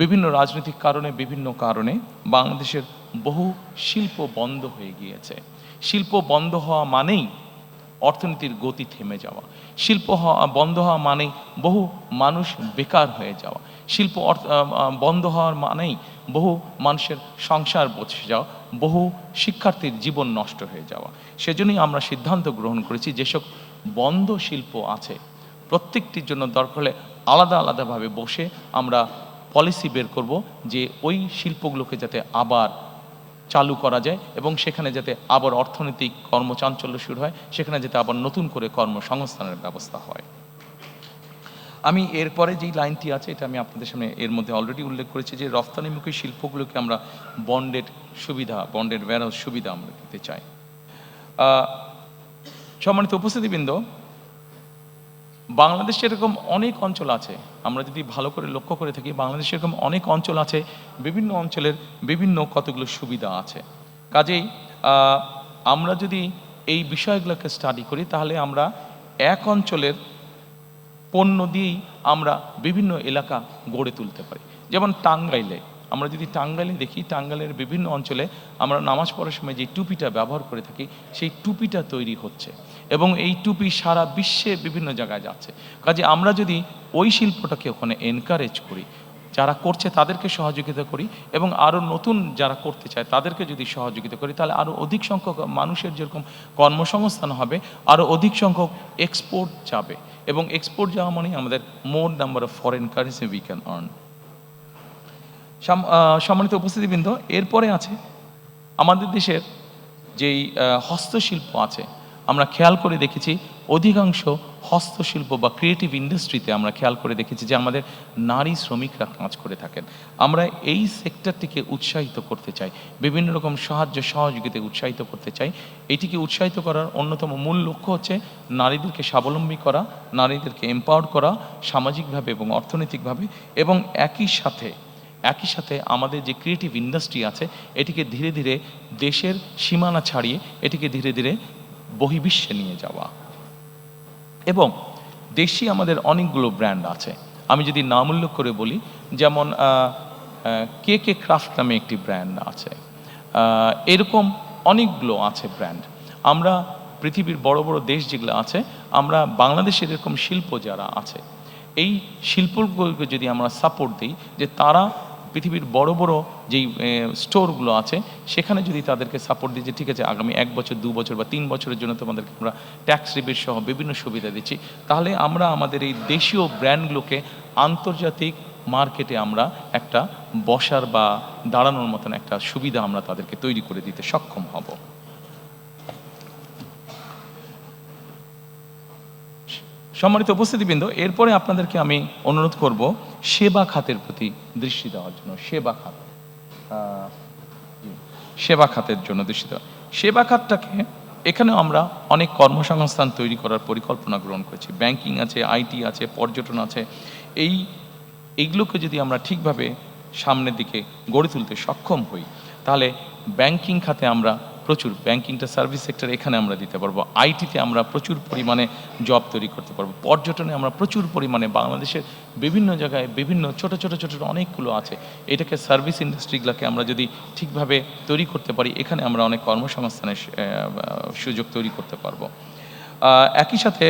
[SPEAKER 1] বিভিন্ন রাজনৈতিক কারণে, বিভিন্ন কারণে বাংলাদেশের বহু শিল্প বন্ধ হয়ে গিয়েছে। শিল্প বন্ধ হওয়া মানেই অর্থনীতির গতি থেমে যাওয়া। শিল্প বন্ধ হওয়া মানেই বহু মানুষ বেকার হয়ে যাওয়া। শিল্প বন্ধ হওয়ার মানেই বহু মানুষের সংসার বসে যাওয়া, বহু শিক্ষার্থীর জীবন নষ্ট হয়ে যাওয়া। সেজন্যই আমরা সিদ্ধান্ত গ্রহণ করেছি যেসব বন্ধ শিল্প আছে প্রত্যেকটির জন্য দরকার হলে আলাদা আলাদাভাবে বসে আমরা পলিসি বের করব, যে ওই শিল্পগুলোকে যাতে আবার চালু করা যায় এবং সেখানে যাতে আবার অর্থনৈতিক কর্মচাঞ্চল্য শুরু হয়, সেখানে যাতে আবার নতুন করে কর্মসংস্থানের ব্যবস্থা হয়। আমি এরপরে যেই লাইনটি আছে, এটা আমি আপনাদের সামনে এর মধ্যে অলরেডি উল্লেখ করেছি, যে রফতানিমুখী শিল্পগুলোকে আমরা বন্ডেড ওয়্যারহাউস সুবিধা আমরা দিতে চাই। সম্মানিত উপস্থিতিবৃন্দ, বাংলাদেশে এরকম অনেক অঞ্চল আছে, আমরা যদি ভালো করে লক্ষ্য করে থাকি, বাংলাদেশে এরকম অনেক অঞ্চল আছে, বিভিন্ন অঞ্চলের বিভিন্ন কতগুলো সুবিধা আছে। কাজেই আমরা যদি এই বিষয়গুলোকে স্টাডি করি তাহলে আমরা এক অঞ্চলের পণ্য দিয়েই আমরা বিভিন্ন এলাকা গড়ে তুলতে পারি। যেমন টাঙ্গাইলে, আমরা যদি টাঙ্গাইলে দেখি, টাঙ্গাইলের বিভিন্ন অঞ্চলে আমরা নামাজ পড়ার সময় যে টুপিটা ব্যবহার করে থাকি, সেই টুপিটা তৈরি হচ্ছে এবং এই টুপি সারা বিশ্বে বিভিন্ন জায়গায় যাচ্ছে। কাজে আমরা যদি ওই শিল্পটাকে ওখানে এনকারেজ করি, যারা করছে তাদেরকে সহযোগিতা করি এবং আরও নতুন যারা করতে চায় তাদেরকে যদি সহযোগিতা করি, তাহলে আরও অধিক সংখ্যক মানুষের যেরকম কর্মসংস্থান হবে, আরও অধিক সংখ্যক এক্সপোর্ট যাবে এবং এক্সপোর্ট যাওয়া মানে আমাদের more number of foreign currency we can earn. সম্মানিত উপস্থিতিবৃন্দ, এরপরে আছে আমাদের দেশের যেই হস্তশিল্প আছে, আমরা খেয়াল করে দেখেছি অধিকাংশ হস্তশিল্প বা ক্রিয়েটিভ ইন্ডাস্ট্রিতে আমরা খেয়াল করে দেখেছি যে আমাদের নারী শ্রমিকরা কাজ করে থাকেন। আমরা এই সেক্টরটিকে উৎসাহিত করতে চাই, বিভিন্ন রকম সাহায্য সহযোগিতায় উৎসাহিত করতে চাই। এটিকে উৎসাহিত করার অন্যতম মূল লক্ষ্য হচ্ছে নারীদেরকে স্বাবলম্বী করা, নারীদেরকে এম্পাওয়ার করা সামাজিকভাবে এবং অর্থনৈতিকভাবে, এবং একই সাথে আমাদের যে ক্রিয়েটিভ ইন্ডাস্ট্রি আছে এটিকে ধীরে ধীরে দেশের সীমানা ছাড়িয়ে এটিকে ধীরে ধীরে বহির্বিশ্বে নিয়ে যাওয়া। এবং দেশি আমাদের অনেকগুলো ব্র্যান্ড আছে, আমি যদি নাম উল্লেখ করে বলি, যেমন কে ক্রাফট নামে একটি ব্র্যান্ড আছে, এরকম অনেকগুলো আছে ব্র্যান্ড। আমরা পৃথিবীর বড় বড় দেশ যেগুলো আছে, আমরা বাংলাদেশের এরকম শিল্প যারা আছে, এই শিল্পগুলোকে যদি আমরা সাপোর্ট দিই, যে তারা পৃথিবীর বড় বড় যেই স্টোরগুলো আছে সেখানে যদি তাদেরকে সাপোর্ট দিই, যে ঠিক আছে আগামী 1 বছর 2 বছর বা 3 বছরের জন্য তোমাদেরকে আমরা ট্যাক্স রিবেট সহ বিভিন্ন সুবিধা দিচ্ছি, তাহলে আমরা আমাদের এই দেশীয় ব্র্যান্ডগুলোকে আন্তর্জাতিক মার্কেটে আমরা একটা বসার বা দাঁড়ানোর মতন একটা সুবিধা আমরা তাদেরকে তৈরি করে দিতে সক্ষম হব। সম্মানিত উপস্থিতিবৃন্দ, এরপরে আপনাদেরকে আমি অনুরোধ করব সেবা খাতের প্রতি দৃষ্টি দেওয়ার জন্য। সেবা খাতের জন্য দৃষ্টি দেওয়া। সেবা খাতটাকে এখানেও আমরা অনেক কর্মসংস্থান তৈরি করার পরিকল্পনা গ্রহণ করেছি। ব্যাংকিং আছে, আইটি আছে, পর্যটন আছে। এইগুলোকে যদি আমরা ঠিকভাবে সামনের দিকে গড়ে তুলতে সক্ষম হই, তাহলে ব্যাংকিং খাতে আমরা প্রচুর, ব্যাংকিংটা সার্ভিস সেক্টর, এখানে আমরা দিতে পারবো। আইটিতে আমরা প্রচুর পরিমাণে জব তৈরি করতে পারবো। পর্যটনে আমরা প্রচুর পরিমাণে, বাংলাদেশের বিভিন্ন জায়গায় বিভিন্ন ছোট অনেকগুলো আছে, এটাকে সার্ভিস ইন্ডাস্ট্রিগুলোকে আমরা যদি ঠিকভাবে তৈরি করতে পারি, এখানে আমরা অনেক কর্মসংস্থানের সুযোগ তৈরি করতে পারবো। একই সাথে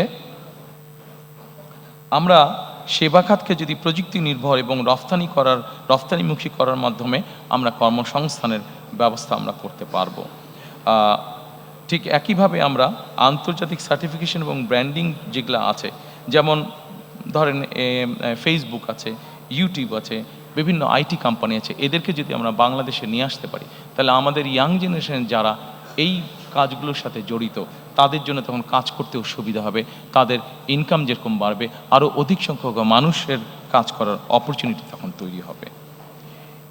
[SPEAKER 1] আমরা সেবা খাতকে যদি প্রযুক্তি নির্ভর এবং রফতানিমুখী করার মাধ্যমে আমরা কর্মসংস্থানের ব্যবস্থা আমরা করতে পারবো। ঠিক একইভাবে আমরা আন্তর্জাতিক সার্টিফিকেশন এবং ব্র্যান্ডিং যেগুলো আছে, যেমন ধরেন ফেসবুক আছে, ইউটিউব আছে, বিভিন্ন আইটি কোম্পানি আছে, এদেরকে যদি আমরা বাংলাদেশে নিয়ে আসতে পারি, তাহলে আমাদের ইয়াং জেনারেশন যারা এই কাজগুলোর সাথে জড়িত, তাদের জন্য তখন কাজ করতেও সুবিধা হবে, তাদের ইনকাম যেরকম বাড়বে, আরও অধিক সংখ্যক মানুষের কাজ করার অপরচুনিটি তখন তৈরি হবে।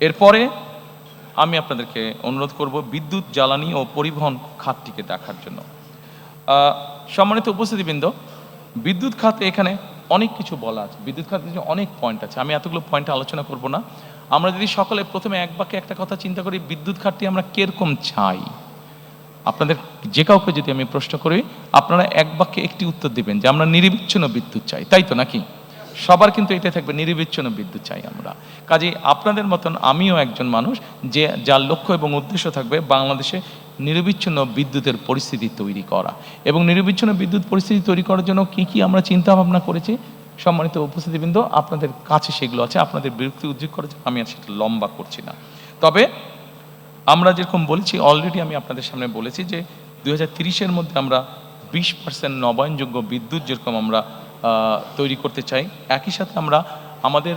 [SPEAKER 1] এরপরে আমি আপনাদেরকে অনুরোধ করব বিদ্যুৎ, জ্বালানি ও পরিবহন খাতটিকে দেখার জন্য। সম্মানিত উপস্থিতিবৃন্দ, বিদ্যুৎ খাতে এখানে অনেক কিছু বলা আছে, বিদ্যুৎ খাতে অনেক পয়েন্ট আছে, আমি এতগুলো পয়েন্ট আলোচনা করব না। আমরা যদি সকলে প্রথমে এক বাক্যে একটা কথা চিন্তা করি, বিদ্যুৎ খাতটি আমরা কিরকম চাই, আপনাদের যে কাউকে যদি আমি প্রশ্ন করি, আপনারা এক বাক্যে একটি উত্তর দিবেন যে আমরা নিরবিচ্ছিন্ন বিদ্যুৎ চাই, তাই তো নাকি? সবার কিন্তু এটা থাকবে, নিরবিচ্ছিন্ন বিদ্যুৎ চাই আমরা। কাজেই আপনাদের মতন আমিও একজন মানুষ যে যার লক্ষ্য এবং উদ্দেশ্য থাকবে বাংলাদেশে নিরবিচ্ছিন্ন বিদ্যুতের পরিস্থিতি তৈরি করা। এবং নিরবিচ্ছিন্ন বিদ্যুৎ পরিস্থিতি তৈরি করার জন্য কি আমরা চিন্তা ভাবনা করেছি, সম্মানিত উপস্থিতিবৃন্দ, আপনাদের কাছে সেগুলো আছে, আপনাদের বিরক্তি উদ্যোগ করার জন্য আমি আর সেটা লম্বা করছি না। তবে আমরা যেরকম বলেছি, অলরেডি আমি আপনাদের সামনে বলেছি যে 2030-এর মধ্যে আমরা 20% নবায়নযোগ্য বিদ্যুৎ যেরকম আমরা তৈরি করতে চাই। একই সাথে আমরা আমাদের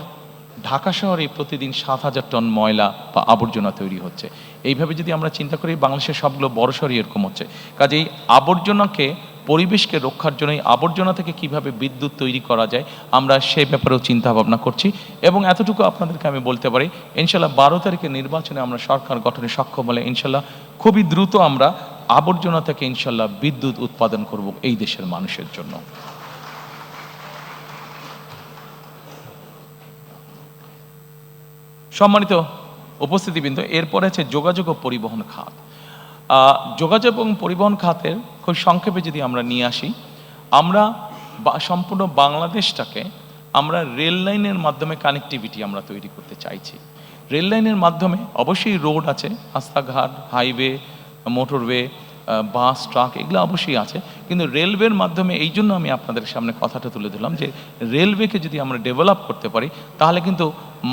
[SPEAKER 1] ঢাকা শহরে প্রতিদিন 7,000 টন ময়লা বা আবর্জনা তৈরি হচ্ছে। এইভাবে যদি আমরা চিন্তা করি, বাংলাদেশের সবগুলো বড় শহরই এরকম হচ্ছে। কাজেই আবর্জনাকে, পরিবেশকে রক্ষার জন্য আবর্জনা থেকে কিভাবে বিদ্যুৎ তৈরি করা যায়, আমরা সেই ব্যাপারেও চিন্তা ভাবনা করছি। এবং এতটুকু আপনাদেরকে আমি বলতে পারি, ইনশাল্লাহ 12 তারিখের নির্বাচনে আমরা সরকার গঠনে সক্ষম হলে ইনশাল্লাহ খুবই দ্রুত আমরা আবর্জনা থেকে ইনশাল্লাহ বিদ্যুৎ উৎপাদন করব এই দেশের মানুষের জন্য। সম্মানিত উপস্থিতিবৃন্দ, এরপরে আছে যোগাযোগ ও পরিবহন খাত। যোগাযোগ এবং পরিবহন খাতের খুব সংক্ষেপে যদি আমরা নিয়ে আসি, আমরা সম্পূর্ণ বাংলাদেশটাকে আমরা রেল লাইনের মাধ্যমে কানেক্টিভিটি আমরা তৈরি করতে চাইছি। রেল লাইনের মাধ্যমে অবশ্যই রোড আছে, রাস্তাঘাট, হাইওয়ে, মোটরওয়ে, বাস, ট্রাক, এগুলো অবশ্যই আছে, কিন্তু রেলওয়ের মাধ্যমে, এই জন্য আমি আপনাদের সামনে কথাটা তুলে ধরলাম যে রেলওয়েকে যদি আমরা ডেভেলপ করতে পারি, তাহলে কিন্তু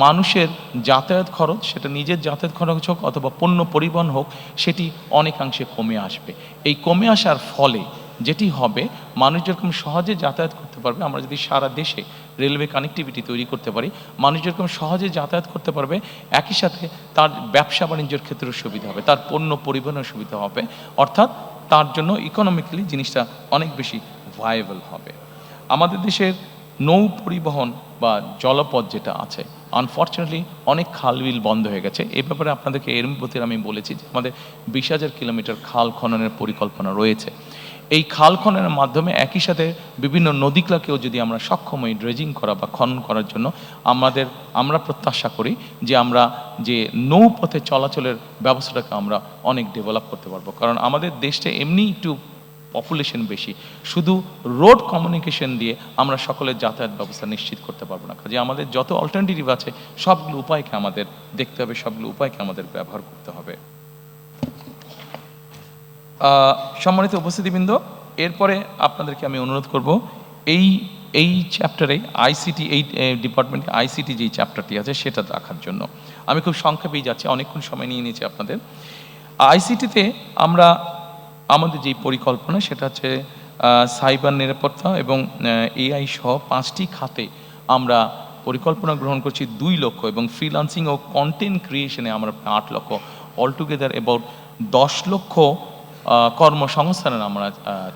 [SPEAKER 1] মানুষের যাতায়াত খরচ, সেটা নিজের যাতায়াত খরচ হোক অথবা পণ্য পরিবহন হোক, সেটি অনেকাংশে কমে আসবে। এই কমে আসার ফলে যেটি হবে, মানুষ যেরকম সহজে যাতায়াত করতে পারবে, আমরা যদি সারা দেশে রেলওয়ে কানেক্টিভিটি তৈরি করতে পারি, মানুষ যেরকম সহজে যাতায়াত করতে পারবে, একই সাথে তার ব্যবসা বাণিজ্যের ক্ষেত্রেও সুবিধা হবে, তার পণ্য পরিবহনের সুবিধা হবে, অর্থাৎ তার জন্য ইকোনমিক্যালি জিনিসটা অনেক বেশি ভায়াবল হবে। আমাদের দেশের নৌ পরিবহন বা জলপথ যেটা আছে, আনফর্চুনেটলি অনেক খাল বিল বন্ধ হয়ে গেছে। এই ব্যাপারে আপনাদেরকে এর মধ্যে আমি বলেছি যে আমাদের 20,000 কিলোমিটার খাল খননের পরিকল্পনা রয়েছে। এই খাল খননের মাধ্যমে একই সাথে বিভিন্ন নদীগুলোকেও যদি আমরা সক্ষম হই ড্রেজিং করা বা খনন করার জন্য, আমরা প্রত্যাশা করি যে আমরা যে নৌপথে চলাচলের ব্যবস্থাটাকে আমরা অনেক ডেভেলপ করতে পারবো। কারণ আমাদের দেশটা এমনি একটু পপুলেশন বেশি, শুধু রোড কমিউনিকেশন দিয়ে আমরা সকলের যাতায়াত ব্যবস্থা নিশ্চিত করতে পারবো না। কাজে আমাদের যত অল্টারনেটিভ আছে, সবগুলো উপায়কে আমাদের দেখতে হবে, সবগুলো উপায়কে আমাদের ব্যবহার করতে হবে। সম্মানিত উপস্থিতিবৃন্দ, এরপরে আপনাদেরকে আমি অনুরোধ করব এই চ্যাপ্টারে আইসিটি, এই ডিপার্টমেন্টে আইসিটি যেই চ্যাপ্টারটি আছে সেটা রাখার জন্য আমি খুব সংক্ষেপেই যাচ্ছি, অনেকক্ষণ সময় নিয়ে নিয়েছি আপনাদের। আইসিটিতে আমরা আমাদের যেই পরিকল্পনা, সেটা হচ্ছে সাইবার নিরাপত্তা এবং এআই সহ 5টি খাতে আমরা পরিকল্পনা গ্রহণ করছি 2 লক্ষ, এবং ফ্রিল্যান্সিং ও কন্টেন্ট ক্রিয়েশনে আমরা 8 লক্ষ, অলটুগেদার অ্যাবাউট 10 লক্ষ কর্মসংস্থানের আমরা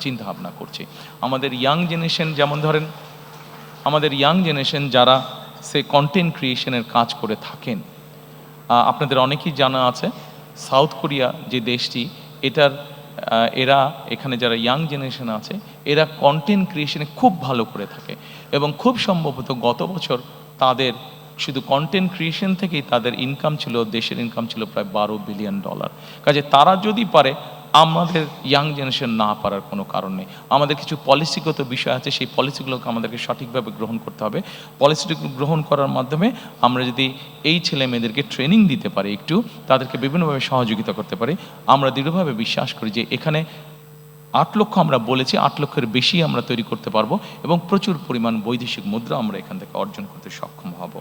[SPEAKER 1] চিন্তা ভাবনা করছি। আমাদের ইয়াং জেনারেশন, যেমন ধরেন আমাদের ইয়াং জেনারেশন যারা সে কন্টেন্ট ক্রিয়েশনের কাজ করে থাকেন, আপনাদের অনেকেই জানা আছে সাউথ কোরিয়া যে দেশটি, এরা এখানে যারা ইয়াং জেনারেশন আছে এরা কন্টেন্ট ক্রিয়েশনে খুব ভালো করে থাকে, এবং খুব সম্ভবত গত বছর তাদের শুধু কন্টেন্ট ক্রিয়েশন থেকেই তাদের ইনকাম ছিল, দেশের ইনকাম ছিল প্রায় $12 বিলিয়ন। কাজে তারা যদি পারে, আমাদের ইয়াং জেনারেশন না পারার কোনো কারণ নেই। আমাদের কিছু পলিসিগত বিষয় আছে, সেই পলিসিগুলোকে আমাদেরকে সঠিকভাবে গ্রহণ করতে হবে। পলিসিগুলো গ্রহণ করার মাধ্যমে আমরা যদি এই ছেলে মেয়েদেরকে ট্রেনিং দিতে পারি, একটু তাদেরকে বিভিন্নভাবে সহযোগিতা করতে পারি, আমরা দৃঢ়ভাবে বিশ্বাস করি যে এখানে 8 লক্ষ আমরা বলেছি, 8 লক্ষের বেশি আমরা তৈরি করতে পারবো, এবং প্রচুর পরিমাণ বৈদেশিক মুদ্রা আমরা এখান থেকে অর্জন করতে সক্ষম হব।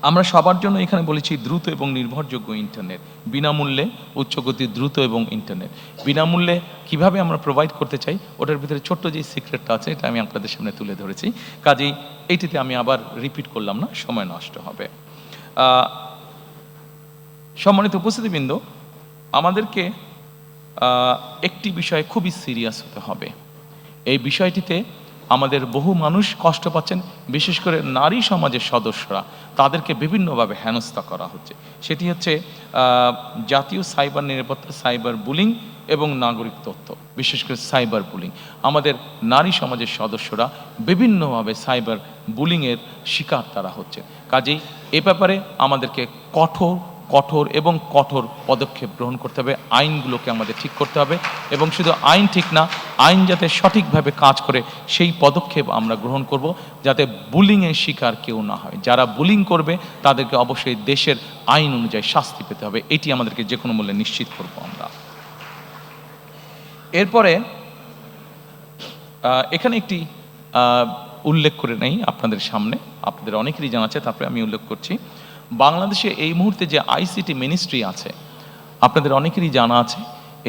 [SPEAKER 1] আমরা সবার জন্য এখানে বলেছি দ্রুত এবং নির্ভরযোগ্য ইন্টারনেট, বিনামূল্যে উচ্চগতির দ্রুত এবং ইন্টারনেট। বিনামূল্যে কিভাবে আমরা প্রোভাইড করতে চাই, ওটার ভিতরে ছোট্ট যে সিক্রেটটা আছে এটা আমি আপনাদের সামনে তুলে ধরেছি, কাজেই এইটিতে আমি আবার রিপিট করলাম না, সময় নষ্ট হবে। সম্মানিত উপস্থিতিবৃন্দ, আমাদেরকে একটি বিষয়ে খুবই সিরিয়াস হতে হবে। এই বিষয়টিতে আমাদের বহু মানুষ কষ্ট পাচ্ছেন, বিশেষ করে নারী সমাজের সদস্যরা, তাদেরকে বিভিন্নভাবে হেনস্থা করা হচ্ছে। সেটি হচ্ছে জাতীয় সাইবার নিরাপত্তা, সাইবার বুলিং এবং নাগরিক তথ্য, বিশেষ করে সাইবার বুলিং। আমাদের নারী সমাজের সদস্যরা বিভিন্নভাবে সাইবার বুলিংয়ের শিকার তারা হচ্ছে। কাজেই এ ব্যাপারে আমাদেরকে কঠোর পদক্ষেপ গ্রহণ করতে হবে। আইনগুলোকে আমাদের ঠিক করতে হবে, এবং শুধু আইন ঠিক না, আইন যাতে সঠিকভাবে কাজ করে সেই পদক্ষেপ আমরা গ্রহণ করব, যাতে বুলিংয়ের শিকার কেউ না হয়। যারা বুলিং করবে তাদেরকে অবশ্যই দেশের আইন অনুযায়ী শাস্তি পেতে হবে, এটি আমাদেরকে যে কোনো মূল্যে নিশ্চিত করব আমরা। এরপরে এখানে একটি উল্লেখ করে নেই আপনাদের সামনে, আপনাদের অনেকেরই জানা আছে, তারপরে আমি উল্লেখ করছি। বাংলাদেশে এই মুহূর্তে যে আইসিটি মিনিস্ট্রি আছে, আপনাদের অনেকেরই জানা আছে,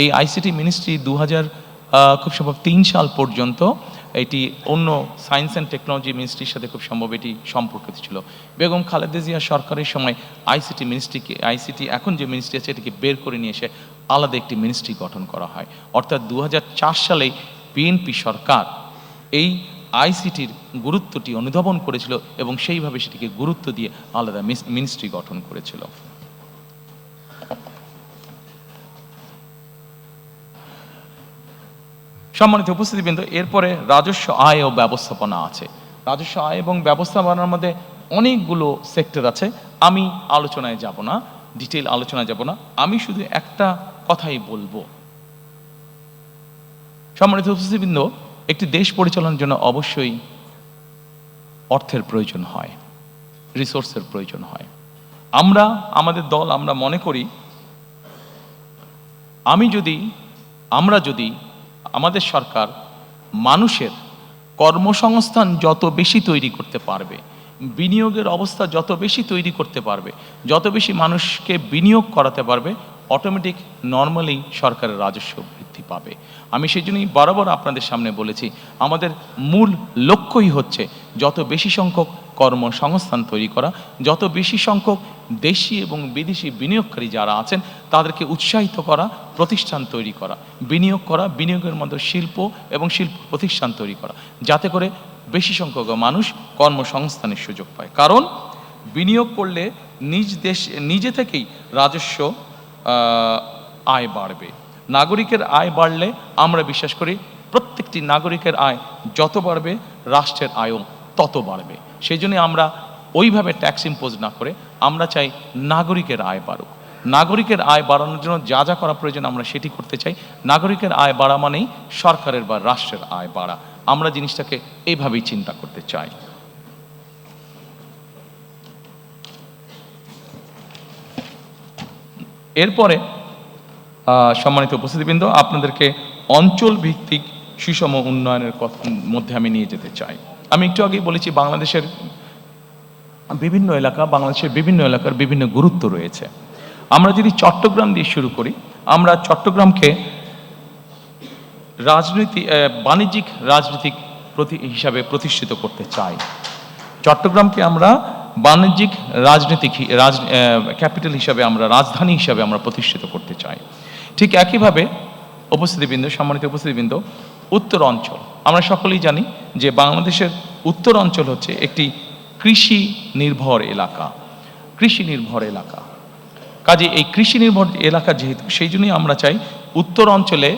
[SPEAKER 1] এই আইসিটি মিনিস্ট্রি 2003 সাল পর্যন্ত এটি অন্য সায়েন্স অ্যান্ড টেকনোলজি মিনিস্ট্রির সাথে খুব সম্ভব এটি সম্পর্কিত ছিল। বেগম খালেদা জিয়া সরকারের সময় আইসিটি এখন যে মিনিস্ট্রি আছে এটিকে বের করে নিয়ে এসে আলাদা একটি মিনিস্ট্রি গঠন করা হয়। অর্থাৎ 2004 সালে বিএনপি সরকার এই আইসিটির গুরুত্বটি অনুধাবন করেছিল, এবং সেইভাবে সেটিকে গুরুত্ব দিয়ে আলাদা মিনিস্ট্রি গঠন করেছিল। সম্মানিত উপস্থিতিবৃন্দ, এরপরে রাজস্ব আয় ও ব্যবস্থাপনা আছে। রাজস্ব আয় এবং ব্যবস্থাপনার মধ্যে অনেকগুলো সেক্টর আছে, আমি আলোচনায় যাব না, ডিটেইল আলোচনায় যাব না, আমি শুধু একটা কথাই বলবো। সম্মানিত উপস্থিতিবৃন্দ, একটি দেশ পরিচালনার জন্য অবশ্যই অর্থের প্রয়োজন হয়, রিসোর্সের প্রয়োজন হয়। আমাদের দল আমরা মনে করি, আমরা যদি আমাদের সরকার মানুষের কর্মসংস্থান যত বেশি তৈরি করতে পারবে, বিনিয়োগের অবস্থা যত বেশি তৈরি করতে পারবে, যত বেশি মানুষকে বিনিয়োগ করাতে পারবে, অটোমেটিক নর্মালি সরকারের রাজস্ব বৃদ্ধি পাবে। আমি সেই জন্যই বরাবর আপনাদের সামনে বলেছি, আমাদের মূল লক্ষ্যই হচ্ছে যত বেশি সংখ্যক কর্মসংস্থান তৈরি করা, যত বেশি সংখ্যক দেশি এবং বিদেশি বিনিয়োগকারী যারা আছেন তাদেরকে উৎসাহিত করা, প্রতিষ্ঠান তৈরি করা, বিনিয়োগ করা, বিনিয়োগের মধ্যে শিল্প এবং শিল্প প্রতিষ্ঠান তৈরি করা, যাতে করে বেশি সংখ্যক মানুষ কর্মসংস্থানের সুযোগ পায়। কারণ বিনিয়োগ করলে নিজে থেকেই রাজস্ব আয় বাড়বে। নাগরিকের আয় বাড়লে আমরা বিশ্বাস করি প্রত্যেকটি নাগরিকের আয় যত বাড়বে রাষ্ট্রের আয়ও তত বাড়বে। সেই জন্য আমরা ওইভাবে ট্যাক্স ইম্পোজ না করে আমরা চাই নাগরিকের আয় বাড়ুক। নাগরিকের আয় বাড়ানোর জন্য যা যা করা প্রয়োজন আমরা সেটি করতে চাই। নাগরিকের আয় বাড়া মানেই সরকারের বা রাষ্ট্রের আয় বাড়া। আমরা জিনিসটাকে এইভাবেই চিন্তা করতে চাই। এরপরে সম্মানিত উপস্থিতিবৃন্দ, আপনাদেরকে অঞ্চল ভিত্তিক সুষম উন্নয়নের মধ্যে আমি নিয়ে যেতে চাই। আমি একটু আগেই বলেছি বাংলাদেশের বিভিন্ন এলাকার বিভিন্ন গুরুত্ব রয়েছে। আমরা যদি চট্টগ্রাম দিয়ে শুরু করি, আমরা চট্টগ্রামকে বাণিজ্যিক রাজনৈতিক হিসাবে প্রতিষ্ঠিত করতে চাই। চট্টগ্রামকে আমরা বাণিজ্যিক রাজনৈতিক ক্যাপিটাল হিসাবে আমরা, রাজধানী হিসাবে আমরা প্রতিষ্ঠিত করতে চাই। ঠিক একইভাবে উপস্থিতিবৃন্দ, সম্মানিত উপস্থিতিবৃন্দ, উত্তর অঞ্চল, আমরা সকলেই জানি যে বাংলাদেশের উত্তর অঞ্চল হচ্ছে একটি কৃষি নির্ভর এলাকা, কৃষি নির্ভর এলাকা। কাজে এই কৃষি নির্ভর এলাকা যেহেতু, সেই জন্যই আমরা চাই উত্তর অঞ্চলে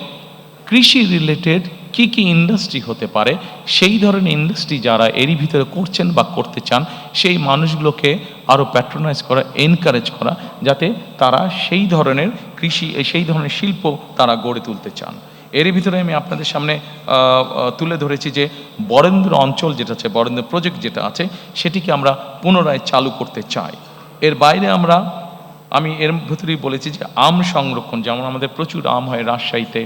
[SPEAKER 1] কৃষি রিলেটেড কি কি ইন্ডাস্ট্রি হতে পারে, সেই ধরনের ইন্ডাস্ট্রি যারা এরই ভিতরে করছেন বা করতে চান, সেই মানুষগুলোকে আরও প্যাট্রোনাইজ করা, এনকারেজ করা, যাতে তারা সেই ধরনের কৃষি, সেই ধরনের শিল্প তারা গড়ে তুলতে চান। এরই ভিতরে আমি আপনাদের সামনে তুলে ধরেছি যে বরেন্দ্র অঞ্চল যেটা আছে, বরেন্দ্র প্রজেক্ট যেটা আছে, সেটিকে আমরা পুনরায় চালু করতে চাই। এর বাইরে আমি এর ভিতরেই বলেছি যে আম সংরক্ষণ, যেমন আমাদের প্রচুর আম হয় রাজশাহীতে,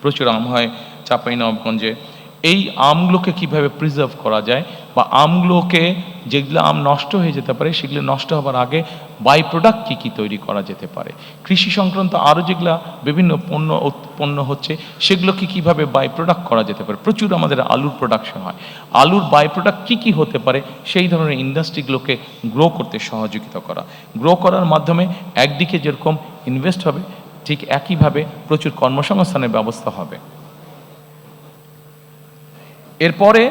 [SPEAKER 1] প্রচুর আম হয় চাঁপাইনবাবগঞ্জে, এই আমগুলোকে কিভাবে প্রিজার্ভ করা যায়, বা আমগুলোকে, যেগুলো আম নষ্ট হয়ে যেতে পারে, সেগুলো নষ্ট হবার আগে বাই প্রোডাক্ট কী কী তৈরি করা যেতে পারে, কৃষি সংক্রান্ত আরও যেগুলো বিভিন্ন পণ্য উৎপন্ন হচ্ছে, সেগুলোকে কীভাবে বাই প্রোডাক্ট করা যেতে পারে। প্রচুর আমাদের আলুর প্রোডাকশন হয়, আলুর বাই প্রোডাক্ট কী কী হতে পারে, সেই ধরনের ইন্ডাস্ট্রিগুলোকে গ্রো করতে সহযোগিতা করা। গ্রো করার মাধ্যমে একদিকে যেরকম ইনভেস্ট হবে, ঠিক একইভাবে প্রচুর কর্মসংস্থানের ব্যবস্থা হবে। এরপরে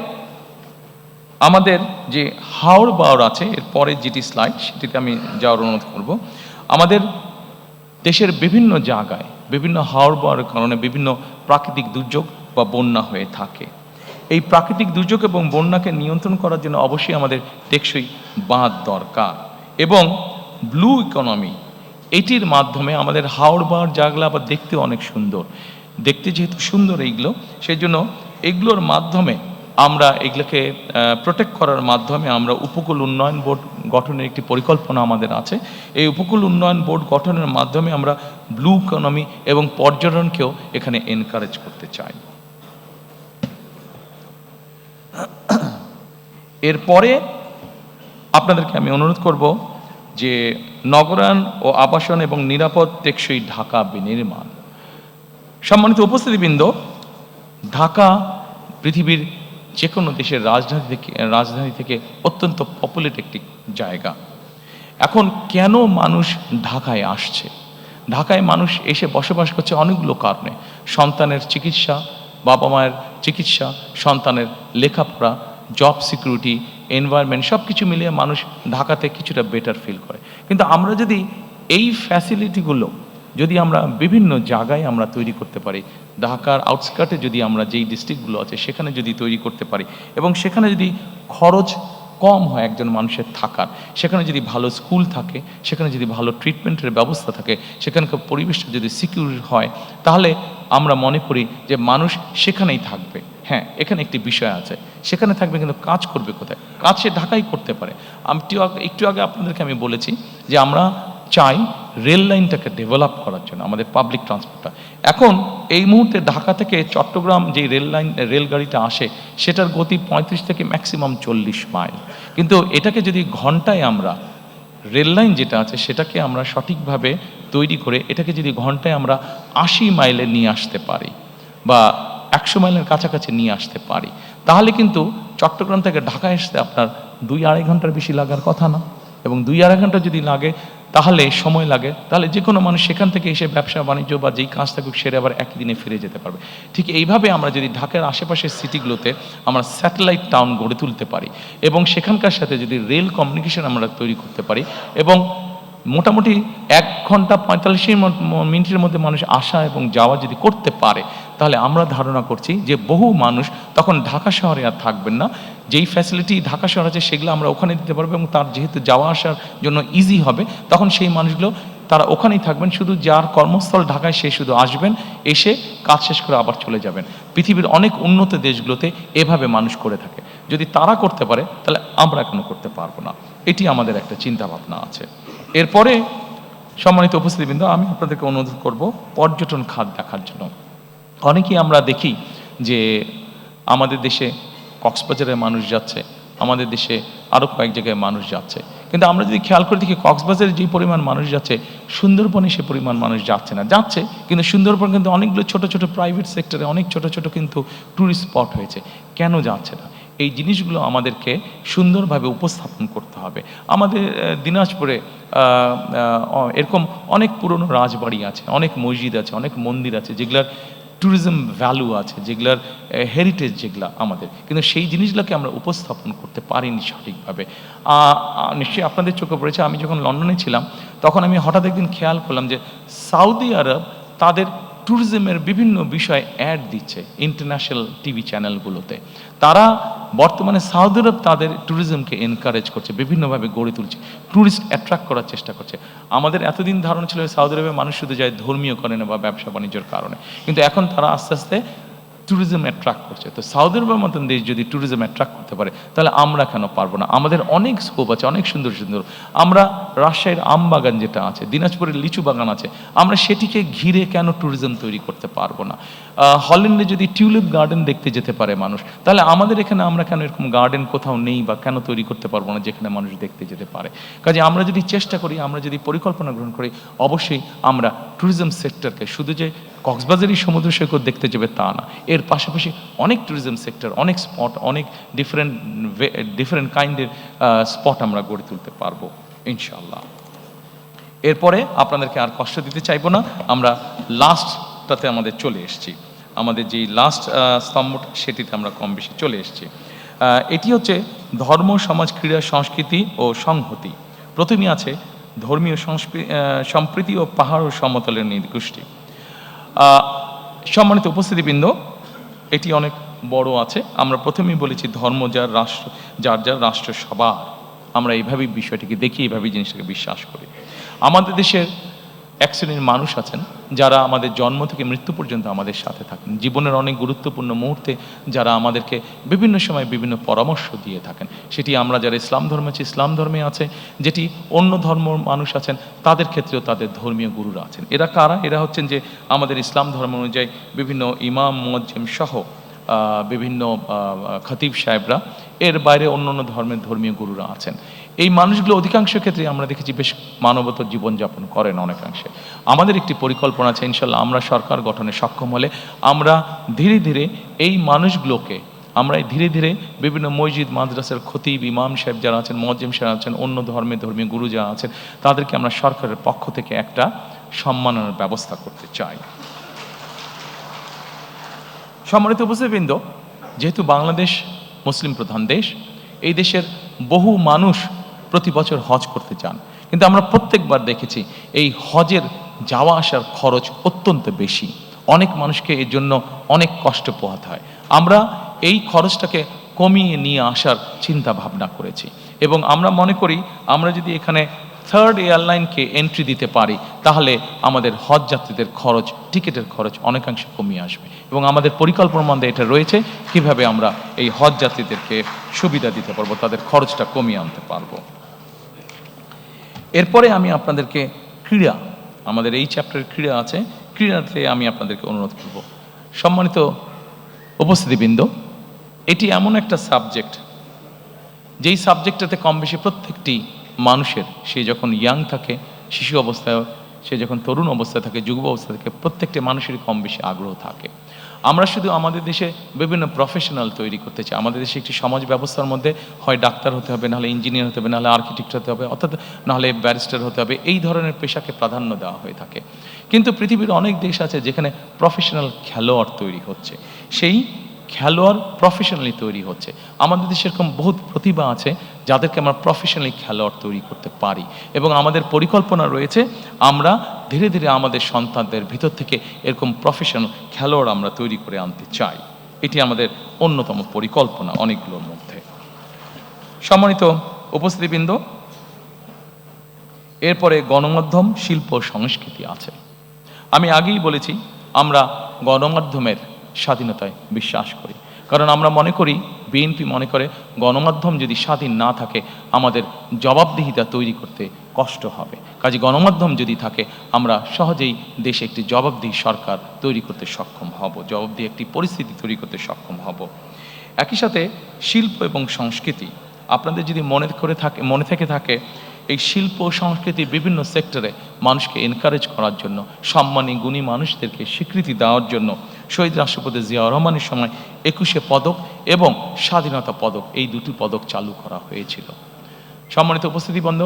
[SPEAKER 1] আমাদের যে হাওড় বাওড় আছে, এরপরে যেটি স্লাইড, সেটিতে আমি যাওয়ার অনুরোধ করব। আমাদের দেশের বিভিন্ন জায়গায় বিভিন্ন হাওড় বাওড়ের কারণে বিভিন্ন প্রাকৃতিক দুর্যোগ বা বন্যা হয়ে থাকে। এই প্রাকৃতিক দুর্যোগ এবং বন্যাকে নিয়ন্ত্রণ করার জন্য অবশ্যই আমাদের টেকসই বাঁধ দরকার, এবং ব্লু ইকোনমি, এটির মাধ্যমে আমাদের হাওড় বাওড় জায়গাগুলো আবার দেখতে অনেক সুন্দর, দেখতে যেহেতু সুন্দর এইগুলো, সেই জন্য এগুলোর মাধ্যমে আমরা এগুলোকে প্রোটেক্ট করার মাধ্যমে আমরা উপকূল উন্নয়ন বোর্ড গঠনের একটি পরিকল্পনা আমাদের আছে। এই উপকূল উন্নয়ন বোর্ড গঠনের মাধ্যমে আমরা ব্লু ইকোনমি এবং পর্যটনকেও এখানে এনকারেজ করতে চাই। এরপরে আপনাদেরকে আমি অনুরোধ করব যে নগরায়ণ ও আবাসন এবং নিরাপদ টেকসই ঢাকা বিনির্মাণ। সম্মানিত উপস্থিতিবৃন্দ, ঢাকা পৃথিবীর যে কোনো দেশের রাজধানী থেকে অত্যন্ত পপুলেট একটি জায়গা। এখন কেন মানুষ ঢাকায় আসছে? ঢাকায় মানুষ এসে বসবাস করছে অনেকগুলো কারণে। সন্তানের চিকিৎসা, বাবা মায়ের চিকিৎসা, সন্তানের লেখাপড়া, জব সিকিউরিটি, এনভায়রনমেন্ট, সব কিছু মিলিয়ে মানুষ ঢাকাতে কিছুটা বেটার ফিল করে। কিন্তু আমরা যদি এই ফ্যাসিলিটিগুলো যদি আমরা বিভিন্ন জায়গায় আমরা তৈরি করতে পারি, ঢাকার আউটস্কার্টে যদি আমরা যেই ডিস্ট্রিক্টগুলো আছে সেখানে যদি তৈরি করতে পারি, এবং সেখানে যদি খরচ কম হয় একজন মানুষের থাকার, সেখানে যদি ভালো স্কুল থাকে, সেখানে যদি ভালো ট্রিটমেন্টের ব্যবস্থা থাকে, সেখানকার পরিবেশটা যদি সিকিউর হয়, তাহলে আমরা মনে করি যে মানুষ সেখানেই থাকবে। হ্যাঁ, এখানে একটি বিষয় আছে, সেখানে থাকবে কিন্তু কাজ করবে কোথায়? কাজ সে ঢাকায় করতে পারে। একটু আগে আপনাদেরকে আমি বলেছি যে আমরা চাই রেল লাইনটাকে ডেভেলপ করার জন্য, আমাদের পাবলিক ট্রান্সপোর্টটা। এখন এই মুহূর্তে ঢাকা থেকে চট্টগ্রাম যে রেলগাড়িটা আসে, সেটার গতি 35 থেকে ম্যাক্সিমাম 40 মাইল। কিন্তু এটাকে যদি ঘন্টায় আমরা, রেল লাইন যেটা আছে সেটাকে আমরা সঠিকভাবে তৈরি করে এটাকে যদি ঘন্টায় আমরা 80 মাইলে নিয়ে আসতে পারি, বা 100 মাইলের কাছাকাছি নিয়ে আসতে পারি, তাহলে কিন্তু চট্টগ্রাম থেকে ঢাকায় আসতে আপনার 2-2.5 ঘন্টার বেশি লাগার কথা না। এবং 2-2.5 ঘন্টা যদি লাগে, তাহলে সময় লাগে, তাহলে যে কোনো মানুষ সেখান থেকে এসে ব্যবসা বাণিজ্য বা যেই কাজ থাকুক সেরে আবার একই দিনে ফিরে যেতে পারবে। ঠিক এইভাবে আমরা যদি ঢাকার আশেপাশের সিটিগুলোতে আমরা স্যাটেলাইট টাউন গড়ে তুলতে পারি, এবং সেখানকার সাথে যদি রেল কমিউনিকেশন আমরা তৈরি করতে পারি, এবং মোটামুটি 1 ঘন্টা 45 মিনিটের মধ্যে মানুষ আসা এবং যাওয়া যদি করতে পারে, তাহলে আমরা ধারণা করছি যে বহু মানুষ তখন ঢাকা শহরে আর থাকবেন না। যেই ফ্যাসিলিটি ঢাকা শহর আছে সেগুলো আমরা ওখানে দিতে পারবো, এবং তার যেহেতু যাওয়া আসার জন্য ইজি হবে, তখন সেই মানুষগুলো তারা ওখানেই থাকবেন। শুধু যার কর্মস্থল ঢাকায়, সে শুধু আসবেন, এসে কাজ শেষ করে আবার চলে যাবেন। পৃথিবীর অনেক উন্নত দেশগুলোতে এভাবে মানুষ করে থাকে। যদি তারা করতে পারে, তাহলে আমরা কেন করতে পারবো না? এটি আমাদের একটা চিন্তা ভাবনা আছে। এরপরে সম্মানিত উপস্থিতিবৃন্দ, আমি আপনাদেরকে অনুরোধ করব পর্যটন খাত দেখার জন্য। অনেকেই আমরা দেখি যে আমাদের দেশে কক্সবাজারের মানুষ যাচ্ছে, আমাদের দেশে আরও কয়েক জায়গায় মানুষ যাচ্ছে, কিন্তু আমরা যদি খেয়াল করে দেখি কক্সবাজারে যে পরিমাণ মানুষ যাচ্ছে, সুন্দরবনে সে পরিমাণ মানুষ যাচ্ছে না। যাচ্ছে, কিন্তু সুন্দরবন কিন্তু অনেকগুলো ছোট ছোট প্রাইভেট সেক্টরে অনেক ছোট ছোট কিন্তু ট্যুরিস্ট স্পট হয়েছে। কেন যাচ্ছে না? এই জিনিসগুলো আমাদেরকে সুন্দরভাবে উপস্থাপন করতে হবে। আমাদের দিনাজপুরে এরকম অনেক পুরনো রাজবাড়ি আছে, অনেক মসজিদ আছে, অনেক মন্দির আছে, যেগুলার ট্যুরিজম ভ্যালু আছে, যেগুলার হেরিটেজ যেগুলো আমাদের, কিন্তু সেই জিনিসগুলোকে আমরা উপস্থাপন করতে পারিনি সঠিকভাবে। নিশ্চয়ই আপনাদের চোখে পড়েছে, আমি যখন লন্ডনে ছিলাম তখন আমি হঠাৎ একদিন খেয়াল করলাম যে সৌদি আরব তাদের ট্যুরিজমের বিভিন্ন বিষয় অ্যাড দিচ্ছে ইন্টারন্যাশনাল টিভি চ্যানেলগুলোতে। তারা বর্তমানে সৌদি আরব তাদের ট্যুরিজমকে এনকারেজ করছে, বিভিন্নভাবে গড়ে তুলছে, ট্যুরিস্ট অ্যাট্রাক্ট করার চেষ্টা করছে। আমাদের এতদিন ধারণা ছিল সৌদি আরবে মানুষ শুধু যায় ধর্মীয় কারণে বা ব্যবসা বাণিজ্যের কারণে, কিন্তু এখন তারা আস্তে আস্তে ট্যুরিজম অ্যাট্রাক্ট করছে। তো সৌদি আরবের মতন দেশ যদি ট্যুরিজম অ্যাট্রাক্ট করতে পারে, তাহলে আমরা কেন পারবো না? আমাদের অনেক স্কোপ আছে, অনেক সুন্দর সুন্দর। আমরা রাজশাহীর আম বাগান যেটা আছে, দিনাজপুরের লিচু বাগান আছে, আমরা সেটিকে ঘিরে কেন ট্যুরিজম তৈরি করতে পারবো না? হল্যান্ডে যদি টিউলিপ গার্ডেন দেখতে যেতে পারে মানুষ, তাহলে আমাদের এখানে আমরা কেন এরকম গার্ডেন কোথাও নেই বা কেন তৈরি করতে পারবো না যেখানে মানুষ দেখতে যেতে পারে? কাজে আমরা যদি চেষ্টা করি, আমরা যদি পরিকল্পনা গ্রহণ করি, অবশ্যই আমরা ট্যুরিজম সেক্টরকে শুধু যে কক্সবাজারই সমুদ্র সৈকত দেখতে যাবে তা না, এর পাশাপাশি অনেক ট্যুরিজম সেক্টর, অনেক স্পট, অনেক ডিফারেন্ট কাইন্ডের স্পট আমরা গড়ে তুলতে পারবো ইনশাআল্লাহ। এরপরে আপনাদেরকে আর কষ্ট দিতে চাইবো না, আমরা লাস্টটাতে আমাদের চলে এসেছি। আমাদের যেই লাস্ট স্তম্ভটা, সেটিতে আমরা কম বেশি চলে এসেছি। এটি হচ্ছে ধর্ম, সমাজ, ক্রীড়া, সংস্কৃতি ও সংহতি। প্রথমেই আছে ধর্মীয় সম্প্রীতি ও পাহাড় ও সমতলের নৃগোষ্ঠী। সম্মানিত উপস্থিতিবৃন্দ, এটি অনেক বড় আছে। আমরা প্রথমেই বলেছি ধর্ম যার রাষ্ট্র, যার যার রাষ্ট্র সবার। আমরা এইভাবেই বিষয়টিকে দেখি, এইভাবেই জিনিসটাকে বিশ্বাস করি। আমাদের দেশের এক শ্রেণীর মানুষ আছেন যারা আমাদের জন্ম থেকে মৃত্যু পর্যন্ত আমাদের সাথে থাকেন, জীবনের অনেক গুরুত্বপূর্ণ মুহূর্তে যারা আমাদেরকে বিভিন্ন সময় বিভিন্ন পরামর্শ দিয়ে থাকেন। সেটি আমরা যারা ইসলাম ধর্মে আছি, ইসলাম ধর্মে আছে, যেটি অন্য ধর্ম মানুষ আছেন তাদের ক্ষেত্রেও তাদের ধর্মীয় গুরুরা আছেন। এরা কারা? এরা হচ্ছেন যে আমাদের ইসলাম ধর্ম অনুযায়ী বিভিন্ন ইমাম, মুয়াজ্জিম সহ বিভিন্ন খতিব সাহেবরা, এর বাইরে অন্য অন্য ধর্মের ধর্মীয় গুরুরা আছেন। এই মানুষগুলো অধিকাংশ ক্ষেত্রে আমরা দেখেছি বেশ মানবতার জীবনযাপন করেন অনেকাংশে। আমাদের একটি পরিকল্পনা আছে, ইনশাল্লাহ আমরা সরকার গঠনে সক্ষম হলে আমরা ধীরে ধীরে এই মানুষগুলোকে, আমরা ধীরে ধীরে বিভিন্ন মসজিদ, মাদ্রাসার খতিব, ইমাম সাহেব যারা আছেন, মুয়াজ্জিম সাহেব আছেন, অন্য ধর্মের ধর্মীয় গুরু যারা আছেন, তাদেরকে আমরা সরকারের পক্ষ থেকে একটা সম্মাননার ব্যবস্থা করতে চাই। সম্মানিত উপস্থিতিবৃন্দ, যেহেতু বাংলাদেশ মুসলিম প্রধান দেশ, এই দেশের বহু মানুষ প্রতি বছর হজ করতে চান, কিন্তু আমরা প্রত্যেকবার দেখেছি এই হজের যাওয়া আসার খরচ অত্যন্ত বেশি। অনেক মানুষকে এর জন্য অনেক কষ্ট পোহাতে হয়। আমরা এই খরচটাকে কমিয়ে নিয়ে আসার চিন্তা ভাবনা করেছি এবং আমরা মনে করি আমরা যদি এখানে থার্ড এয়ারলাইনকে এন্ট্রি দিতে পারি, তাহলে আমাদের হজ যাত্রীদের খরচ, টিকিটের খরচ অনেকাংশে কমিয়ে আসবে এবং আমাদের পরিকল্পনার মধ্যে এটা রয়েছে কিভাবে আমরা এই হজ যাত্রীদেরকে সুবিধা দিতে পারবো, তাদের খরচটা কমিয়ে আনতে পারবো। এরপরে আমি আপনাদেরকে ক্রীড়া, আমাদের এই চ্যাপ্টারের ক্রীড়া আছে, ক্রীড়াতে আমি আপনাদেরকে অনুরোধ করব। সম্মানিত উপস্থিতিবৃন্দ, এটি এমন একটা সাবজেক্ট, যেই সাবজেক্টটাতে কম বেশি প্রত্যেকটি মানুষের, সে যখন ইয়াং থাকে, শিশু অবস্থায়, সে যখন তরুণ অবস্থায় থাকে, যুব অবস্থায় থাকে, প্রত্যেকটি মানুষেরই কম বেশি আগ্রহ থাকে। আমরা শুধু আমাদের দেশে বিভিন্ন প্রফেশনাল তৈরি করতে চাই। আমাদের দেশে একটি সমাজ ব্যবস্থার মধ্যে হয় ডাক্তার হতে হবে, নাহলে ইঞ্জিনিয়ার হতে হবে, নাহলে আর্কিটেক্ট হতে হবে, অর্থাৎ নাহলে ব্যারিস্টার হতে হবে, এই ধরনের পেশাকে প্রাধান্য দেওয়া হয়ে থাকে। কিন্তু পৃথিবীর অনেক দেশ আছে যেখানে প্রফেশনাল খেলোয়াড় তৈরি হচ্ছে, সেই খেলোয়াড় প্রফেশনালি তৈরি হচ্ছে। আমাদের দেশে এরকম বহুত প্রতিভা আছে যাদেরকে আমরা প্রফেশনালি খেলোয়াড় তৈরি করতে পারি এবং আমাদের পরিকল্পনা রয়েছে আমরা ধীরে ধীরে আমাদের সন্তানদের ভিতর থেকে এরকম প্রফেশনাল খেলোয়াড় আমরা তৈরি করে আনতে চাই। এটি আমাদের অন্যতম পরিকল্পনা অনেকগুলোর মধ্যে। সম্মানিত উপস্থিতিবৃন্দ, এরপরে গণমাধ্যম, শিল্প, সংস্কৃতি আছে। আমি আগেই বলেছি আমরা গণমাধ্যমের স্বাধীনতায় বিশ্বাস করি, কারণ আমরা মনে করি, বিএনপি মনে করে, গণমাধ্যম যদি স্বাধীন না থাকে আমাদের জবাবদিহিতা তৈরি করতে কষ্ট হবে। কাজে গণমাধ্যম যদি থাকে আমরা সহজেই দেশে একটি জবাবদিহি সরকার তৈরি করতে সক্ষম হব, জবাবদিহি একটি পরিস্থিতি তৈরি করতে সক্ষম হব। একই সাথে শিল্প এবং সংস্কৃতি, আপনাদের যদি মনে থেকে থাকে এই শিল্প সংস্কৃতি বিভিন্ন সেক্টরে মানুষকে এনকারেজ করার জন্য, সম্মানী গুণী মানুষদেরকে স্বীকৃতি দেওয়ার জন্য শহীদ রাষ্ট্রপতি জিয়াউর রহমানের সময় 21শে পদক এবং স্বাধীনতা পদক, এই দুটি পদক চালু করা হয়েছিল। সম্মানিত উপস্থিতিবৃন্দ,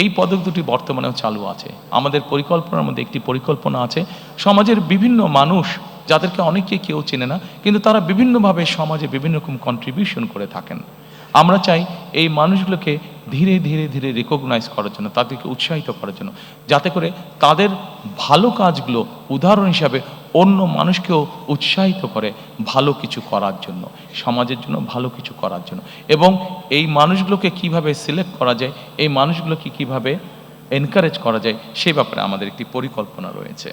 [SPEAKER 1] এই পদক দুটি বর্তমানেও চালু আছে। আমাদের পরিকল্পনার মধ্যে একটি পরিকল্পনা আছে, সমাজের বিভিন্ন মানুষ যাদেরকে অনেকে কেউ চেনে না, কিন্তু তারা বিভিন্নভাবে সমাজে বিভিন্ন রকম কন্ট্রিবিউশন করে থাকেন। আমরা চাই এই মানুষগুলোকে ধীরে ধীরে ধীরে রিকগনাইজ করার জন্য, তাদেরকে উৎসাহিত করার জন্য, যাতে করে তাদের ভালো কাজগুলো উদাহরণ হিসাবে অন্য মানুষকেও উৎসাহিত করে ভালো কিছু করার জন্য, সমাজের জন্য ভালো কিছু করার জন্য। এবং এই মানুষগুলোকে কিভাবে সিলেক্ট করা যায়, এই মানুষগুলোকে কিভাবে এনকারেজ করা যায়, সেই ব্যাপারে আমাদের একটি পরিকল্পনা রয়েছে।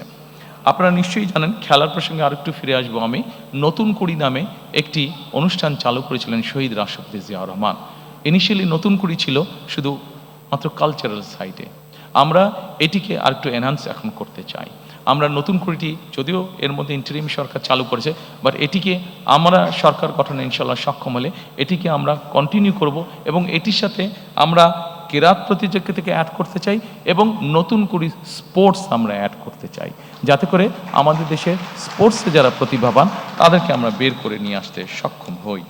[SPEAKER 1] আপনারা নিশ্চয়ই জানেন, খেলার প্রসঙ্গে আরেকটু ফিরে আসবো আমি, নতুন কুড়ি নামে একটি অনুষ্ঠান চালু করেছিলেন শহীদ রাষ্ট্রপতি জিয়াউর রহমান। ইনিশিয়ালি নতুন কুড়ি ছিল শুধু মাত্র কালচারাল সাইডে, আমরা এটিকে আরেকটু এনহান্স এখন করতে চাই। আমরা নতুন কুড়িটি যদিও এর মধ্যে ইন্টারিম সরকার চালু করেছে, বাট এটিকে আমরা সরকার গঠনে ইনশাল্লাহ সক্ষম হলে এটিকে আমরা কন্টিনিউ করব এবং এটির সাথে আমরা কেরাত প্রতিযোগিতাকে অ্যাড করতে চাই এবং নতুন করে স্পোর্টস আমরা অ্যাড করতে চাই, যাতে করে আমাদের দেশের স্পোর্টসে যারা প্রতিভাবান তাদেরকে আমরা বের করে নিয়ে আসতে সক্ষম হই।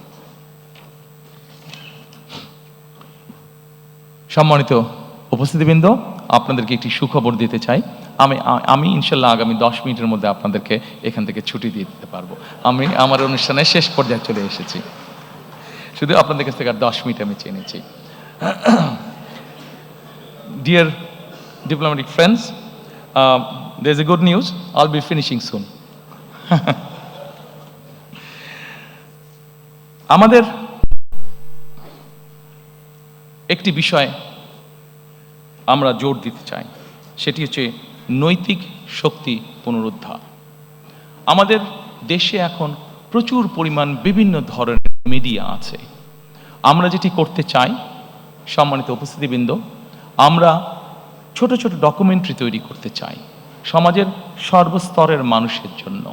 [SPEAKER 1] সম্মানিত উপস্থিতিবৃন্দ, আপনাদেরকে একটি সুখবর দিতে চাই। আমি ইনশাল্লাহ আগামী 10 মিনিটের মধ্যে আপনাদেরকে এখান থেকে ছুটি দিয়ে দিতে পারবো। আমি আমার অনুষ্ঠানের শেষ পর্যায়ে চলে এসেছি, শুধু আপনাদের কাছ থেকে আর 10 মিনিট আমি চেয়ে নিচ্ছি। Dear diplomatic friends, there's a good news. I'll be finishing soon. আমাদের একটি বিষয় আমরা জোর দিতে চাই, সেটি হচ্ছে নৈতিক শক্তি পুনরুদ্ধার। আমাদের দেশে এখন প্রচুর পরিমাণ বিভিন্ন ধরনের মিডিয়া আছে। আমরা যেটি করতে চাই, সম্মানিত উপস্থিতিবৃন্দ, আমরা ছোট ছোট ডকুমেন্টারি তৈরি করতে চাই সমাজের সর্বস্তরের মানুষের জন্য।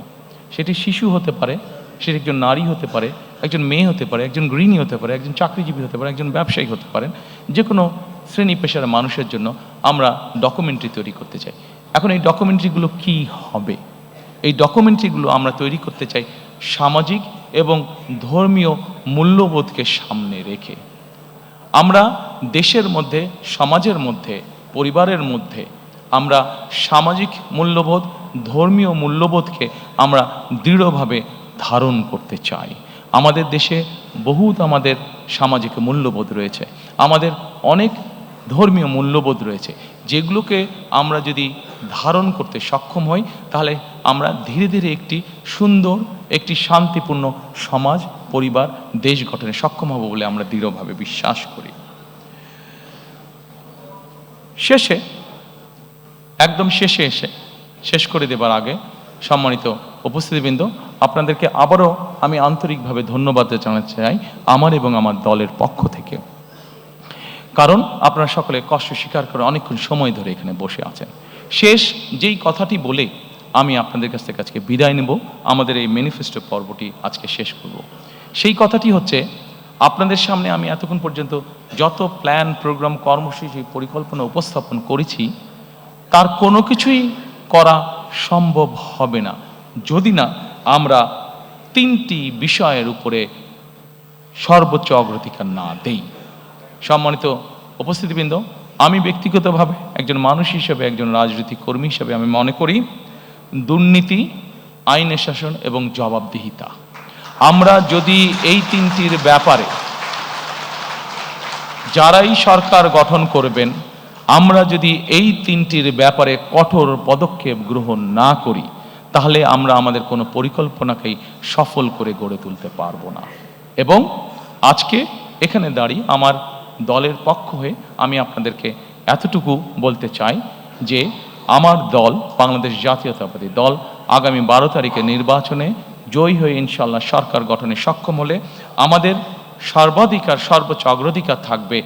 [SPEAKER 1] সেটি শিশু হতে পারে, সেটি একজন নারী হতে পারে, একজন মেয়ে হতে পারে, একজন গৃহিণী হতে পারে, একজন চাকরিজীবী হতে পারে, একজন ব্যবসায়ী হতে পারেন, যে কোনো শ্রেণী পেশার মানুষের জন্য আমরা ডকুমেন্টারি তৈরি করতে চাই। এখন এই ডকুমেন্টারিগুলো কি হবে? এই ডকুমেন্টারিগুলো আমরা তৈরি করতে চাই সামাজিক এবং ধর্মীয় মূল্যবোধকে সামনে রেখে। আমরা দেশের মধ্যে, সমাজের মধ্যে, পরিবারের মধ্যে আমরা সামাজিক মূল্যবোধ, ধর্মীয় মূল্যবোধকে আমরা দৃঢ়ভাবে ধারণ করতে চাই। আমাদের দেশে বহুত আমাদের সামাজিক মূল্যবোধ রয়েছে, আমাদের অনেক ধর্মীয় মূল্যবোধ রয়েছে, যেগুলোকে আমরা যদি ধারণ করতে সক্ষম হই, তাহলে আমরা ধীরে ধীরে একটি সুন্দর, একটি শান্তিপূর্ণ সমাজ, পরিবার, দেশ গঠনে সক্ষম হব বলে আমরা দৃঢ়ভাবে বিশ্বাস করি। শেষে, একদম শেষে এসে শেষ করে দেবার আগে, সম্মানিত উপস্থিতিবৃন্দ, আপনাদেরকে আবারও আমি আন্তরিকভাবে ধন্যবাদ জানাতে চাই আমার এবং আমার দলের পক্ষ থেকে। কারণ আপনারা সকলে কষ্ট স্বীকার করে অনেকক্ষণ সময় ধরে এখানে বসে আছেন। শেষ যেই কথাটি বলে আমি আপনাদের কাছ থেকে আজকে বিদায় নেব, আমাদের এই ম্যানিফেস্টো পর্বটি আজকে শেষ করব। সেই কথাটি হচ্ছে, আপনাদের সামনে আমি এতক্ষণ পর্যন্ত যত প্ল্যান, প্রোগ্রাম, কর্মসূচি, পরিকল্পনা উপস্থাপন করেছি, তার কোনো কিছুই করা সম্ভব হবে না যদি না আমরা 3টি বিষয়ের উপরে সর্বোচ্চ অগ্রাধিকার না দেই। সম্মানিত উপস্থিতিবৃন্দ, আমি ব্যক্তিগতভাবে একজন মানুষ হিসেবে, একজন রাজনৈতিক কর্মী হিসেবে আমি মনে করি দুর্নীতি, আইনের শাসন এবং জবাবদিহিতা, আমরা যদি এই 3টির ব্যাপারে যারাই সরকার গঠন করবেন, আমরা যদি এই 3টির ব্যাপারে কঠোর পদক্ষেপ গ্রহণ না করি, তাহলে আমরা আমাদের কোনো পরিকল্পনাকেই সফল করে গড়ে তুলতে পারবো না। এবং আজকে এখানে দাঁড়িয়ে আমার দলের পক্ষ হয়ে আমি আপনাদেরকে এতটুকু বলতে চাই যে আমার দল, বাংলাদেশ জাতীয়তাবাদী দল, আগামী 12 তারিখে নির্বাচনে জয়ী হয়ে ইনশাল্লাহ সরকার গঠনে সক্ষম হলে আমাদের সর্বাধিকার, সর্বোচ্চ অগ্রাধিকার থাকবে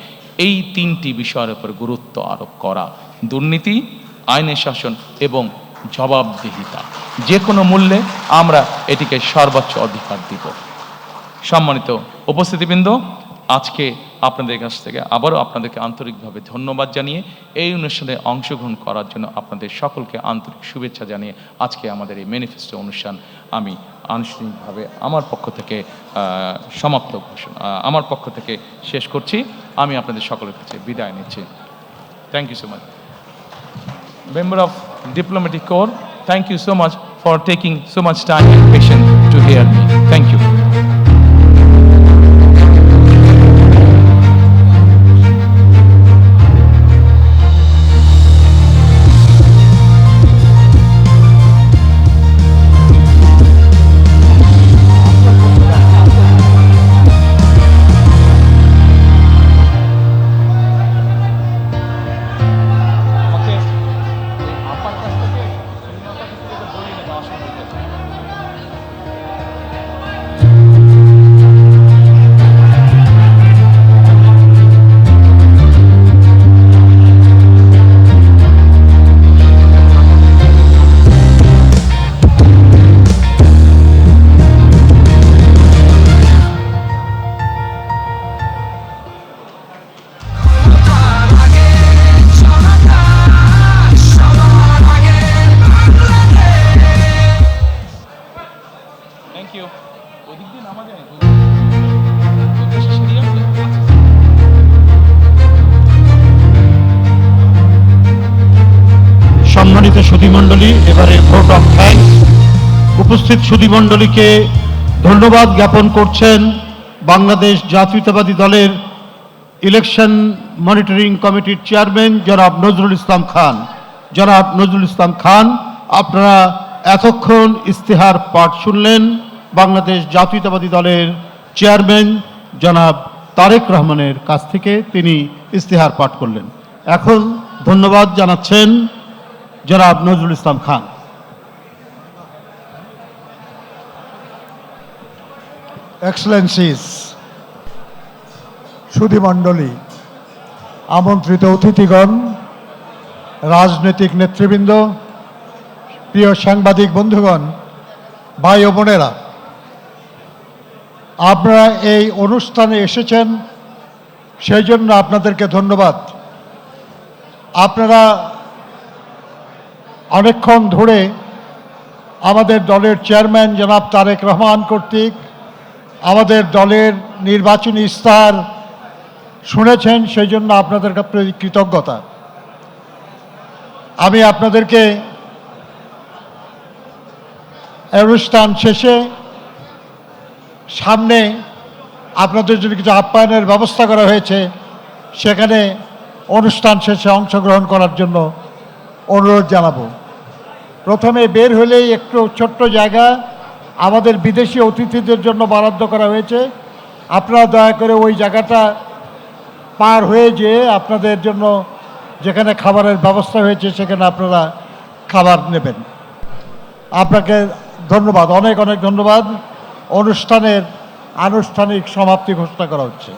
[SPEAKER 1] এই 3টি বিষয়ের উপর গুরুত্ব আরোপ করা: দুর্নীতি, আইনের শাসন এবং জবাবদিহিতা। যে কোনো মূল্যে আমরা এটিকে সর্বোচ্চ অধিকার দিব। সম্মানিত উপস্থিতিবৃন্দ, আজকে আপনাদের কাছ থেকে আবারও আপনাদেরকে আন্তরিকভাবে ধন্যবাদ জানিয়ে এই অনুষ্ঠানে অংশগ্রহণ করার জন্য আপনাদের সকলকে আন্তরিক শুভেচ্ছা জানিয়ে আজকে আমাদের এই ম্যানিফেস্টো অনুষ্ঠান আমি আনুষ্ঠানিকভাবে আমার পক্ষ থেকে আমার পক্ষ থেকে শেষ করছি। আমি আপনাদের সকলের কাছে বিদায় নিচ্ছি। Thank you so much. Member of Diplomatic Corps, thank you so much for taking so much time and patience to hear me. Thank you.
[SPEAKER 2] সম্মানিত সুধীমণ্ডলী, এবারে ভোট অফ থ্যাঙ্কস। উপস্থিত সুধীমণ্ডলীকে ধন্যবাদ জ্ঞাপন করছেন বাংলাদেশ জাতীয়তাবাদী দলের ইলেকশন মনিটরিং কমিটির চেয়ারম্যান জনাব নজরুল ইসলাম খান। জনাব নজরুল ইসলাম খান, আপনারা এতক্ষণ ইস্তেহার পাঠ শুনলেন বাংলাদেশ জাতীয়তাবাদী দলের চেয়ারম্যান জনাব তারেক রহমানের কাছ থেকে। তিনি ইস্তেহার পাঠ করলেন। এখন ধন্যবাদ জানাচ্ছেন জনাব নজরুল ইসলাম খান।
[SPEAKER 3] এক্সেলেন্সিস, সুধীমণ্ডলী, আমন্ত্রিত অতিথিগণ, রাজনৈতিক নেতৃবৃন্দ, প্রিয় সাংবাদিক বন্ধুগণ, ভাই ও বোনেরা, আপনারা এই অনুষ্ঠানে এসেছেন, সেই জন্য আপনাদেরকে ধন্যবাদ। আপনারা অনেকক্ষণ ধরে আমাদের দলের চেয়ারম্যান জনাব তারেক রহমান কর্তৃক আমাদের দলের নির্বাচনী ইস্তাহার শুনেছেন, সেই জন্য আপনাদের কাছে কৃতজ্ঞতা। আমি আপনাদেরকে অনুষ্ঠান শেষে সামনে আপনাদের জন্য কিছু আপ্যায়নের ব্যবস্থা করা হয়েছে, সেখানে অনুষ্ঠান শেষে অংশগ্রহণ করার জন্য অনুরোধ জানাবো। প্রথমে বের হলেই একটু ছোট্ট জায়গা আমাদের বিদেশি অতিথিদের জন্য বরাদ্দ করা হয়েছে। আপনারা দয়া করে ওই জায়গাটা পার হয়ে যেয়ে আপনাদের জন্য যেখানে খাবারের ব্যবস্থা হয়েছে সেখানে আপনারা খাবার নেবেন। আপনাকে ধন্যবাদ, অনেক অনেক ধন্যবাদ। অনুষ্ঠানের আনুষ্ঠানিক সমাপ্তি ঘোষণা করা হচ্ছে।